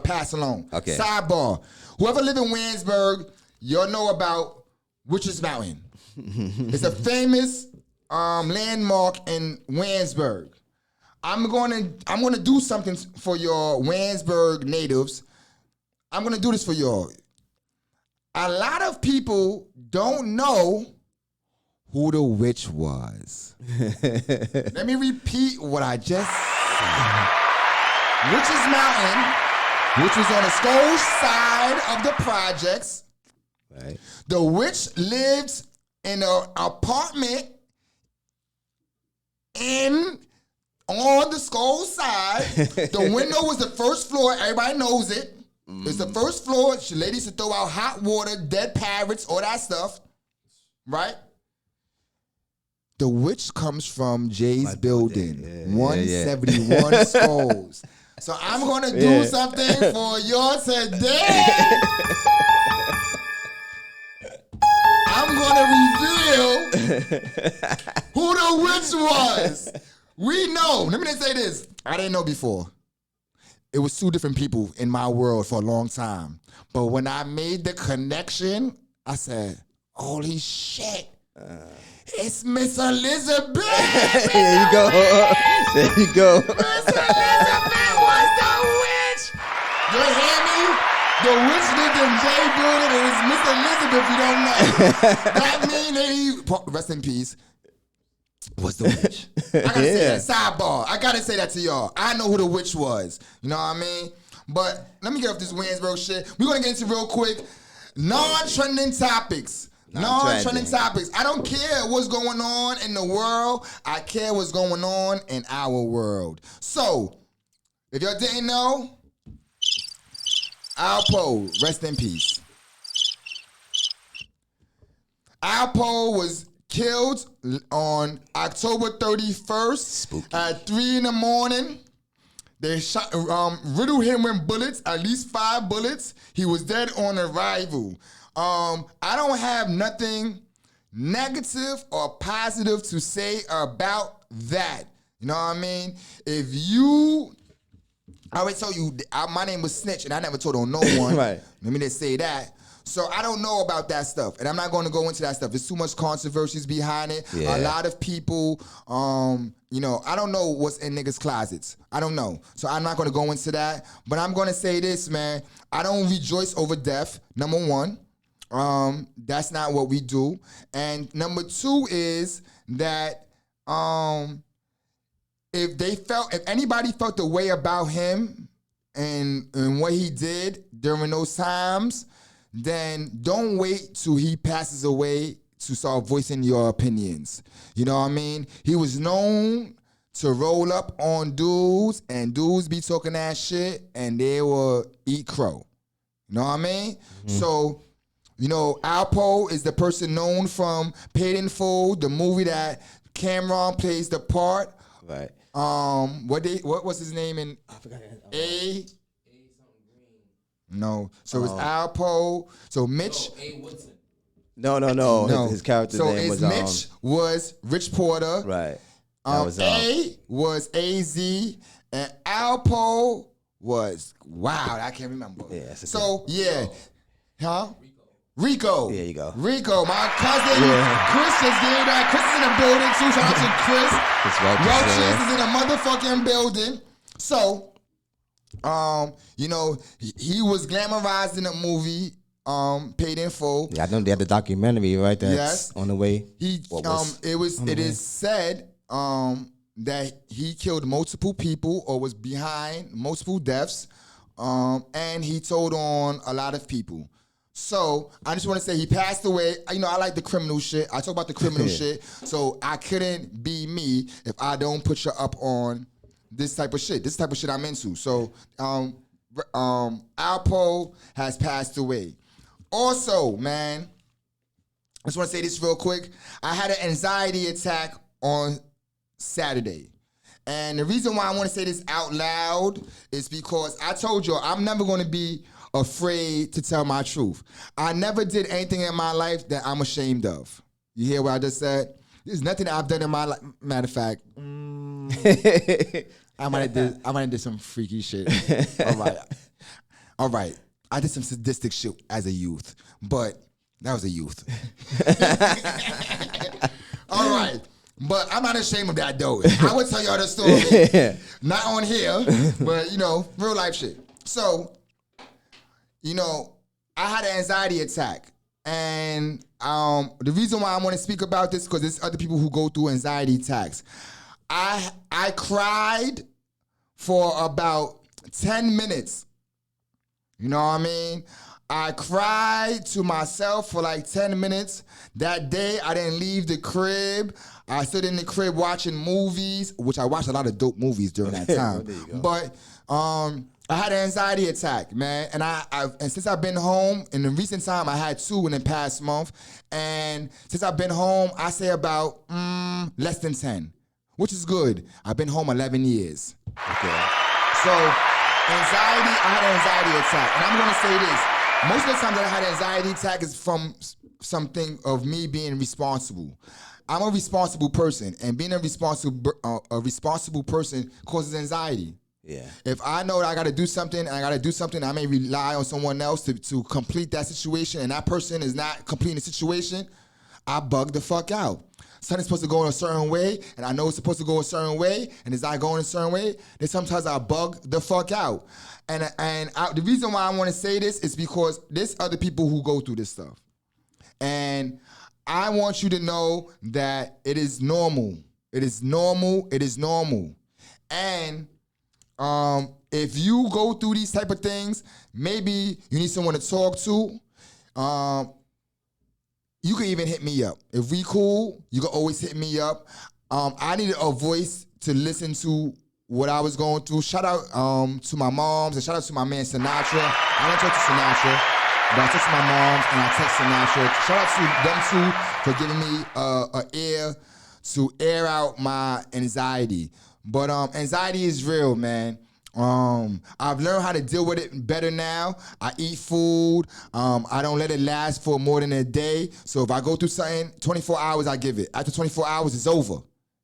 Speaker 3: pass along.
Speaker 4: Okay.
Speaker 3: Sidebar. Whoever live in Williamsburg, you'll know about Witches Mountain. It's a famous landmark in Williamsburg. I'm gonna do something for your Williamsburg natives. I'm gonna do this for y'all. A lot of people don't know who the witch was. Let me repeat what I just said. Witches Mountain, which was on the Scholes side of the projects.
Speaker 4: Right.
Speaker 3: The witch lived in an apartment on the Scholes side. The window was the first floor. Everybody knows it. It's the first floor. Ladies to throw out hot water, dead parrots, all that stuff. Right? The witch comes from Jay's building, 171 Scholes. So I'm going to do something for you today. I'm going to reveal who the witch was. We know. Let me just say this. I didn't know before. It was two different people in my world for a long time. But when I made the connection, I said, holy shit. It's Miss Elizabeth.
Speaker 4: There you go. There you go.
Speaker 3: Miss Elizabeth was the witch. You hear me? The witch lived in J building, and it's Miss Elizabeth, you don't know. That mean lady, rest in peace, was the witch. I gotta say that. Sidebar. I gotta say that to y'all. I know who the witch was. You know what I mean? But let me get off this Williamsburg shit. We're gonna get into real quick non-trending topics. Non-trending topics. I don't care what's going on in the world. I care what's going on in our world. So, if y'all didn't know, Alpo, rest in peace. Alpo was killed on October 31st at 3 in the morning. They shot, riddled him with bullets, at least 5 bullets. He was dead on arrival. I don't have nothing negative or positive to say about that. You know what I mean? If you, I already told you, my name was Snitch, and I never told on no one.
Speaker 4: Right.
Speaker 3: Let me just say that. So I don't know about that stuff, and I'm not going to go into that stuff. There's too much controversies behind it.
Speaker 4: Yeah.
Speaker 3: A lot of people, you know, I don't know what's in niggas' closets. I don't know. So I'm not going to go into that. But I'm going to say this, man. I don't rejoice over death, number one. That's not what we do. And number 2 is that if anybody felt the way about him and what he did during those times, then don't wait till he passes away to start voicing your opinions. You know what I mean? He was known to roll up on dudes, and dudes be talking that shit, and they will eat crow. You know what I mean? Mm-hmm. So, you know, Alpo is the person known from Paid in Full, the movie that Cameron plays the part.
Speaker 4: Right.
Speaker 3: What was his name in
Speaker 4: I forgot.
Speaker 3: A? No. So it's Alpo. So Mitch.
Speaker 4: No. His character's
Speaker 3: so
Speaker 4: name was
Speaker 3: Mitch was Rich Porter.
Speaker 4: Right.
Speaker 3: A was AZ, and Alpo was I can't remember.
Speaker 4: Yeah.
Speaker 3: So yeah, huh? Rico.
Speaker 4: There you go.
Speaker 3: Rico, my cousin. Yeah. Chris just gave that. Chris is in the building too. Shout out to Chris. Roaches is in a motherfucking building. So, you know, he was glamorized in the movie paid in full.
Speaker 4: Yeah, I know they had the documentary, right? That's
Speaker 3: Yes.
Speaker 4: on the way.
Speaker 3: It is said that he killed multiple people or was behind multiple deaths, and he told on a lot of people. So I just want to say he passed away. You know, I like the criminal shit. I talk about the criminal shit. So I couldn't be me if I don't put you up on this type of shit. This type of shit I'm into. So Alpo has passed away. Also, man, I just want to say this real quick. I had an anxiety attack on Saturday. And the reason why I want to say this out loud is because I told you I'm never going to be afraid to tell my truth. I never did anything in my life that I'm ashamed of. You hear what I just said? There's nothing I've done in my life. Matter of fact, I might have did some freaky shit. All right. I did some sadistic shit as a youth, but that was a youth. All right. But I'm not ashamed of that, though. I would tell y'all the story. Not on here, but, you know, real life shit. So, you know, I had an anxiety attack. And the reason why I want to speak about this, because there's other people who go through anxiety attacks. I cried for about 10 minutes. You know what I mean? I cried to myself for like 10 minutes. That day, I didn't leave the crib. I stood in the crib watching movies, which I watched a lot of dope movies during that time. But I had an anxiety attack, man. And since I've been home, in the recent time, I had 2 in the past month. And since I've been home, I say about less than 10, which is good. I've been home 11 years.
Speaker 4: Okay.
Speaker 3: So anxiety, I had an anxiety attack. And I'm going to say this. Most of the time that I had an anxiety attack is from something of me being responsible. I'm a responsible person, and being a responsible person causes anxiety.
Speaker 4: Yeah.
Speaker 3: If I know that I got to do something, I may rely on someone else to complete that situation, and that person is not completing the situation, I bug the fuck out. Something's supposed to go in a certain way, and I know it's supposed to go a certain way, and it's not going a certain way, then sometimes I bug the fuck out. And the reason why I want to say this is because there's other people who go through this stuff. And I want you to know that it is normal. It is normal. It is normal. And if you go through these type of things, maybe you need someone to talk to. You can even hit me up. If we cool, you can always hit me up. I needed a voice to listen to what I was going through. Shout out to my moms and shout out to my man Sinatra. I don't talk to Sinatra, but I text my moms and I text Sinatra. Shout out to them two for giving me an ear to air out my anxiety. But anxiety is real, man. I've learned how to deal with it better now. I eat food. I don't let it last for more than a day. So if I go through something, 24 hours, I give it. After 24 hours, it's over.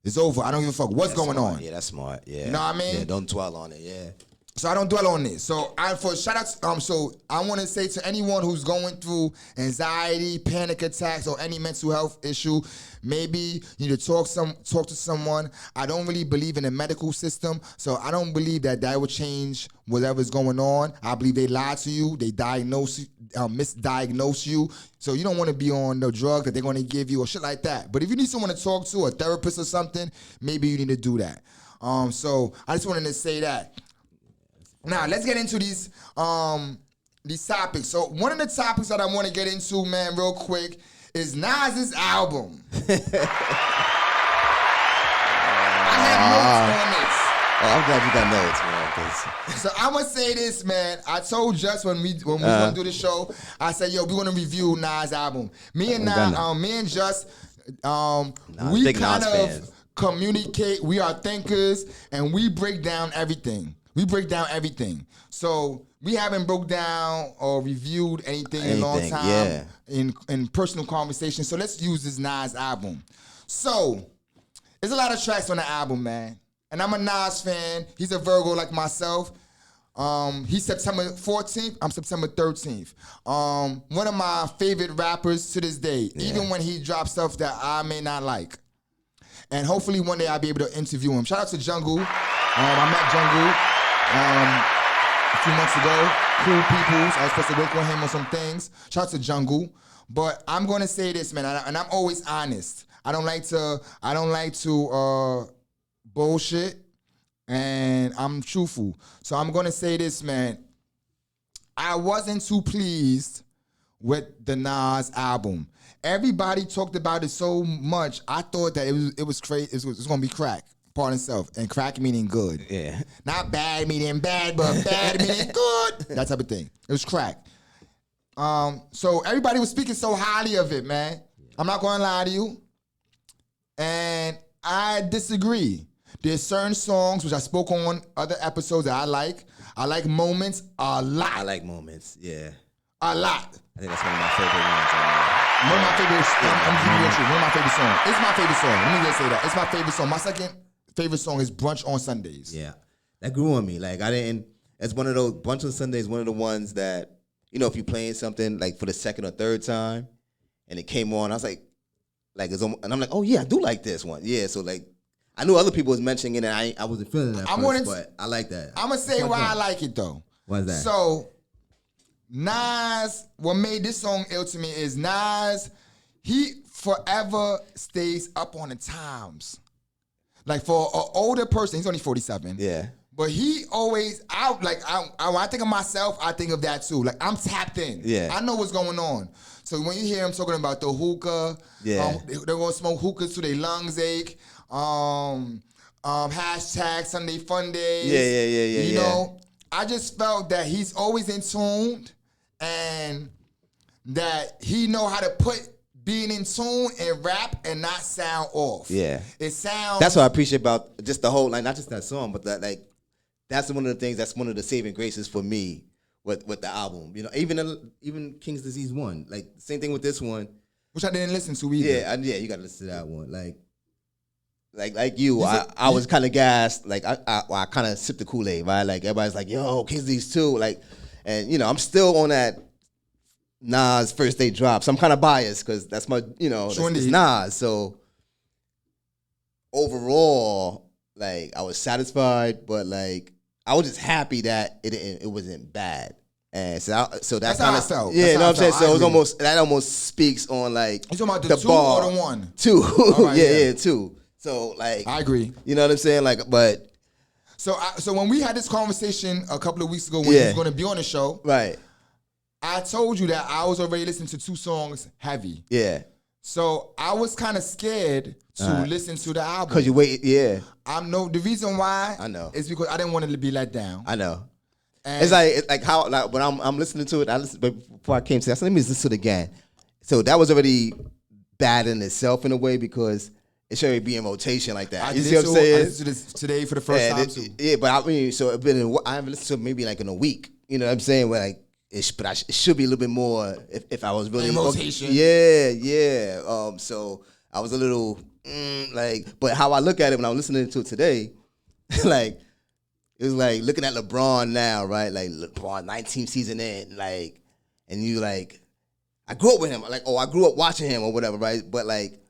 Speaker 3: It's over. I don't give a fuck what's going on.
Speaker 4: Yeah, that's smart. Yeah.
Speaker 3: You know what I mean?
Speaker 4: Yeah, don't dwell on it. Yeah.
Speaker 3: So I don't dwell on this. So shout out. So I want to say to anyone who's going through anxiety, panic attacks, or any mental health issue, maybe you need to talk to someone. I don't really believe in the medical system, so I don't believe that would change whatever's going on. I believe they lie to you, they misdiagnose you, so you don't want to be on the drug that they're going to give you or shit like that. But if you need someone to talk to, a therapist or something, maybe you need to do that. So I just wanted to say that. Now, let's get into these topics. So one of the topics that I want to get into, man, real quick, is Nas's album. I have notes on this.
Speaker 4: Oh, I'm glad you got notes, man.
Speaker 3: So I'm going to say this, man. I told Just when we were going to do the show, I said, yo, we're going to review Nas' album. Me and Just, we kind of communicate. We are thinkers, and we break down everything. So we haven't broke down or reviewed anything in a long time in personal conversation. So let's use this Nas album. So there's a lot of tracks on the album, man. And I'm a Nas fan. He's a Virgo like myself. He's September 14th. I'm September 13th. One of my favorite rappers to this day, even when he drops stuff that I may not like. And hopefully one day I'll be able to interview him. Shout out to Jungle. I met Jungle a few months ago. cool peoples. I was supposed to work with him on some things. Shout out to Jungle. But I'm gonna say this, man, and I'm always honest. I don't like to bullshit, and I'm truthful. So I'm gonna say this, man. I wasn't too pleased with the Nas album. Everybody talked about it so much. I thought that it was crazy. It was gonna be crack, part itself, and crack meaning good.
Speaker 4: Yeah.
Speaker 3: Not bad meaning bad, but bad meaning good. That type of thing. It was crack. So everybody was speaking so highly of it, man. I'm not gonna lie to you. And I disagree. There's certain songs which I spoke on other episodes that I like. I like Moments a lot.
Speaker 4: I like Moments, yeah.
Speaker 3: A lot.
Speaker 4: I think that's one of my favorite ones.
Speaker 3: One of my favorite, I'm giving you a truth. One of my favorite songs. It's my favorite song. Let me just say that. It's my favorite song. My second favorite song is Brunch on Sundays.
Speaker 4: Yeah. That grew on me. Like, it's one of those, Brunch on Sundays, one of the ones that, you know, if you're playing something like for the second or third time and it came on, I was like it's almost, and I'm like, oh yeah, I do like this one. Yeah, so like, I knew other people was mentioning it and I wasn't feeling it at first, but I like that.
Speaker 3: I'm going to say why I like it though.
Speaker 4: Why is that?
Speaker 3: So, Nas, what made this song ill to me is Nas, he forever stays up on the times. Like for an older person, he's only 47.
Speaker 4: Yeah.
Speaker 3: But he always out. Like when I think of myself, I think of that too. Like I'm tapped in.
Speaker 4: Yeah.
Speaker 3: I know what's going on. So when you hear him talking about the hookah,
Speaker 4: yeah,
Speaker 3: they're gonna smoke hookahs till their lungs ache. Hashtag Sunday Fun Days.
Speaker 4: Yeah.
Speaker 3: You know, I just felt that he's always in tune and that he know how to put being in tune and rap and not sound off.
Speaker 4: Yeah.
Speaker 3: It sounds.
Speaker 4: That's what I appreciate about just the whole, like, not just that song, but that, like, that's one of the things, that's one of the saving graces for me with the album. You know, even King's Disease 1, like, same thing with this one.
Speaker 3: Which I didn't listen to either.
Speaker 4: Yeah, you got to listen to that one. Like you, I was kind of gassed. Like, I kind of sipped the Kool-Aid, right? Like, everybody's like, yo, King's Disease 2. Like, and, you know, I'm still on that Nas first day drop. So I'm kind of biased because that's my, you know, it's Nas. So overall, like, I was satisfied, but, like, I was just happy that it wasn't bad. And so that's
Speaker 3: how I felt.
Speaker 4: Yeah, you know what I'm saying? So it was
Speaker 3: agree.
Speaker 4: that almost speaks on, like,
Speaker 3: you talking about the two
Speaker 4: bar.
Speaker 3: or the one?
Speaker 4: Two.
Speaker 3: Right,
Speaker 4: yeah, two. So, like,
Speaker 3: I agree.
Speaker 4: You know what I'm saying? Like, but
Speaker 3: so when we had this conversation a couple of weeks ago when you was going to be on the show,
Speaker 4: right?
Speaker 3: I told you that I was already listening to 2 songs heavy.
Speaker 4: Yeah.
Speaker 3: So I was kind of scared to listen to the album.
Speaker 4: Cause you wait, yeah.
Speaker 3: The reason why
Speaker 4: I know
Speaker 3: is because I didn't want it to be let down.
Speaker 4: I know.
Speaker 3: And
Speaker 4: It's like how, like, when I'm listening to it, before I came to that, so let me listen to it again. So that was already bad in itself in a way because it shouldn't be in rotation like that. You see what I'm saying?
Speaker 3: I listened to this today for the first time too.
Speaker 4: Yeah, but I mean, so I haven't listened to it maybe like in a week. You know what I'm saying? Where like it should be a little bit more if I was really
Speaker 3: in rotation.
Speaker 4: Yeah. So I was a little like, but how I look at it when I was listening to it today, like it was like looking at LeBron now, right? Like LeBron 19th season in, like, and you like, I grew up with him, like, I grew up watching him or whatever, right? But like,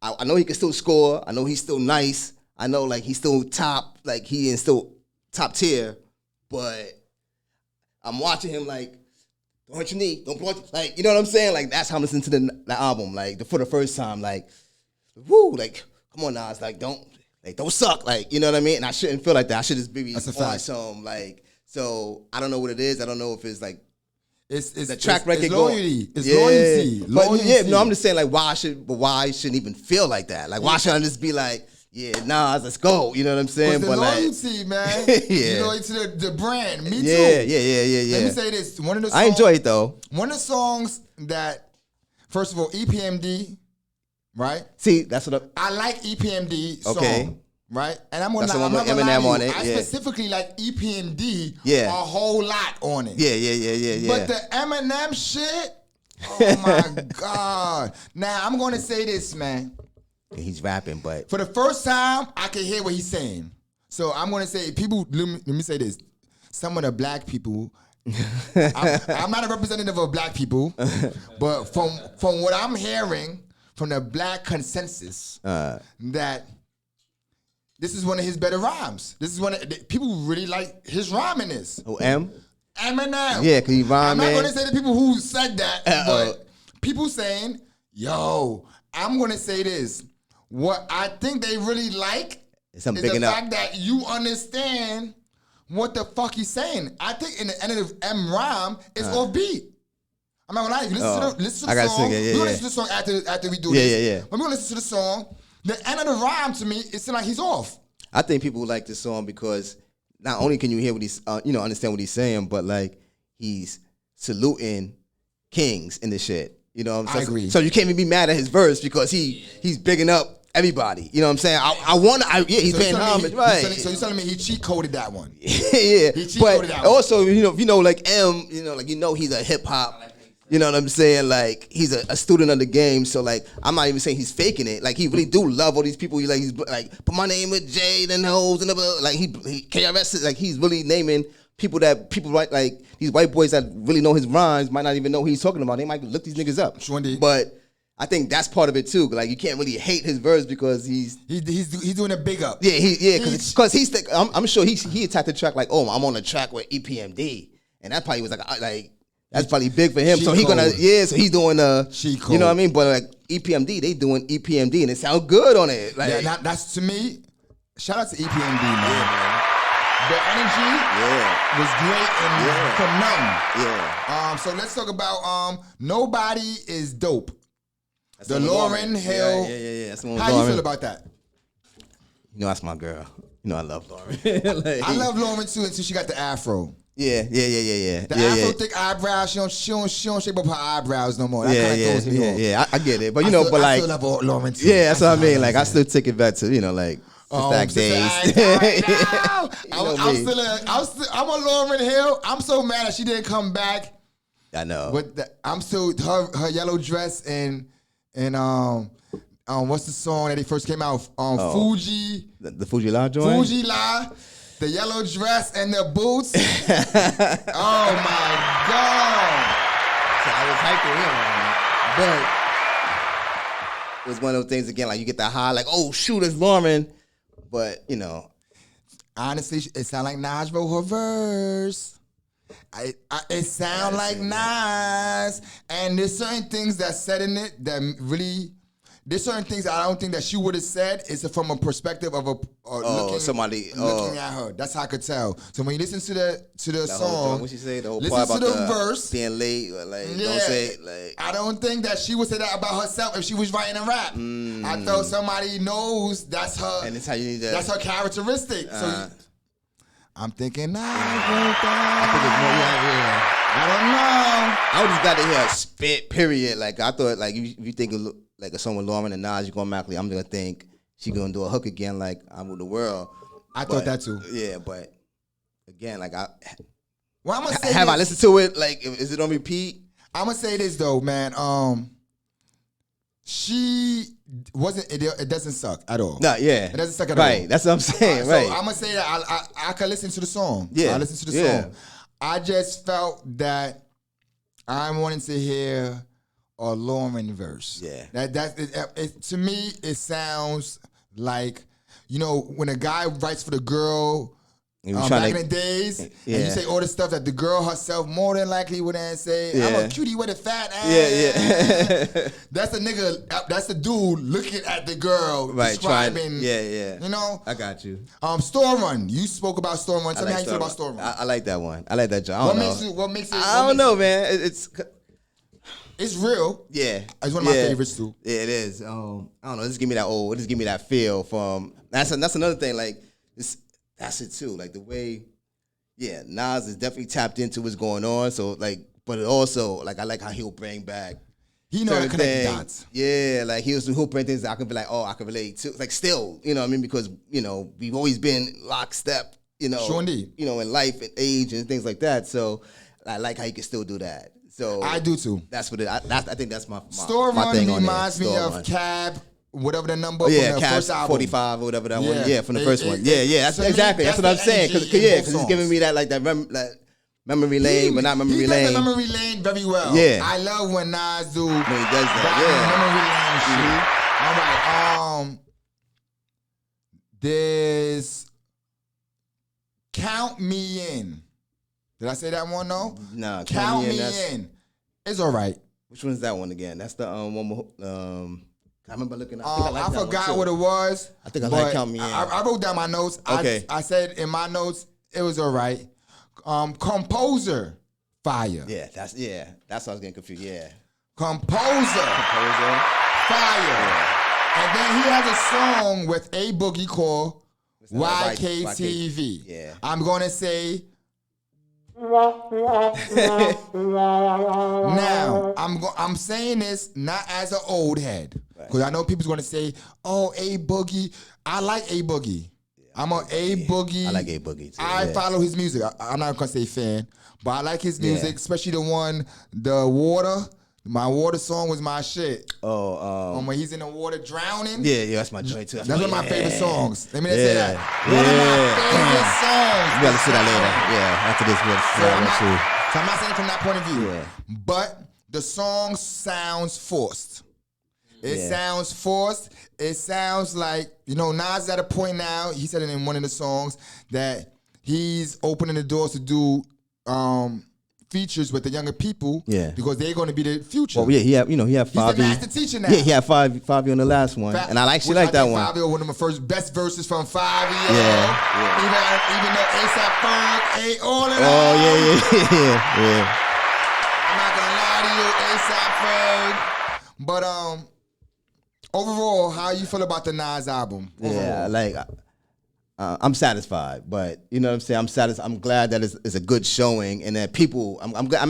Speaker 4: I know he can still score. I know he's still nice. I know like he's still top, like he is still top tier, but I'm watching him like, don't hurt your knee, don't blow, like, you know what I'm saying? Like, that's how I'm listening to the album, like, for the first time, like, woo, like, come on, Nas, like, don't suck, like, you know what I mean? And I shouldn't feel like that. I should just be on some, like, so I don't know what it is. I don't know if it's like, it's the track record.
Speaker 3: It's loyalty. It's loyalty.
Speaker 4: But yeah, no, I'm just saying, like, why I shouldn't even feel like that? Like, why should I just be like, yeah, Nas, let's go. You know what I'm saying?
Speaker 3: But loyalty, like, man.
Speaker 4: Yeah.
Speaker 3: Loyalty to the brand. Me too.
Speaker 4: Yeah.
Speaker 3: Let me say this. One of the songs,
Speaker 4: I enjoy it though.
Speaker 3: One of the songs that, first of all, EPMD, right?
Speaker 4: See, that's what
Speaker 3: I like EPMD song.
Speaker 4: Okay.
Speaker 3: Right? And I'm gonna
Speaker 4: that's the one with Eminem on it.
Speaker 3: I specifically like EPMD a whole lot on it.
Speaker 4: Yeah.
Speaker 3: But the Eminem shit, oh my God. Now I'm gonna say this, man.
Speaker 4: He's rapping, but
Speaker 3: for the first time, I can hear what he's saying. So I'm gonna say, people. Let me say this: some of the black people. I'm not a representative of black people, but from what I'm hearing from the black consensus, that this is one of his better rhymes. This is people really like his rhyming this.
Speaker 4: Oh, M?
Speaker 3: Eminem.
Speaker 4: Yeah, because he
Speaker 3: I'm
Speaker 4: rhyme,
Speaker 3: not
Speaker 4: man.
Speaker 3: going to say the people who said that, but people saying, yo, I'm going to say this. What I think they really like is the fact that you understand what the fuck he's saying. I think in the end of the M rhyme, it's off beat. I'm not gonna lie. You listen to the song. We're gonna listen to the song after we do this.
Speaker 4: Yeah.
Speaker 3: When we're gonna listen to the song, the end of the rhyme to me, it seems like he's off.
Speaker 4: I think people like this song because not only can you hear what he's, understand what he's saying, but like he's saluting kings in the shit. You know what I'm saying?
Speaker 3: I agree.
Speaker 4: So you can't even be mad at his verse because he's bigging up everybody. You know what I'm saying? He's paying homage, right?
Speaker 3: So you're telling me he cheat coded that one?
Speaker 4: Yeah.
Speaker 3: He cheat coded that one.
Speaker 4: Also, like M, he's a hip hop. You know what I'm saying? Like he's a student of the game, so like I'm not even saying he's faking it. Like he really do love all these people. He's like put my name with Jade and hoes and like he KRS. Like he's really naming people write like these white boys that really know his rhymes might not even know who he's talking about. They might look these niggas up.
Speaker 3: Sure indeed.
Speaker 4: But I think that's part of it too. Like you can't really hate his verse because he's
Speaker 3: doing a big up.
Speaker 4: Yeah, because I'm sure he attacked the track like, oh, I'm on a track with EPMD, and that probably was like. That's probably big for him. So he's doing you know what I mean? But like EPMD, they doing EPMD and it sounds good on it. Like
Speaker 3: that's to me, shout out to EPMD, man. The energy was great and phenomenal. Yeah. So let's talk about Nobody Is Dope. That's the Lauryn Hill.
Speaker 4: Yeah. That's the one
Speaker 3: How
Speaker 4: Lauryn.
Speaker 3: You feel about that?
Speaker 4: That's my girl. I love Lauryn.
Speaker 3: I love Lauryn too until she got the afro.
Speaker 4: Yeah.
Speaker 3: The afro thick eyebrows, she don't shape up her eyebrows no more. That kind of throws me off.
Speaker 4: Yeah, I get it. But
Speaker 3: I
Speaker 4: like,
Speaker 3: still love Lauryn too.
Speaker 4: Yeah, that's what I mean. Like I still take it back to, like Stack days.
Speaker 3: I'm on Lauryn Hill. I'm so mad that she didn't come back.
Speaker 4: I know.
Speaker 3: I'm still her yellow dress and what's the song that they first came out? Fuji.
Speaker 4: The Fuji La joint?
Speaker 3: Fuji La. The yellow dress and the boots. Oh my God.
Speaker 4: So I was hyping him, but it was one of those things again, like you get the high, like, oh shoot, it's Lauryn. But
Speaker 3: honestly, it sound like Nas wrote her verse. It sound like Nas, and there's certain things that said in it that really. There's certain things that I don't think that she would have said. It's from a perspective of looking at her. That's how I could tell. So when you listen to the song,
Speaker 4: what she say? The whole
Speaker 3: listen
Speaker 4: part about
Speaker 3: to the verse.
Speaker 4: Being late, don't say it. Like
Speaker 3: I don't think that she would say that about herself if she was writing a rap. I thought somebody knows that's her.
Speaker 4: And it's how you need to.
Speaker 3: That's her characteristic. So I'm thinking,
Speaker 4: I think it's more.
Speaker 3: I don't know.
Speaker 4: I was just glad to hear her spit. Period. Like I thought, like if you think of like a song with Lauryn and Nas, you're gonna automatically, I'm gonna think she gonna do a hook again, like I'm with the world.
Speaker 3: I thought that too.
Speaker 4: Yeah, but again, like
Speaker 3: I'm gonna say
Speaker 4: I listened to it? Like, is it on repeat?
Speaker 3: I'm gonna say this though, man. She wasn't. It doesn't suck at all.
Speaker 4: No, yeah,
Speaker 3: it doesn't suck at all.
Speaker 4: Right, that's what I'm saying. Right.
Speaker 3: So I'm gonna say that I could listen to the song.
Speaker 4: Yeah,
Speaker 3: I listen to the song. I just felt that I wanted to hear a Lauryn verse.
Speaker 4: Yeah.
Speaker 3: To me, it sounds like, when a guy writes for the girl back in the days, and you say all the stuff that the girl herself more than likely would say, I'm a cutie with a fat ass.
Speaker 4: Yeah.
Speaker 3: That's the nigga, that's the dude looking at the girl,
Speaker 4: right,
Speaker 3: describing.
Speaker 4: Yeah.
Speaker 3: I
Speaker 4: got you.
Speaker 3: Store Run. You spoke about Store Run. Tell me how you feel about Store Run.
Speaker 4: I like that one. I like that job.
Speaker 3: What makes it?
Speaker 4: I don't know, man.
Speaker 3: It's real.
Speaker 4: Yeah.
Speaker 3: It's one of my favorites too.
Speaker 4: Yeah, it is. I don't know. Just give me that feel from. That's another thing. Like that's it too. Like the way, Nas is definitely tapped into what's going on. So like, but it also like I like how he'll bring back.
Speaker 3: He know how to connect dots.
Speaker 4: Yeah, like he'll bring things that I can be like, oh, I can relate to. Like still, you know what I mean? Because we've always been lockstep.
Speaker 3: Sure indeed.
Speaker 4: In life and age and things like that. So I like how you can still do that. So
Speaker 3: I do too.
Speaker 4: That's what I think that's my
Speaker 3: Store
Speaker 4: my
Speaker 3: Run
Speaker 4: thing
Speaker 3: reminds me of Cab, whatever the number from the
Speaker 4: Cab
Speaker 3: first album.
Speaker 4: 45 or whatever that one. Yeah, from the first one. That's exactly. That's what I'm saying. Because he's giving me that memory lane, but not memory lane.
Speaker 3: He does the memory lane very well.
Speaker 4: Yeah,
Speaker 3: I love when Nas do.
Speaker 4: He does that.
Speaker 3: Memory lane shit. All right. There's Count Me In. Did I say that one? No.
Speaker 4: Nah,
Speaker 3: Count Me
Speaker 4: that's-
Speaker 3: In. It's all right.
Speaker 4: Which one's that one again? That's the one. I remember looking.
Speaker 3: I forgot what it was.
Speaker 4: I think I
Speaker 3: but
Speaker 4: like Count Me In.
Speaker 3: I wrote down my notes.
Speaker 4: Okay.
Speaker 3: I said in my notes it was all right. Composer, fire.
Speaker 4: Yeah, that's what I was getting confused. Yeah.
Speaker 3: Composer, fire. And then he has a song with A Boogie called YKTV.
Speaker 4: Yeah.
Speaker 3: I'm gonna say. Now I'm saying this not as an old head because I know people's gonna say, "Oh, A Boogie." I like A Boogie. I'm an A Boogie.
Speaker 4: I like A Boogie too.
Speaker 3: I follow his music. I'm not gonna say fan, but I like his music, especially the one, the Water. My Water song was my shit. When he's in the water drowning.
Speaker 4: Yeah, that's my joint too.
Speaker 3: That's one of my favorite songs. Let me just say that.
Speaker 4: Yeah.
Speaker 3: One of my favorite songs.
Speaker 4: You gotta see that later. Yeah, after this, we'll see that too.
Speaker 3: So I'm not saying it from that point of view.
Speaker 4: Yeah.
Speaker 3: But the song sounds forced. It sounds forced. It sounds like, Nas is at a point now, he said it in one of the songs, that he's opening the doors to do features with the younger people because they're going to be the future.
Speaker 4: Well, yeah, he had Favi.
Speaker 3: He's the master teacher now.
Speaker 4: Yeah, he had Favi on the last one, and I actually like that one.
Speaker 3: Favi, one of my best verses from Favi.
Speaker 4: Yeah.
Speaker 3: Even though A$AP Ferg ain't all of that.
Speaker 4: Oh yeah.
Speaker 3: I'm not gonna lie to you, A$AP Ferg. But overall, how you feel about the Nas album? Overall?
Speaker 4: Yeah, I'm satisfied, but you know what I'm saying. I'm glad that it's a good showing, and that people. I'm glad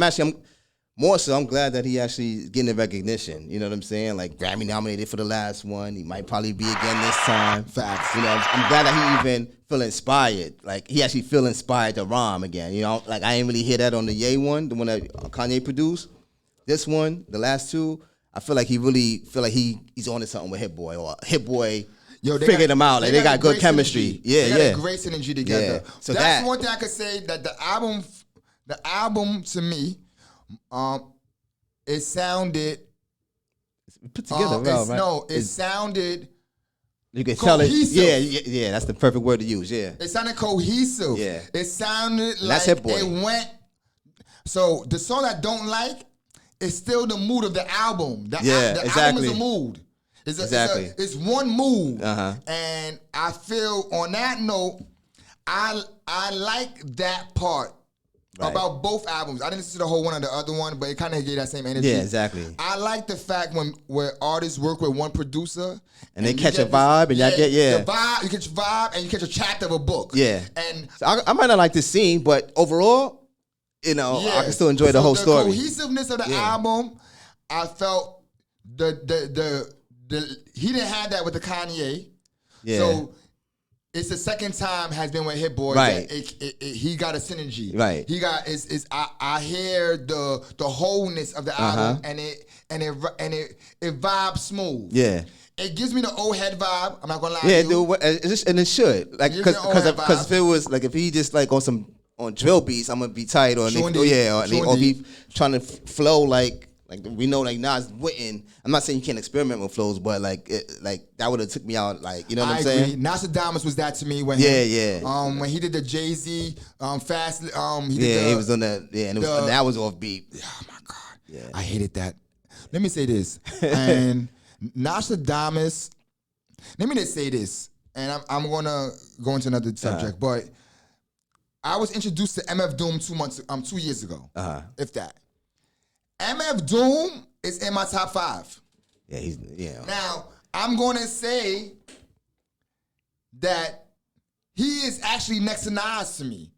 Speaker 4: that he actually getting the recognition. You know what I'm saying? Like Grammy nominated for the last one. He might probably be again this time.
Speaker 3: Facts.
Speaker 4: You know, I'm glad that he even feel inspired. Like he actually feel inspired to rhyme again. You know, like I ain't really hear that on the Ye one, the one that Kanye produced. This one, the last two, I feel like he really feel like he's on to something with Hit Boy or Hit Boy. Figured them out. Like they got good chemistry.
Speaker 3: They got a great synergy together.
Speaker 4: Yeah. So
Speaker 3: that's one thing I could say, that the album to me, it sounded
Speaker 4: put together well, right?
Speaker 3: No, it sounded.
Speaker 4: You can
Speaker 3: cohesive.
Speaker 4: tell it. Yeah. That's the perfect word to use. Yeah.
Speaker 3: It sounded cohesive.
Speaker 4: Yeah.
Speaker 3: It sounded like
Speaker 4: Hit Boy.
Speaker 3: it went. So the song I don't like is still the mood of the album. The album is a mood. It's one mood. And I feel on that note, I like that part about both albums. I didn't listen to the whole one or the other one, but it kind of gave that same energy.
Speaker 4: Yeah, exactly.
Speaker 3: I like the fact where artists work with one producer
Speaker 4: and they catch a vibe, and y'all get the
Speaker 3: vibe. You catch a vibe, and you catch a chapter of a book.
Speaker 4: Yeah,
Speaker 3: and
Speaker 4: so I might not like this scene, but overall, I can still enjoy the whole story.
Speaker 3: The cohesiveness of the album, I felt he didn't have that with the Kanye. Yeah. So it's the second time has been with Hit Boy.
Speaker 4: Right.
Speaker 3: He got a synergy.
Speaker 4: Right.
Speaker 3: He got I hear the wholeness of the album and it vibes smooth.
Speaker 4: Yeah.
Speaker 3: It gives me the old head vibe. I'm not gonna lie to you.
Speaker 4: Dude, and it should. Like because if it was like if he just like on drill beats, I'm gonna be tight or be trying to flow like we know like Nas wouldn't. I'm not saying you can't experiment with flows, but like that would have took me out. Like you know what I'm saying?
Speaker 3: Agree. Nostradamus was that to me when when he did the Jay-Z fast. He was on that. Yeah, and that was off beat. Oh my god. Yeah, I hated that. Let me say this and Nostradamus. Let me just say this, and I'm gonna go into another subject, but I was introduced to MF Doom 2 years ago, if that. MF Doom is in my top 5.
Speaker 4: Yeah,
Speaker 3: Now, I'm going to say that he is actually next to Nas to me.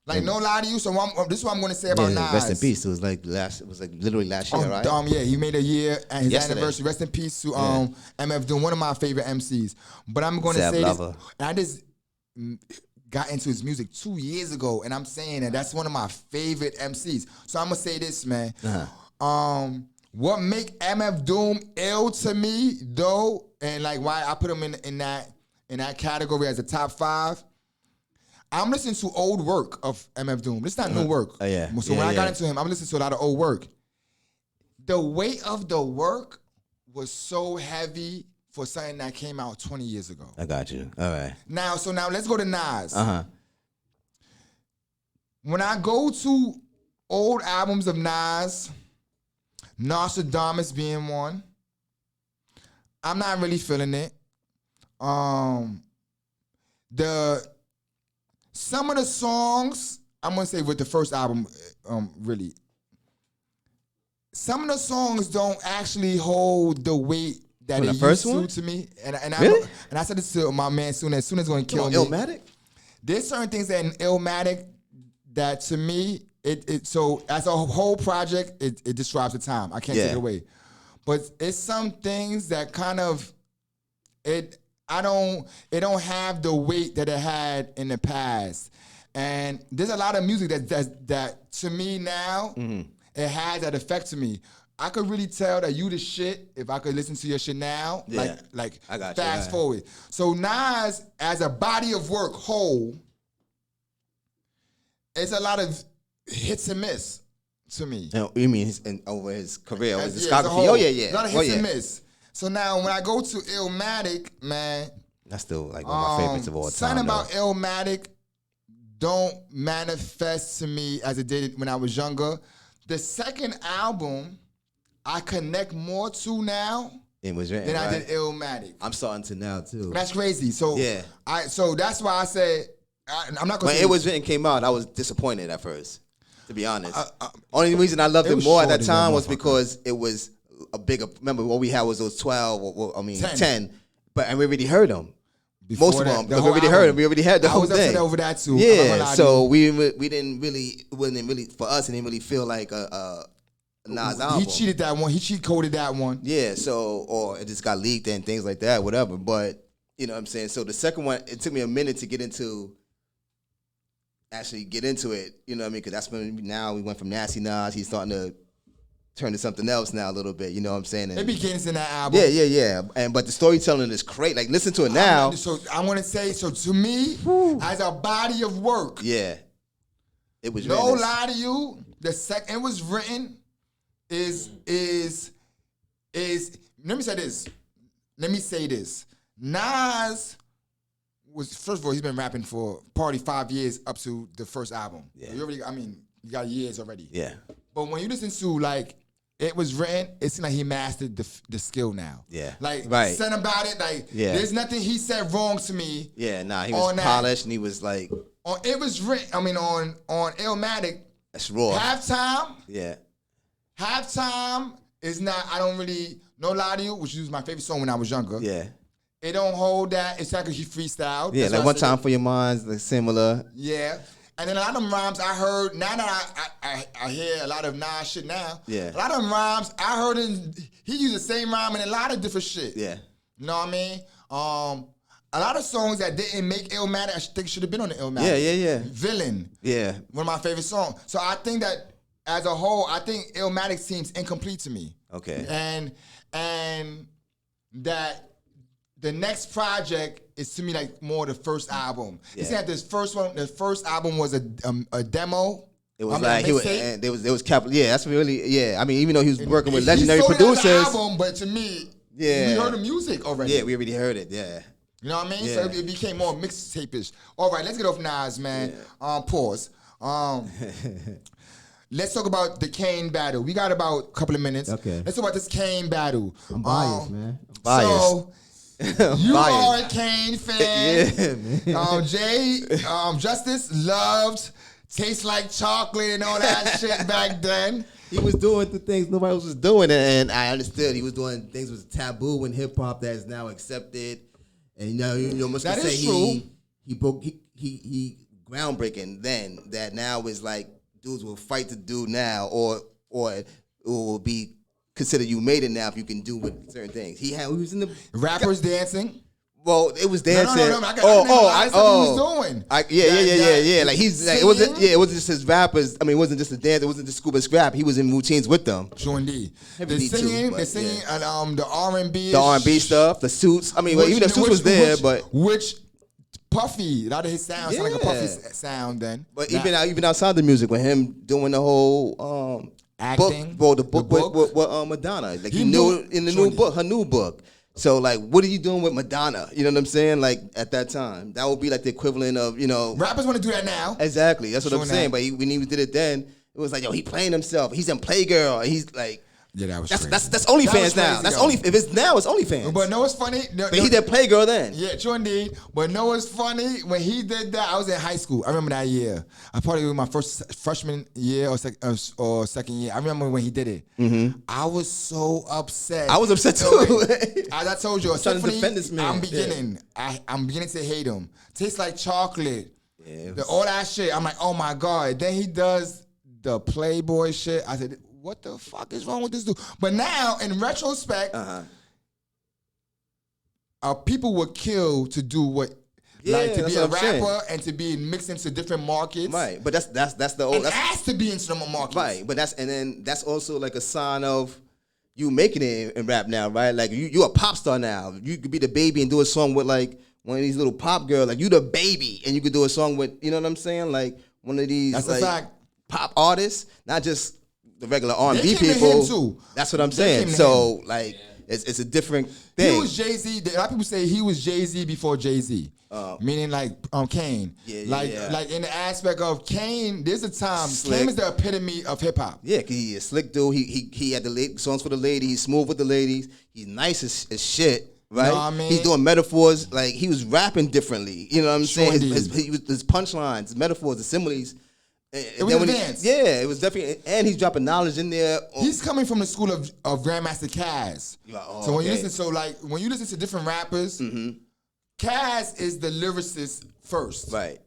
Speaker 3: Like, no lie to you. So this is what I'm going to say about Nas.
Speaker 4: Rest in peace. It was like literally last year, right?
Speaker 3: Yeah, he made a year and his anniversary. Rest in peace to MF Doom, one of my favorite MCs. But I'm going to say this. And I just got into his music 2 years ago, and I'm saying that's one of my favorite MCs. So I'm going to say this, man. What make MF Doom ill to me though, and like why I put him in that category as a top 5, I'm listening to old work of MF Doom. This is not new work. So when I got into him, I'm listening to a lot of old work. The weight of the work was so heavy for something that came out 20 years ago.
Speaker 4: I got you. All right.
Speaker 3: Now let's go to Nas. when I go to old albums of Nas, Nostradamus being one, I'm not really feeling it. Some of the songs, I'm gonna say with the first album, really. Some of the songs don't actually hold the weight that
Speaker 4: From
Speaker 3: it
Speaker 4: the first
Speaker 3: used
Speaker 4: one?
Speaker 3: to me. And
Speaker 4: Really?
Speaker 3: I said this to my man Soon is gonna kill me.
Speaker 4: Illmatic?
Speaker 3: There's certain things that in Illmatic that to me, so as a whole project, it describes the time. I can't take it away. But it's some things that kind of it don't have the weight that it had in the past. And there's a lot of music that to me now, it has that effect to me. I could really tell that you the shit if I could listen to your shit now.
Speaker 4: Yeah.
Speaker 3: Like
Speaker 4: I got
Speaker 3: fast
Speaker 4: you.
Speaker 3: forward. So Nas, as a body of work whole, it's a lot of hits and miss to me.
Speaker 4: You mean over his career, over his
Speaker 3: Yeah, as a
Speaker 4: discography?
Speaker 3: whole.
Speaker 4: Oh, yeah.
Speaker 3: A lot of hits and miss. So now when I go to Illmatic, man,
Speaker 4: That's still like one of my favorites of all time.
Speaker 3: something about Illmatic don't manifest to me as it did when I was younger. The second album, I connect more to now
Speaker 4: It was written,
Speaker 3: than I
Speaker 4: right?
Speaker 3: did Illmatic.
Speaker 4: I'm starting to now, too.
Speaker 3: That's crazy. So
Speaker 4: Yeah.
Speaker 3: So that's why I said I'm not gonna
Speaker 4: When
Speaker 3: say
Speaker 4: It Was Written came out, I was disappointed at first, to be honest. Only reason I loved
Speaker 3: it
Speaker 4: it
Speaker 3: was
Speaker 4: more at
Speaker 3: shorter
Speaker 4: that
Speaker 3: than
Speaker 4: time
Speaker 3: that
Speaker 4: was
Speaker 3: motherfucker.
Speaker 4: because it was a bigger. Remember, what we had was those
Speaker 3: 10.
Speaker 4: 10. And we already heard them.
Speaker 3: Before
Speaker 4: Most of
Speaker 3: that,
Speaker 4: them.
Speaker 3: the
Speaker 4: We
Speaker 3: whole
Speaker 4: already heard
Speaker 3: album.
Speaker 4: them. We already had the
Speaker 3: I
Speaker 4: whole
Speaker 3: was
Speaker 4: thing.
Speaker 3: upset over that too. I'm not gonna
Speaker 4: Yeah,
Speaker 3: lie to
Speaker 4: so
Speaker 3: you.
Speaker 4: we didn't really, wasn't really, for us, it didn't really feel like a Nas album.
Speaker 3: He cheated that one. He cheat coded that one.
Speaker 4: Yeah, so, or it just got leaked and things like that, whatever. But, you know what I'm saying? So the second one, it took me a minute to actually get into it, you know what I mean? Because that's when now we went from Nasty Nas, he's starting to turn to something else now a little bit, you know what I'm saying? And
Speaker 3: It begins in that album.
Speaker 4: yeah. But the storytelling is great. Like, listen to it now.
Speaker 3: So I want to say, so to me, as a body of work,
Speaker 4: Yeah. It was
Speaker 3: no
Speaker 4: written.
Speaker 3: lie to you, the second it was written is let me say this. Nas was, first of all, he's been rapping for probably 5 years up to the first album.
Speaker 4: Yeah.
Speaker 3: You got years already.
Speaker 4: Yeah.
Speaker 3: But when you listen to like It Was Written, it seems like he mastered the skill now.
Speaker 4: Yeah.
Speaker 3: Like
Speaker 4: Right.
Speaker 3: something about it, like
Speaker 4: Yeah.
Speaker 3: there's nothing he said wrong to me.
Speaker 4: Yeah, nah, he was
Speaker 3: On that.
Speaker 4: polished and he was like,
Speaker 3: On It Was Written, on Illmatic,
Speaker 4: that's raw.
Speaker 3: Halftime is not, I don't really, no lie to you, which was my favorite song when I was younger.
Speaker 4: Yeah.
Speaker 3: It don't hold that. It's like he freestyled.
Speaker 4: Yeah,
Speaker 3: That's
Speaker 4: like
Speaker 3: why I
Speaker 4: One
Speaker 3: said
Speaker 4: Time for Your Minds, like similar.
Speaker 3: Yeah. And then a lot of them rhymes I heard, now that I hear a lot of Nas shit now,
Speaker 4: Yeah.
Speaker 3: a lot of them rhymes I heard, he used the same rhyme in a lot of different shit.
Speaker 4: Yeah.
Speaker 3: You know what I mean? A lot of songs that didn't make Illmatic, I think should have been on the Illmatic.
Speaker 4: Yeah.
Speaker 3: Villain,
Speaker 4: Yeah.
Speaker 3: one of my favorite songs. So I think that as a whole, I think Illmatic seems incomplete to me.
Speaker 4: Okay.
Speaker 3: And that the next project is to me like more the first album. You
Speaker 4: Yeah.
Speaker 3: see that the first album was a demo.
Speaker 4: It was
Speaker 3: I mean,
Speaker 4: like
Speaker 3: a
Speaker 4: he was,
Speaker 3: mixtape.
Speaker 4: and there was capital. Yeah, that's really. Yeah, I mean, even though he was working with
Speaker 3: He
Speaker 4: legendary
Speaker 3: sold it as an
Speaker 4: producers.
Speaker 3: album, but to me,
Speaker 4: Yeah.
Speaker 3: we heard the music already.
Speaker 4: Yeah, we already heard it. Yeah.
Speaker 3: You know what I mean?
Speaker 4: Yeah.
Speaker 3: So it became more mixtape-ish. All right, let's get off Nas, man. Pause. Let's talk about the Kane battle. We got about a couple of minutes.
Speaker 4: Okay.
Speaker 3: Let's talk about this Kane battle.
Speaker 4: I'm biased, man. I'm
Speaker 3: So you are
Speaker 4: Biased.
Speaker 3: a Kane fan.
Speaker 4: Yeah, man.
Speaker 3: Justice loved Tastes Like Chocolate and all that shit back then.
Speaker 4: He was doing the things nobody else was doing, and I understood he was doing things was taboo in hip hop that is now accepted. And you must
Speaker 3: That
Speaker 4: say
Speaker 3: is true.
Speaker 4: he broke he groundbreaking then that now is like dudes will fight to do now or it will be considered you made it now if you can do with certain things. He was in the
Speaker 3: Rappers dancing.
Speaker 4: Well, it was dancing.
Speaker 3: No. I got he was doing.
Speaker 4: Yeah. Like he's like, it wasn't.
Speaker 3: Singing.
Speaker 4: Yeah, it wasn't just his rappers. I mean, it wasn't just a dance. It wasn't just scuba scrap. He was in routines with them.
Speaker 3: Sean D.
Speaker 4: Heavy
Speaker 3: The
Speaker 4: D too,
Speaker 3: singing,
Speaker 4: but,
Speaker 3: and the R&B.
Speaker 4: The R&B stuff, the suits. I mean, even the suits was there, but
Speaker 3: Puffy, a lot of his sound sound like a
Speaker 4: Yeah.
Speaker 3: Puffy sound then.
Speaker 4: even outside the music, with him doing the
Speaker 3: Acting,
Speaker 4: the book with Madonna, like he knew
Speaker 3: knew-
Speaker 4: in the
Speaker 3: Sean
Speaker 4: new
Speaker 3: D.
Speaker 4: book, her new book. So like, what are you doing with Madonna? You know what I'm saying? Like at that time, that would be like the equivalent of
Speaker 3: Rappers want to do that now.
Speaker 4: Exactly, that's what I'm saying.
Speaker 3: That.
Speaker 4: But when he did it then, it was like, yo, he playing himself. He's in Playgirl. He's like.
Speaker 3: Yeah, that was
Speaker 4: that's
Speaker 3: crazy.
Speaker 4: that's OnlyFans now. That's only if it's now it's OnlyFans.
Speaker 3: But know what's funny?
Speaker 4: But he did Playgirl then.
Speaker 3: Yeah, true indeed. But know what's funny? When he did that, I was in high school. I remember that year. I probably was my first freshman year or second year. I remember when he did it. Mm-hmm. I was so upset.
Speaker 4: I was upset too.
Speaker 3: As I told you,
Speaker 4: trying to defend this man.
Speaker 3: I'm beginning. Yeah. I'm beginning to hate him. Tastes like chocolate.
Speaker 4: Yeah,
Speaker 3: all that shit. I'm like, oh my God. Then he does the Playboy shit. I said, what the fuck is wrong with this dude? But now, in retrospect, people were killed to do what, to be a rapper and to be mixed into different markets.
Speaker 4: Right, but that's the old.
Speaker 3: It has to be into the markets.
Speaker 4: Right, but that's also like a sign of you making it in rap now, right? Like you a pop star now. You could be the baby and do a song with like one of these little pop girls. Like you the baby and you could do a song with, you know what I'm saying? Like one of these
Speaker 3: that's
Speaker 4: like
Speaker 3: a fact.
Speaker 4: Pop artists, not just the regular R&B
Speaker 3: people.
Speaker 4: To him
Speaker 3: too.
Speaker 4: That's what I'm saying. So like it's a different thing.
Speaker 3: He was Jay-Z. A lot of people say he was Jay-Z before Jay-Z. Meaning like Kane. Like in the aspect of Kane, there's a time Slick. Kane is the epitome of hip hop.
Speaker 4: Yeah, 'cause he a slick dude. He had the songs for the ladies. He's smooth with the ladies. He's nice as shit. Right?
Speaker 3: You know what I mean?
Speaker 4: He's doing metaphors. Like he was rapping differently. You know what I'm saying? His punchlines, his metaphors, the similes.
Speaker 3: It was advanced.
Speaker 4: It was definitely, and he's dropping knowledge in there.
Speaker 3: He's coming from the school of Grandmaster Caz. So when you listen to different rappers, Caz is the lyricist first.
Speaker 4: Right.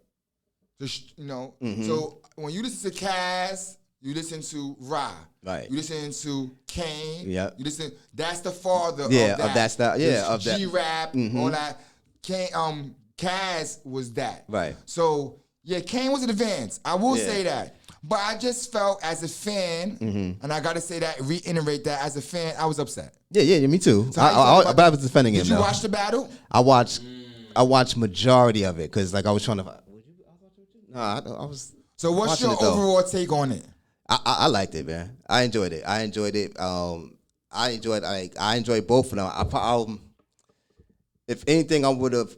Speaker 3: So when you listen to Caz, you listen to Ra.
Speaker 4: Right.
Speaker 3: You listen to Kane.
Speaker 4: Yeah.
Speaker 3: You listen. That's the father of
Speaker 4: that style. Yeah, of that.
Speaker 3: G-rap, all that. Kane, Caz was that.
Speaker 4: Right.
Speaker 3: So. Yeah, Kane was an advance. I will say that. But I just felt as a fan, and I got to say that, reiterate that, as a fan, I was upset.
Speaker 4: Yeah, me too. So I was defending him.
Speaker 3: Did you watch the battle?
Speaker 4: I watched majority of it because like I was trying to. I was.
Speaker 3: So what's your overall take on it?
Speaker 4: I liked it, man. I enjoyed it. I enjoyed both of them. If anything, I would have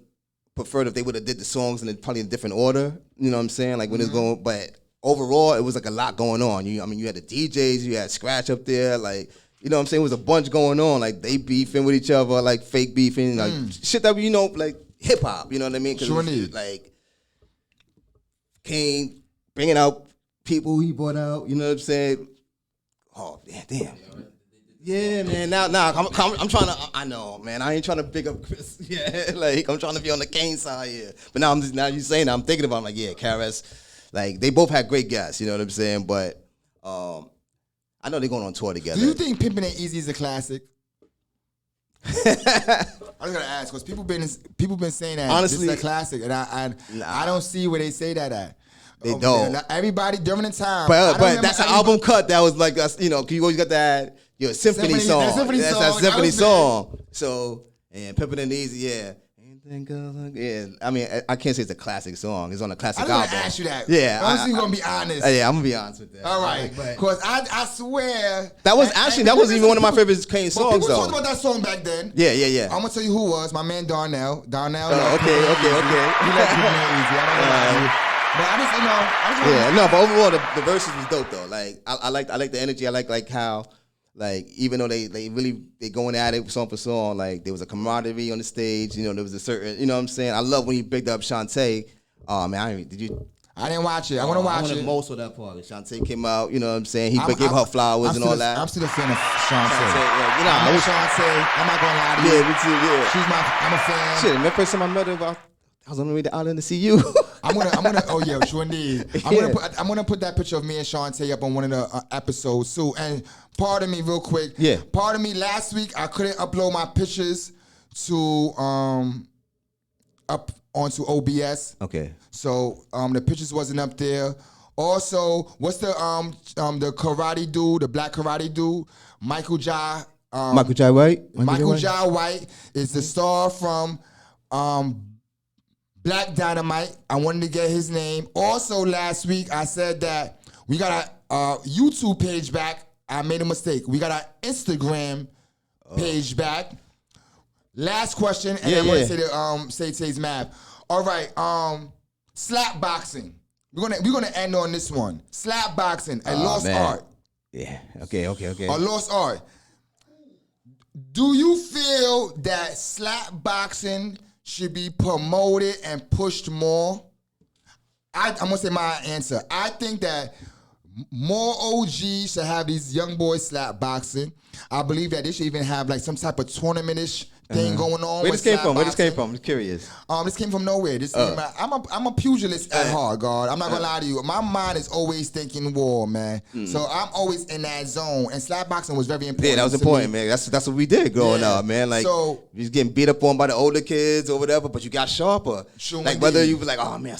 Speaker 4: preferred if they would have did the songs in probably a different order. You know what I'm saying? Like when it's going, but overall it was like a lot going on. You had the DJs, you had Scratch up there, like you know what I'm saying? It was a bunch going on. Like they beefing with each other, like fake beefing, like shit that like hip hop. You know what I mean?
Speaker 3: Sure need.
Speaker 4: Like Kane bringing out people he brought out. You know what I'm saying? Oh damn. Yeah, man. Now, I'm trying to. I know, man. I ain't trying to pick up Chris. Yeah, like I'm trying to be on the Kane side here. But now you saying that, I'm thinking about. I'm like, yeah, Karis. Like they both had great guests. You know what I'm saying? But I know they're going on tour together.
Speaker 3: Do you think Pimpin' Ain't Easy is a classic? I was gonna ask because people been saying that honestly, it's a classic, and I don't see where they say that at.
Speaker 4: They don't.
Speaker 3: Everybody during the time,
Speaker 4: but that's an album cut that was like that's you always got that. Your symphony song. That's that symphony song. So, and Pimpin' Ain't Easy, yeah. Yeah, I mean, I can't say it's a classic song. It's on a classic album.
Speaker 3: I was going to ask you that.
Speaker 4: Yeah.
Speaker 3: I'm going to be honest.
Speaker 4: Yeah, I'm going to be honest with that.
Speaker 3: All right. Because I swear.
Speaker 4: That was wasn't even one of my favorite Kane songs,
Speaker 3: people talked about that song back then.
Speaker 4: Yeah.
Speaker 3: I'm going to tell you who it was. My man Darnell. Darnell.
Speaker 4: Oh, okay.
Speaker 3: He let Pimpin' Ain't Easy. I don't know. But I just,
Speaker 4: but overall, the verses was dope, though. Like, I like the energy. I like how. Like even though they going at it song for song, like there was a camaraderie on the stage. There was a certain, you know what I'm saying. I love when he picked up Shantae. Oh man, did you?
Speaker 3: I didn't watch it. I want to watch it.
Speaker 4: Most of that part. Shantae came out. You know what I'm saying. He gave her flowers and all that.
Speaker 3: I'm still a fan of Shantae.
Speaker 4: Yeah,
Speaker 3: I'm Shantae. I'm not gonna lie to you.
Speaker 4: Yeah, me too. Yeah,
Speaker 3: I'm a fan.
Speaker 4: Shit, the first time I met her, I was on the way to Island to see you.
Speaker 3: I'm gonna. Oh yeah, sure indeed. I'm gonna put that picture of me and Shantae up on one of the episodes too. And pardon me, real quick.
Speaker 4: Yeah.
Speaker 3: Pardon me. Last week I couldn't upload my pictures to up onto OBS.
Speaker 4: Okay.
Speaker 3: So the pictures wasn't up there. Also, what's the karate dude, the black karate dude, Michael Jai.
Speaker 4: Michael Jai White.
Speaker 3: Michael Jai White is the star from Black Dynamite. I wanted to get his name. Also, last week I said that we got a YouTube page back. I made a mistake. We got our Instagram page back. Last question, and
Speaker 4: Yeah,
Speaker 3: I'm gonna
Speaker 4: yeah.
Speaker 3: say the say today's math. All right, slap boxing. We're gonna end on this one. Slap boxing, a lost
Speaker 4: man.
Speaker 3: art.
Speaker 4: Yeah. Okay.
Speaker 3: A lost art. Do you feel that slap boxing should be promoted and pushed more? I'm gonna say my answer. I think that more OGs should have these young boys slap boxing. I believe that they should even have like some type of tournament-ish thing going on.
Speaker 4: Where
Speaker 3: with
Speaker 4: this came
Speaker 3: slap
Speaker 4: from? Where this came
Speaker 3: boxing.
Speaker 4: from? I'm curious.
Speaker 3: This came from nowhere. I'm a pugilist at heart, God. I'm not gonna lie to you. My mind is always thinking war, man. So I'm always in that zone. And slap boxing was very important.
Speaker 4: Yeah, that was
Speaker 3: to
Speaker 4: important,
Speaker 3: me.
Speaker 4: man. That's what we did growing
Speaker 3: Yeah.
Speaker 4: up, man. Like,
Speaker 3: So-
Speaker 4: you was getting beat up on by the older kids or whatever, but you got sharper.
Speaker 3: Sure
Speaker 4: like,
Speaker 3: indeed.
Speaker 4: whether you was like, oh man,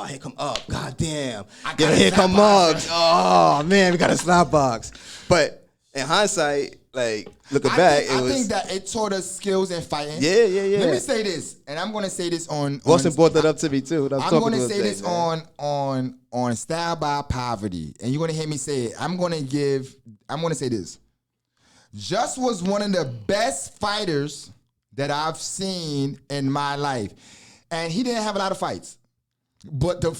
Speaker 4: here come up, god damn,
Speaker 3: I
Speaker 4: yeah,
Speaker 3: gotta
Speaker 4: here
Speaker 3: slap
Speaker 4: come
Speaker 3: box.
Speaker 4: Muggs. Oh man, we got a slap box. But in hindsight, like looking back,
Speaker 3: I think that it taught us skills in fighting.
Speaker 4: Yeah.
Speaker 3: Let me say this, and I'm gonna say this on.
Speaker 4: Boston brought that up to me too.
Speaker 3: I'm gonna say this on Style by Poverty, and you're gonna hear me say it. I'm gonna say this. Just was one of the best fighters that I've seen in my life, and he didn't have a lot of fights, but the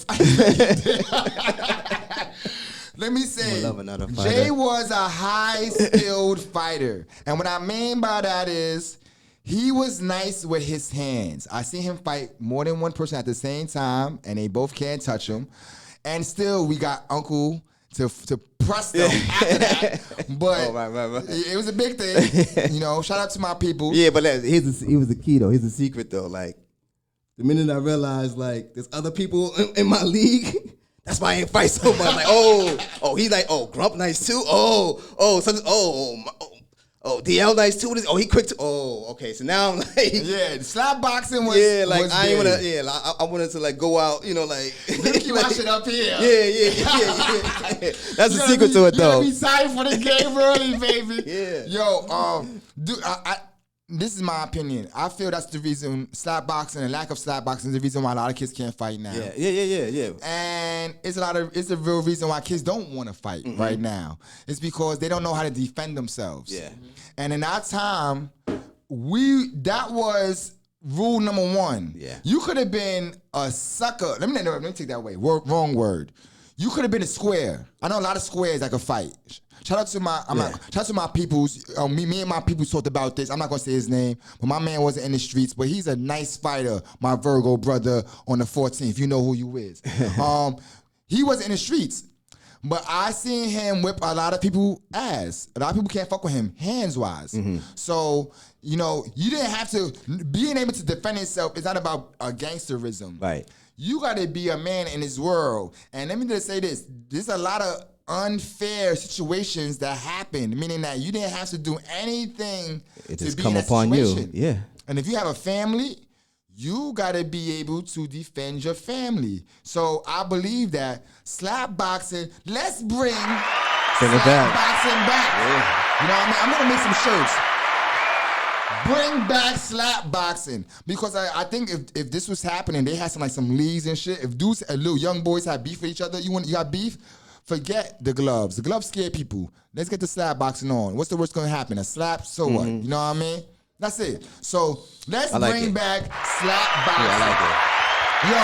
Speaker 3: let me say,
Speaker 4: love another fighter.
Speaker 3: Jay was a high-skilled fighter, and what I mean by that is he was nice with his hands. I see him fight more than one person at the same time, and they both can't touch him. And still, we got Uncle to press them after that. But
Speaker 4: right.
Speaker 3: it was a big thing. You know, shout out to my people.
Speaker 4: Yeah, but he was the key though. Here's the secret though. Like the minute I realized like there's other people in my league. That's why I ain't fight so much. Like, he's like, Grump nice too. DL nice too. He quick too. Okay. So now I'm like,
Speaker 3: Yeah, slap boxing was
Speaker 4: like
Speaker 3: was
Speaker 4: I ain't
Speaker 3: big.
Speaker 4: wanna. Yeah, like, I wanted to like go out. You know, like
Speaker 3: Let me keep my shit up here.
Speaker 4: Yeah. That's the
Speaker 3: You
Speaker 4: secret
Speaker 3: gotta
Speaker 4: to it
Speaker 3: be,
Speaker 4: though.
Speaker 3: You gotta be tight for the game early, baby.
Speaker 4: Yeah.
Speaker 3: Yo, this is my opinion. I feel that's the reason slap boxing and lack of slap boxing is the reason why a lot of kids can't fight now.
Speaker 4: Yeah.
Speaker 3: And it's a real reason why kids don't want to fight right now. It's because they don't know how to defend themselves.
Speaker 4: Yeah.
Speaker 3: And in our time, that was rule number one.
Speaker 4: Yeah.
Speaker 3: You could have been a sucker. Let me take that away. Wrong word. You could have been a square. I know a lot of squares that could fight. Shout out to my peoples. Me and my peoples talked about this. I'm not gonna say his name, but my man wasn't in the streets, but he's a nice fighter. My Virgo brother on the 14th. You know who you is. He wasn't in the streets, but I seen him whip a lot of people ass. A lot of people can't fuck with him hands wise. So you didn't have to. Being able to defend yourself is not about gangsterism.
Speaker 4: Right.
Speaker 3: You got to be a man in this world. And let me just say this: there's a lot of unfair situations that happen, meaning that you didn't have to do anything
Speaker 4: It
Speaker 3: to
Speaker 4: just
Speaker 3: be
Speaker 4: come
Speaker 3: in that
Speaker 4: upon you.
Speaker 3: situation.
Speaker 4: Yeah.
Speaker 3: And if you have a family, you got to be able to defend your family. So I believe that slap boxing, let's bring slap
Speaker 4: back.
Speaker 3: boxing back.
Speaker 4: Yeah.
Speaker 3: You know what I mean? I'm going to make some shirts. Bring back slap boxing, because I think if this was happening, they had some leagues and shit. If dudes, little young boys had beef with each other, you got beef, forget the gloves. The gloves scare people. Let's get the slap boxing on. What's the worst gonna happen? A slap, so what? You know what I mean? That's it. So let's bring back slap boxing.
Speaker 4: Yeah, I like it.
Speaker 3: Yo,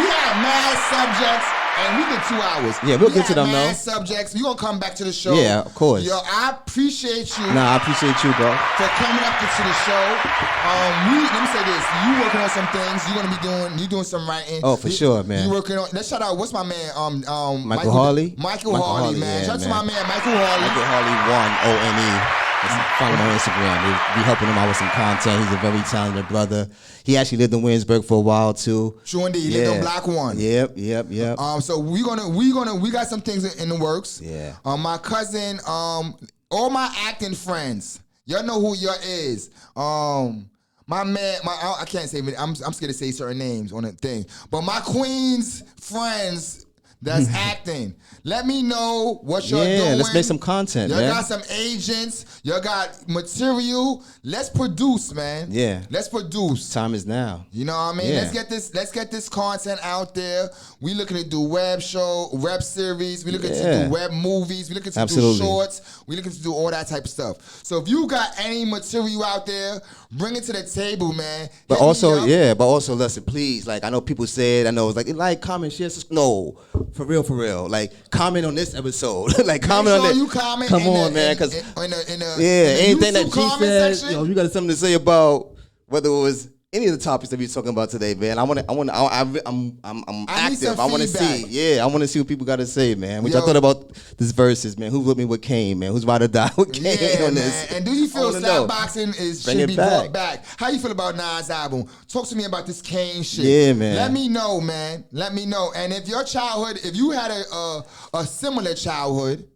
Speaker 3: we had mad subjects. And we did 2 hours.
Speaker 4: Yeah, we'll get to them,
Speaker 3: mad
Speaker 4: though.
Speaker 3: subjects. You gonna come back to the show?
Speaker 4: Yeah, of course.
Speaker 3: Yo, I appreciate you.
Speaker 4: Nah, I appreciate you, bro.
Speaker 3: For coming up to the show. Let me say this. You working on some things. You doing some writing.
Speaker 4: Oh, for sure, man.
Speaker 3: You working on, let's shout out, what's my man?
Speaker 4: Michael Harley?
Speaker 3: Michael Harley, man.
Speaker 4: yeah,
Speaker 3: Shout out to
Speaker 4: man.
Speaker 3: my man, Michael Harley.
Speaker 4: Michael Harley 1 ONE. Follow him on Instagram. We helping him out with some content. He's a very talented brother. He actually lived in Williamsburg for a while too.
Speaker 3: True indeed. He lived on Block 1.
Speaker 4: Yep.
Speaker 3: So we got some things in the works.
Speaker 4: Yeah.
Speaker 3: My cousin, all my acting friends, y'all know who y'all is. My man, I can't say, I'm scared to say certain names on the thing. But my Queens friends, that's acting. Let me know what you're doing.
Speaker 4: Yeah, let's make some content,
Speaker 3: y'all
Speaker 4: man.
Speaker 3: got some agents. Y'all got material. Let's produce, man.
Speaker 4: Yeah.
Speaker 3: Let's produce.
Speaker 4: Time is now.
Speaker 3: You know what I mean?
Speaker 4: Yeah.
Speaker 3: Let's get this content out there. We looking to do web series. We looking to do web movies. We looking to do shorts. We looking to do all that type of stuff. So if you got any material out there, bring it to the table, man.
Speaker 4: But also, listen, please. Like, I know people said, I know it's like, comment, share. No, for real. Like, comment on this episode. Like, comment on it.
Speaker 3: You comment.
Speaker 4: Come on, man, because anything that G said, you got something to say about whether it was any of the topics that we're talking about today, man. I'm active. I want to see. Yeah, I want to see what people got to say, man. What y'all thought about this verses, man? Who with me with Kane, man? Who's about to die with Kane on this?
Speaker 3: And do you feel slapboxing should be brought back? How you feel about Nas' album? Talk to me about this Kane shit.
Speaker 4: Yeah, man.
Speaker 3: Let me know, man. Let me know. And if you had a similar childhood,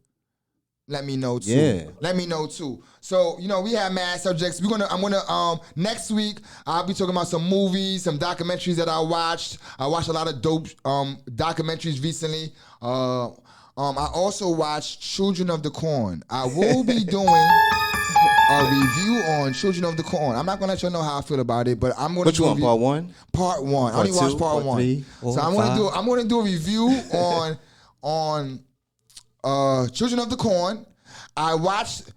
Speaker 3: let me know too.
Speaker 4: Yeah.
Speaker 3: Let me know too. So, we have mad subjects. Next week, I'll be talking about some movies, some documentaries that I watched. I watched a lot of dope documentaries recently. I also watched Children of the Corn. I will be doing a review on Children of the Corn. I'm not gonna let you know how I feel about it, but I'm gonna
Speaker 4: Which one? Part one?
Speaker 3: Part one. I only watched part one.
Speaker 4: 3, 4,
Speaker 3: so I'm gonna do a review on Children of the Corn. I watched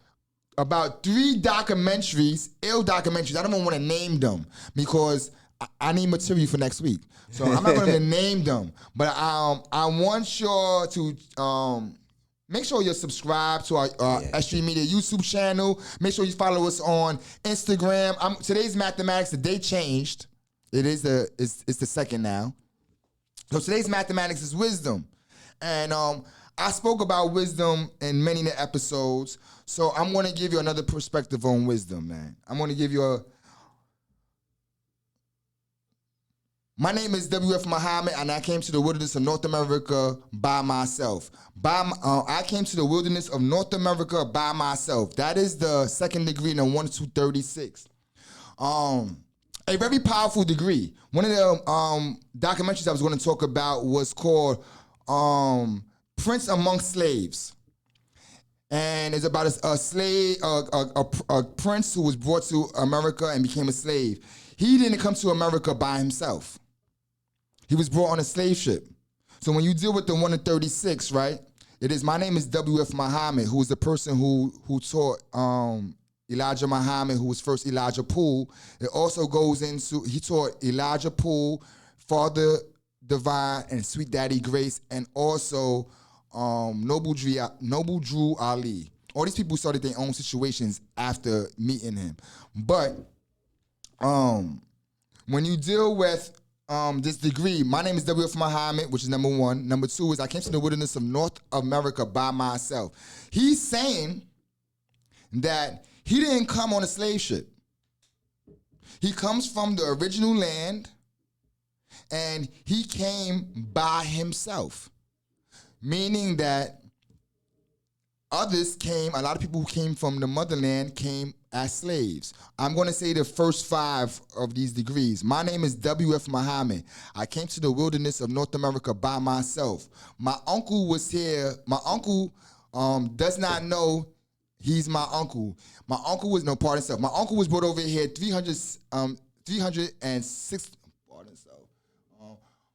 Speaker 3: about 3 documentaries, ill documentaries. I don't even want to name them because I need material for next week. So I'm not going to name them. But I want y'all to make sure you're subscribed to our S.STREET Media YouTube channel. Make sure you follow us on Instagram. Today's mathematics, the day changed. It's the second now. So today's mathematics is wisdom. And I spoke about wisdom in many episodes, so I'm going to give you another perspective on wisdom, man. I'm going to give you My name is W.F. Muhammad, and I came to the wilderness of North America by myself. I came to the wilderness of North America by myself. That is the second degree in the 1 to 36. A very powerful degree. One of the documentaries I was going to talk about was called Prince Amongst Slaves, and it's about a slave, a prince who was brought to America and became a slave. He didn't come to America by himself. He was brought on a slave ship. So when you deal with the 1 to 36, right? My name is W.F. Muhammad, who was the person who taught Elijah Muhammad, who was first Elijah Poole. It also goes into, he taught Elijah Poole, Father Divine, and Sweet Daddy Grace, and also Noble Drew Ali. All these people started their own situations after meeting him. But when you deal with this degree, my name is W.F. Muhammad, which is number 1. Number 2 is I came to the wilderness of North America by myself. He's saying that he didn't come on a slave ship. He comes from the original land, and he came by himself. Meaning that others came, a lot of people who came from the motherland came as slaves. I'm going to say the first 5 of these degrees. My name is W.F. Muhammad. I came to the wilderness of North America by myself. My uncle was here. My uncle does not know he's my uncle. My uncle was, no, pardon himself. My uncle was brought over here 306, pardon himself.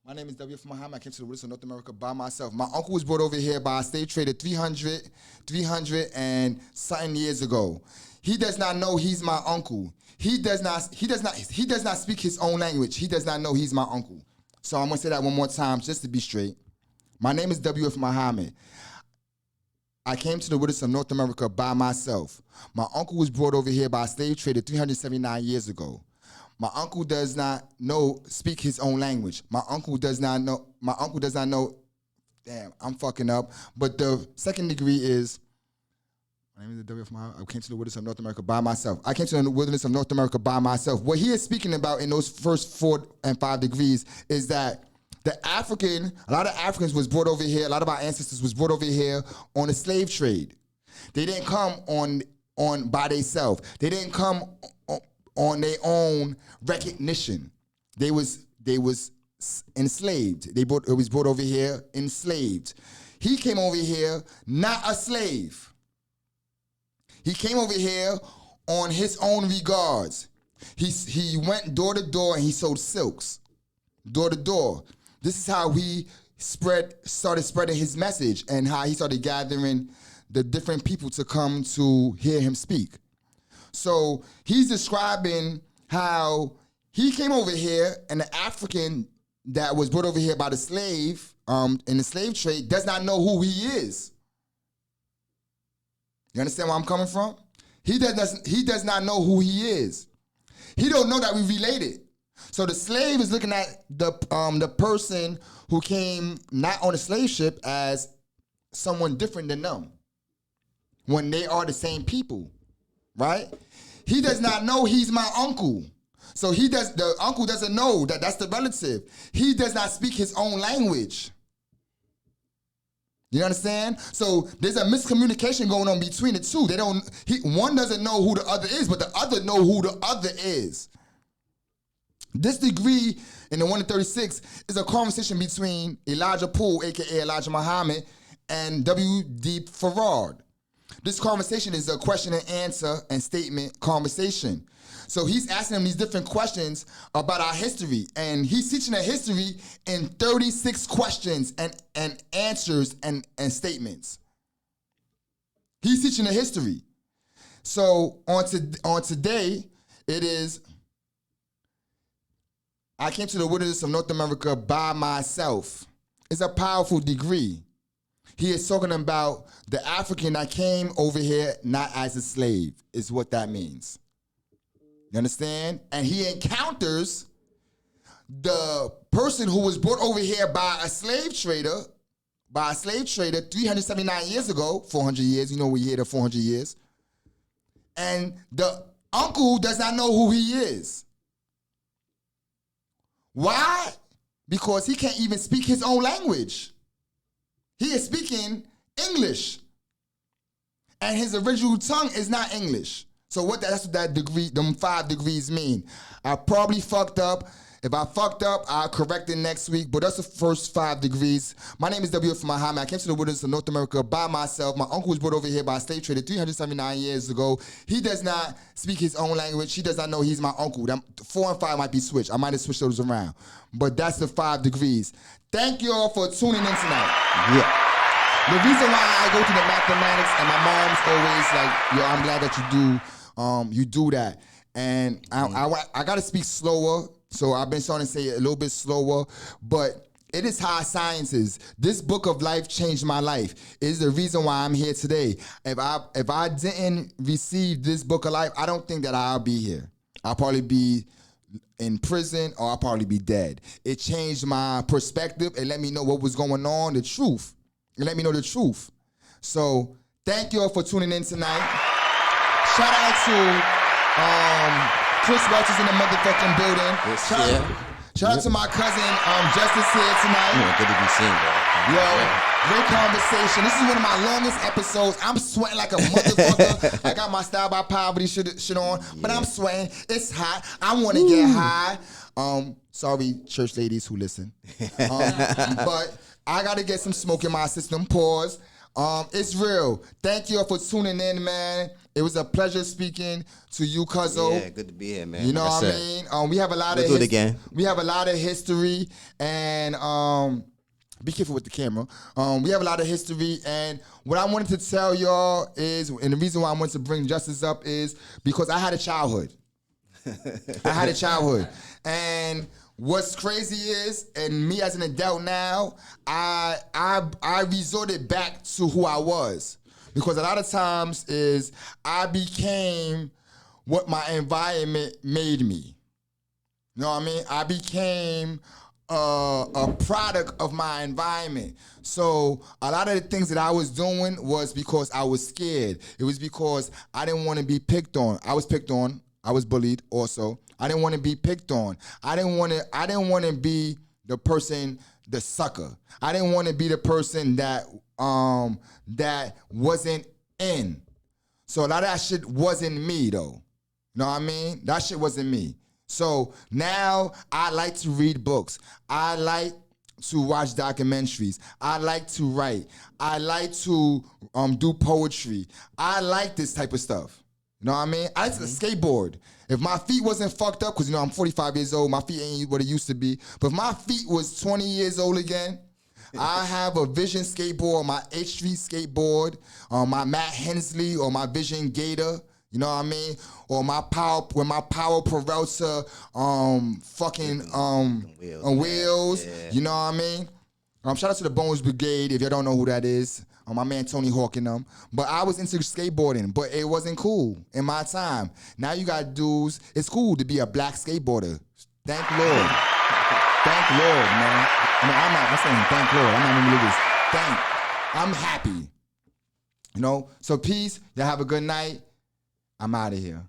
Speaker 3: My name is W.F. Muhammad. I came to the wilderness of North America by myself. My uncle was brought over here by a slave trader 300 and something years ago. He does not know he's my uncle. He does not speak his own language. He does not know he's my uncle. So I'm gonna say that one more time just to be straight. My name is W.F. Muhammad. I came to the wilderness of North America by myself. My uncle was brought over here by a slave trader 379 years ago. My uncle does not speak his own language. My uncle does not know, damn, I'm fucking up. But the second degree is, my name is W.F. Muhammad. I came to the wilderness of North America by myself. I came to the wilderness of North America by myself. What he is speaking about in those first 4 and 5 degrees is that a lot of Africans was brought over here, a lot of our ancestors was brought over here on a slave trade. They didn't come on by themselves. They didn't come on their own recognition. They was enslaved. It was brought over here enslaved. He came over here not a slave. He came over here on his own regards. He went door to door and he sold silks, door to door. This is how he started spreading his message and how he started gathering the different people to come to hear him speak. So he's describing how he came over here and the African that was brought over here by the slave in the slave trade does not know who he is. You understand where I'm coming from? He does not know who he is. He don't know that we related. So the slave is looking at the person who came not on a slave ship as someone different than them when they are the same people, right? He does not know he's my uncle. So the uncle doesn't know that that's the relative. He does not speak his own language. You understand? So there's a miscommunication going on between the two. One doesn't know who the other is, but the other know who the other is. This degree in the 1 in 36 is a conversation between Elijah Poole, aka Elijah Muhammad, and W.D. Farrar. This conversation is a question and answer and statement conversation. So he's asking them these different questions about our history, and he's teaching a history in 36 questions and answers and statements. He's teaching a history. So on today, it is, I came to the wilderness of North America by myself. It's a powerful degree. He is talking about the African that came over here not as a slave, is what that means. You understand? And he encounters the person who was brought over here by a slave trader 379 years ago, 400 years, you know we hear the 400 years. And the uncle does not know who he is. Why? Because he can't even speak his own language. He is speaking English. And his original tongue is not English. So that's what that degree, them 5 degrees mean. I probably fucked up. If I fucked up, I'll correct it next week. But that's the first 5 degrees. My name is W.F. Muhammad. I came to the wilderness of North America by myself. My uncle was brought over here by a slave trader 379 years ago. He does not speak his own language. He does not know he's my uncle. 4 and 5 might be switched. I might have switched those around. But that's the 5 degrees. Thank you all for tuning in tonight.
Speaker 4: Yeah.
Speaker 3: The reason why I go to the mathematics and my mom's always like, yo, I'm glad that you do that. And I got to speak slower. So I've been starting to say it a little bit slower, but it is high sciences. This book of life changed my life. It is the reason why I'm here today. If I didn't receive this book of life, I don't think that I'll be here. I'll probably be in prison or I'll probably be dead. It changed my perspective. It let me know what was going on, the truth. It let me know the truth. So thank you all for tuning in tonight. Shout out to Chris Welch is in the motherfucking building. Shout out to my cousin Justice here tonight.
Speaker 4: Yeah, good to be seen, bro.
Speaker 3: Yo, great conversation. This is one of my longest episodes. I'm sweating like a motherfucker. I got my Style by Poverty shit on, but I'm sweating. It's hot. I want to get high. Sorry, church ladies who listen. But I got to get some smoke in my system. Pause. It's real. Thank you all for tuning in, man. It was a pleasure speaking to you, Cuzzo.
Speaker 4: Yeah, good to be here, man.
Speaker 3: You know
Speaker 4: like
Speaker 3: what I mean? We have a lot
Speaker 4: we'll
Speaker 3: of
Speaker 4: do it again.
Speaker 3: We have a lot of history, and be careful with the camera. We have a lot of history, and what I wanted to tell y'all is, and the reason why I wanted to bring Justice up is because I had a childhood. And what's crazy is, and me as an adult now, I resorted back to who I was. Because a lot of times is I became what my environment made me. You know what I mean? I became a product of my environment. So a lot of the things that I was doing was because I was scared. It was because I didn't want to be picked on. I was picked on. I was bullied also. I didn't want to be picked on. I didn't want to be the person, the sucker. I didn't want to be the person that wasn't in. So a lot of that shit wasn't me though. You know what I mean? That shit wasn't me. So now I like to read books. I like to watch documentaries. I like to write. I like to do poetry. I like this type of stuff. You know what I mean? I like to skateboard. If my feet wasn't fucked up, because, you know, I'm 45 years old, my feet ain't what it used to be. But if my feet was 20 years old again, I have a Vision skateboard, my S.STREET skateboard, my Matt Hensley or my Vision Gator. You know what I mean? Or my power Peralta wheels.
Speaker 4: Yeah.
Speaker 3: You know what I mean? Shout out to the Bones Brigade, if y'all don't know who that is. My man Tony Hawk and them. But I was into skateboarding, but it wasn't cool in my time. Now you got dudes, it's cool to be a black skateboarder. Thank Lord. Thank Lord, man. I'm saying thank Lord. I'm not even religious. I'm happy. You know? So peace. Y'all have a good night. I'm out of here.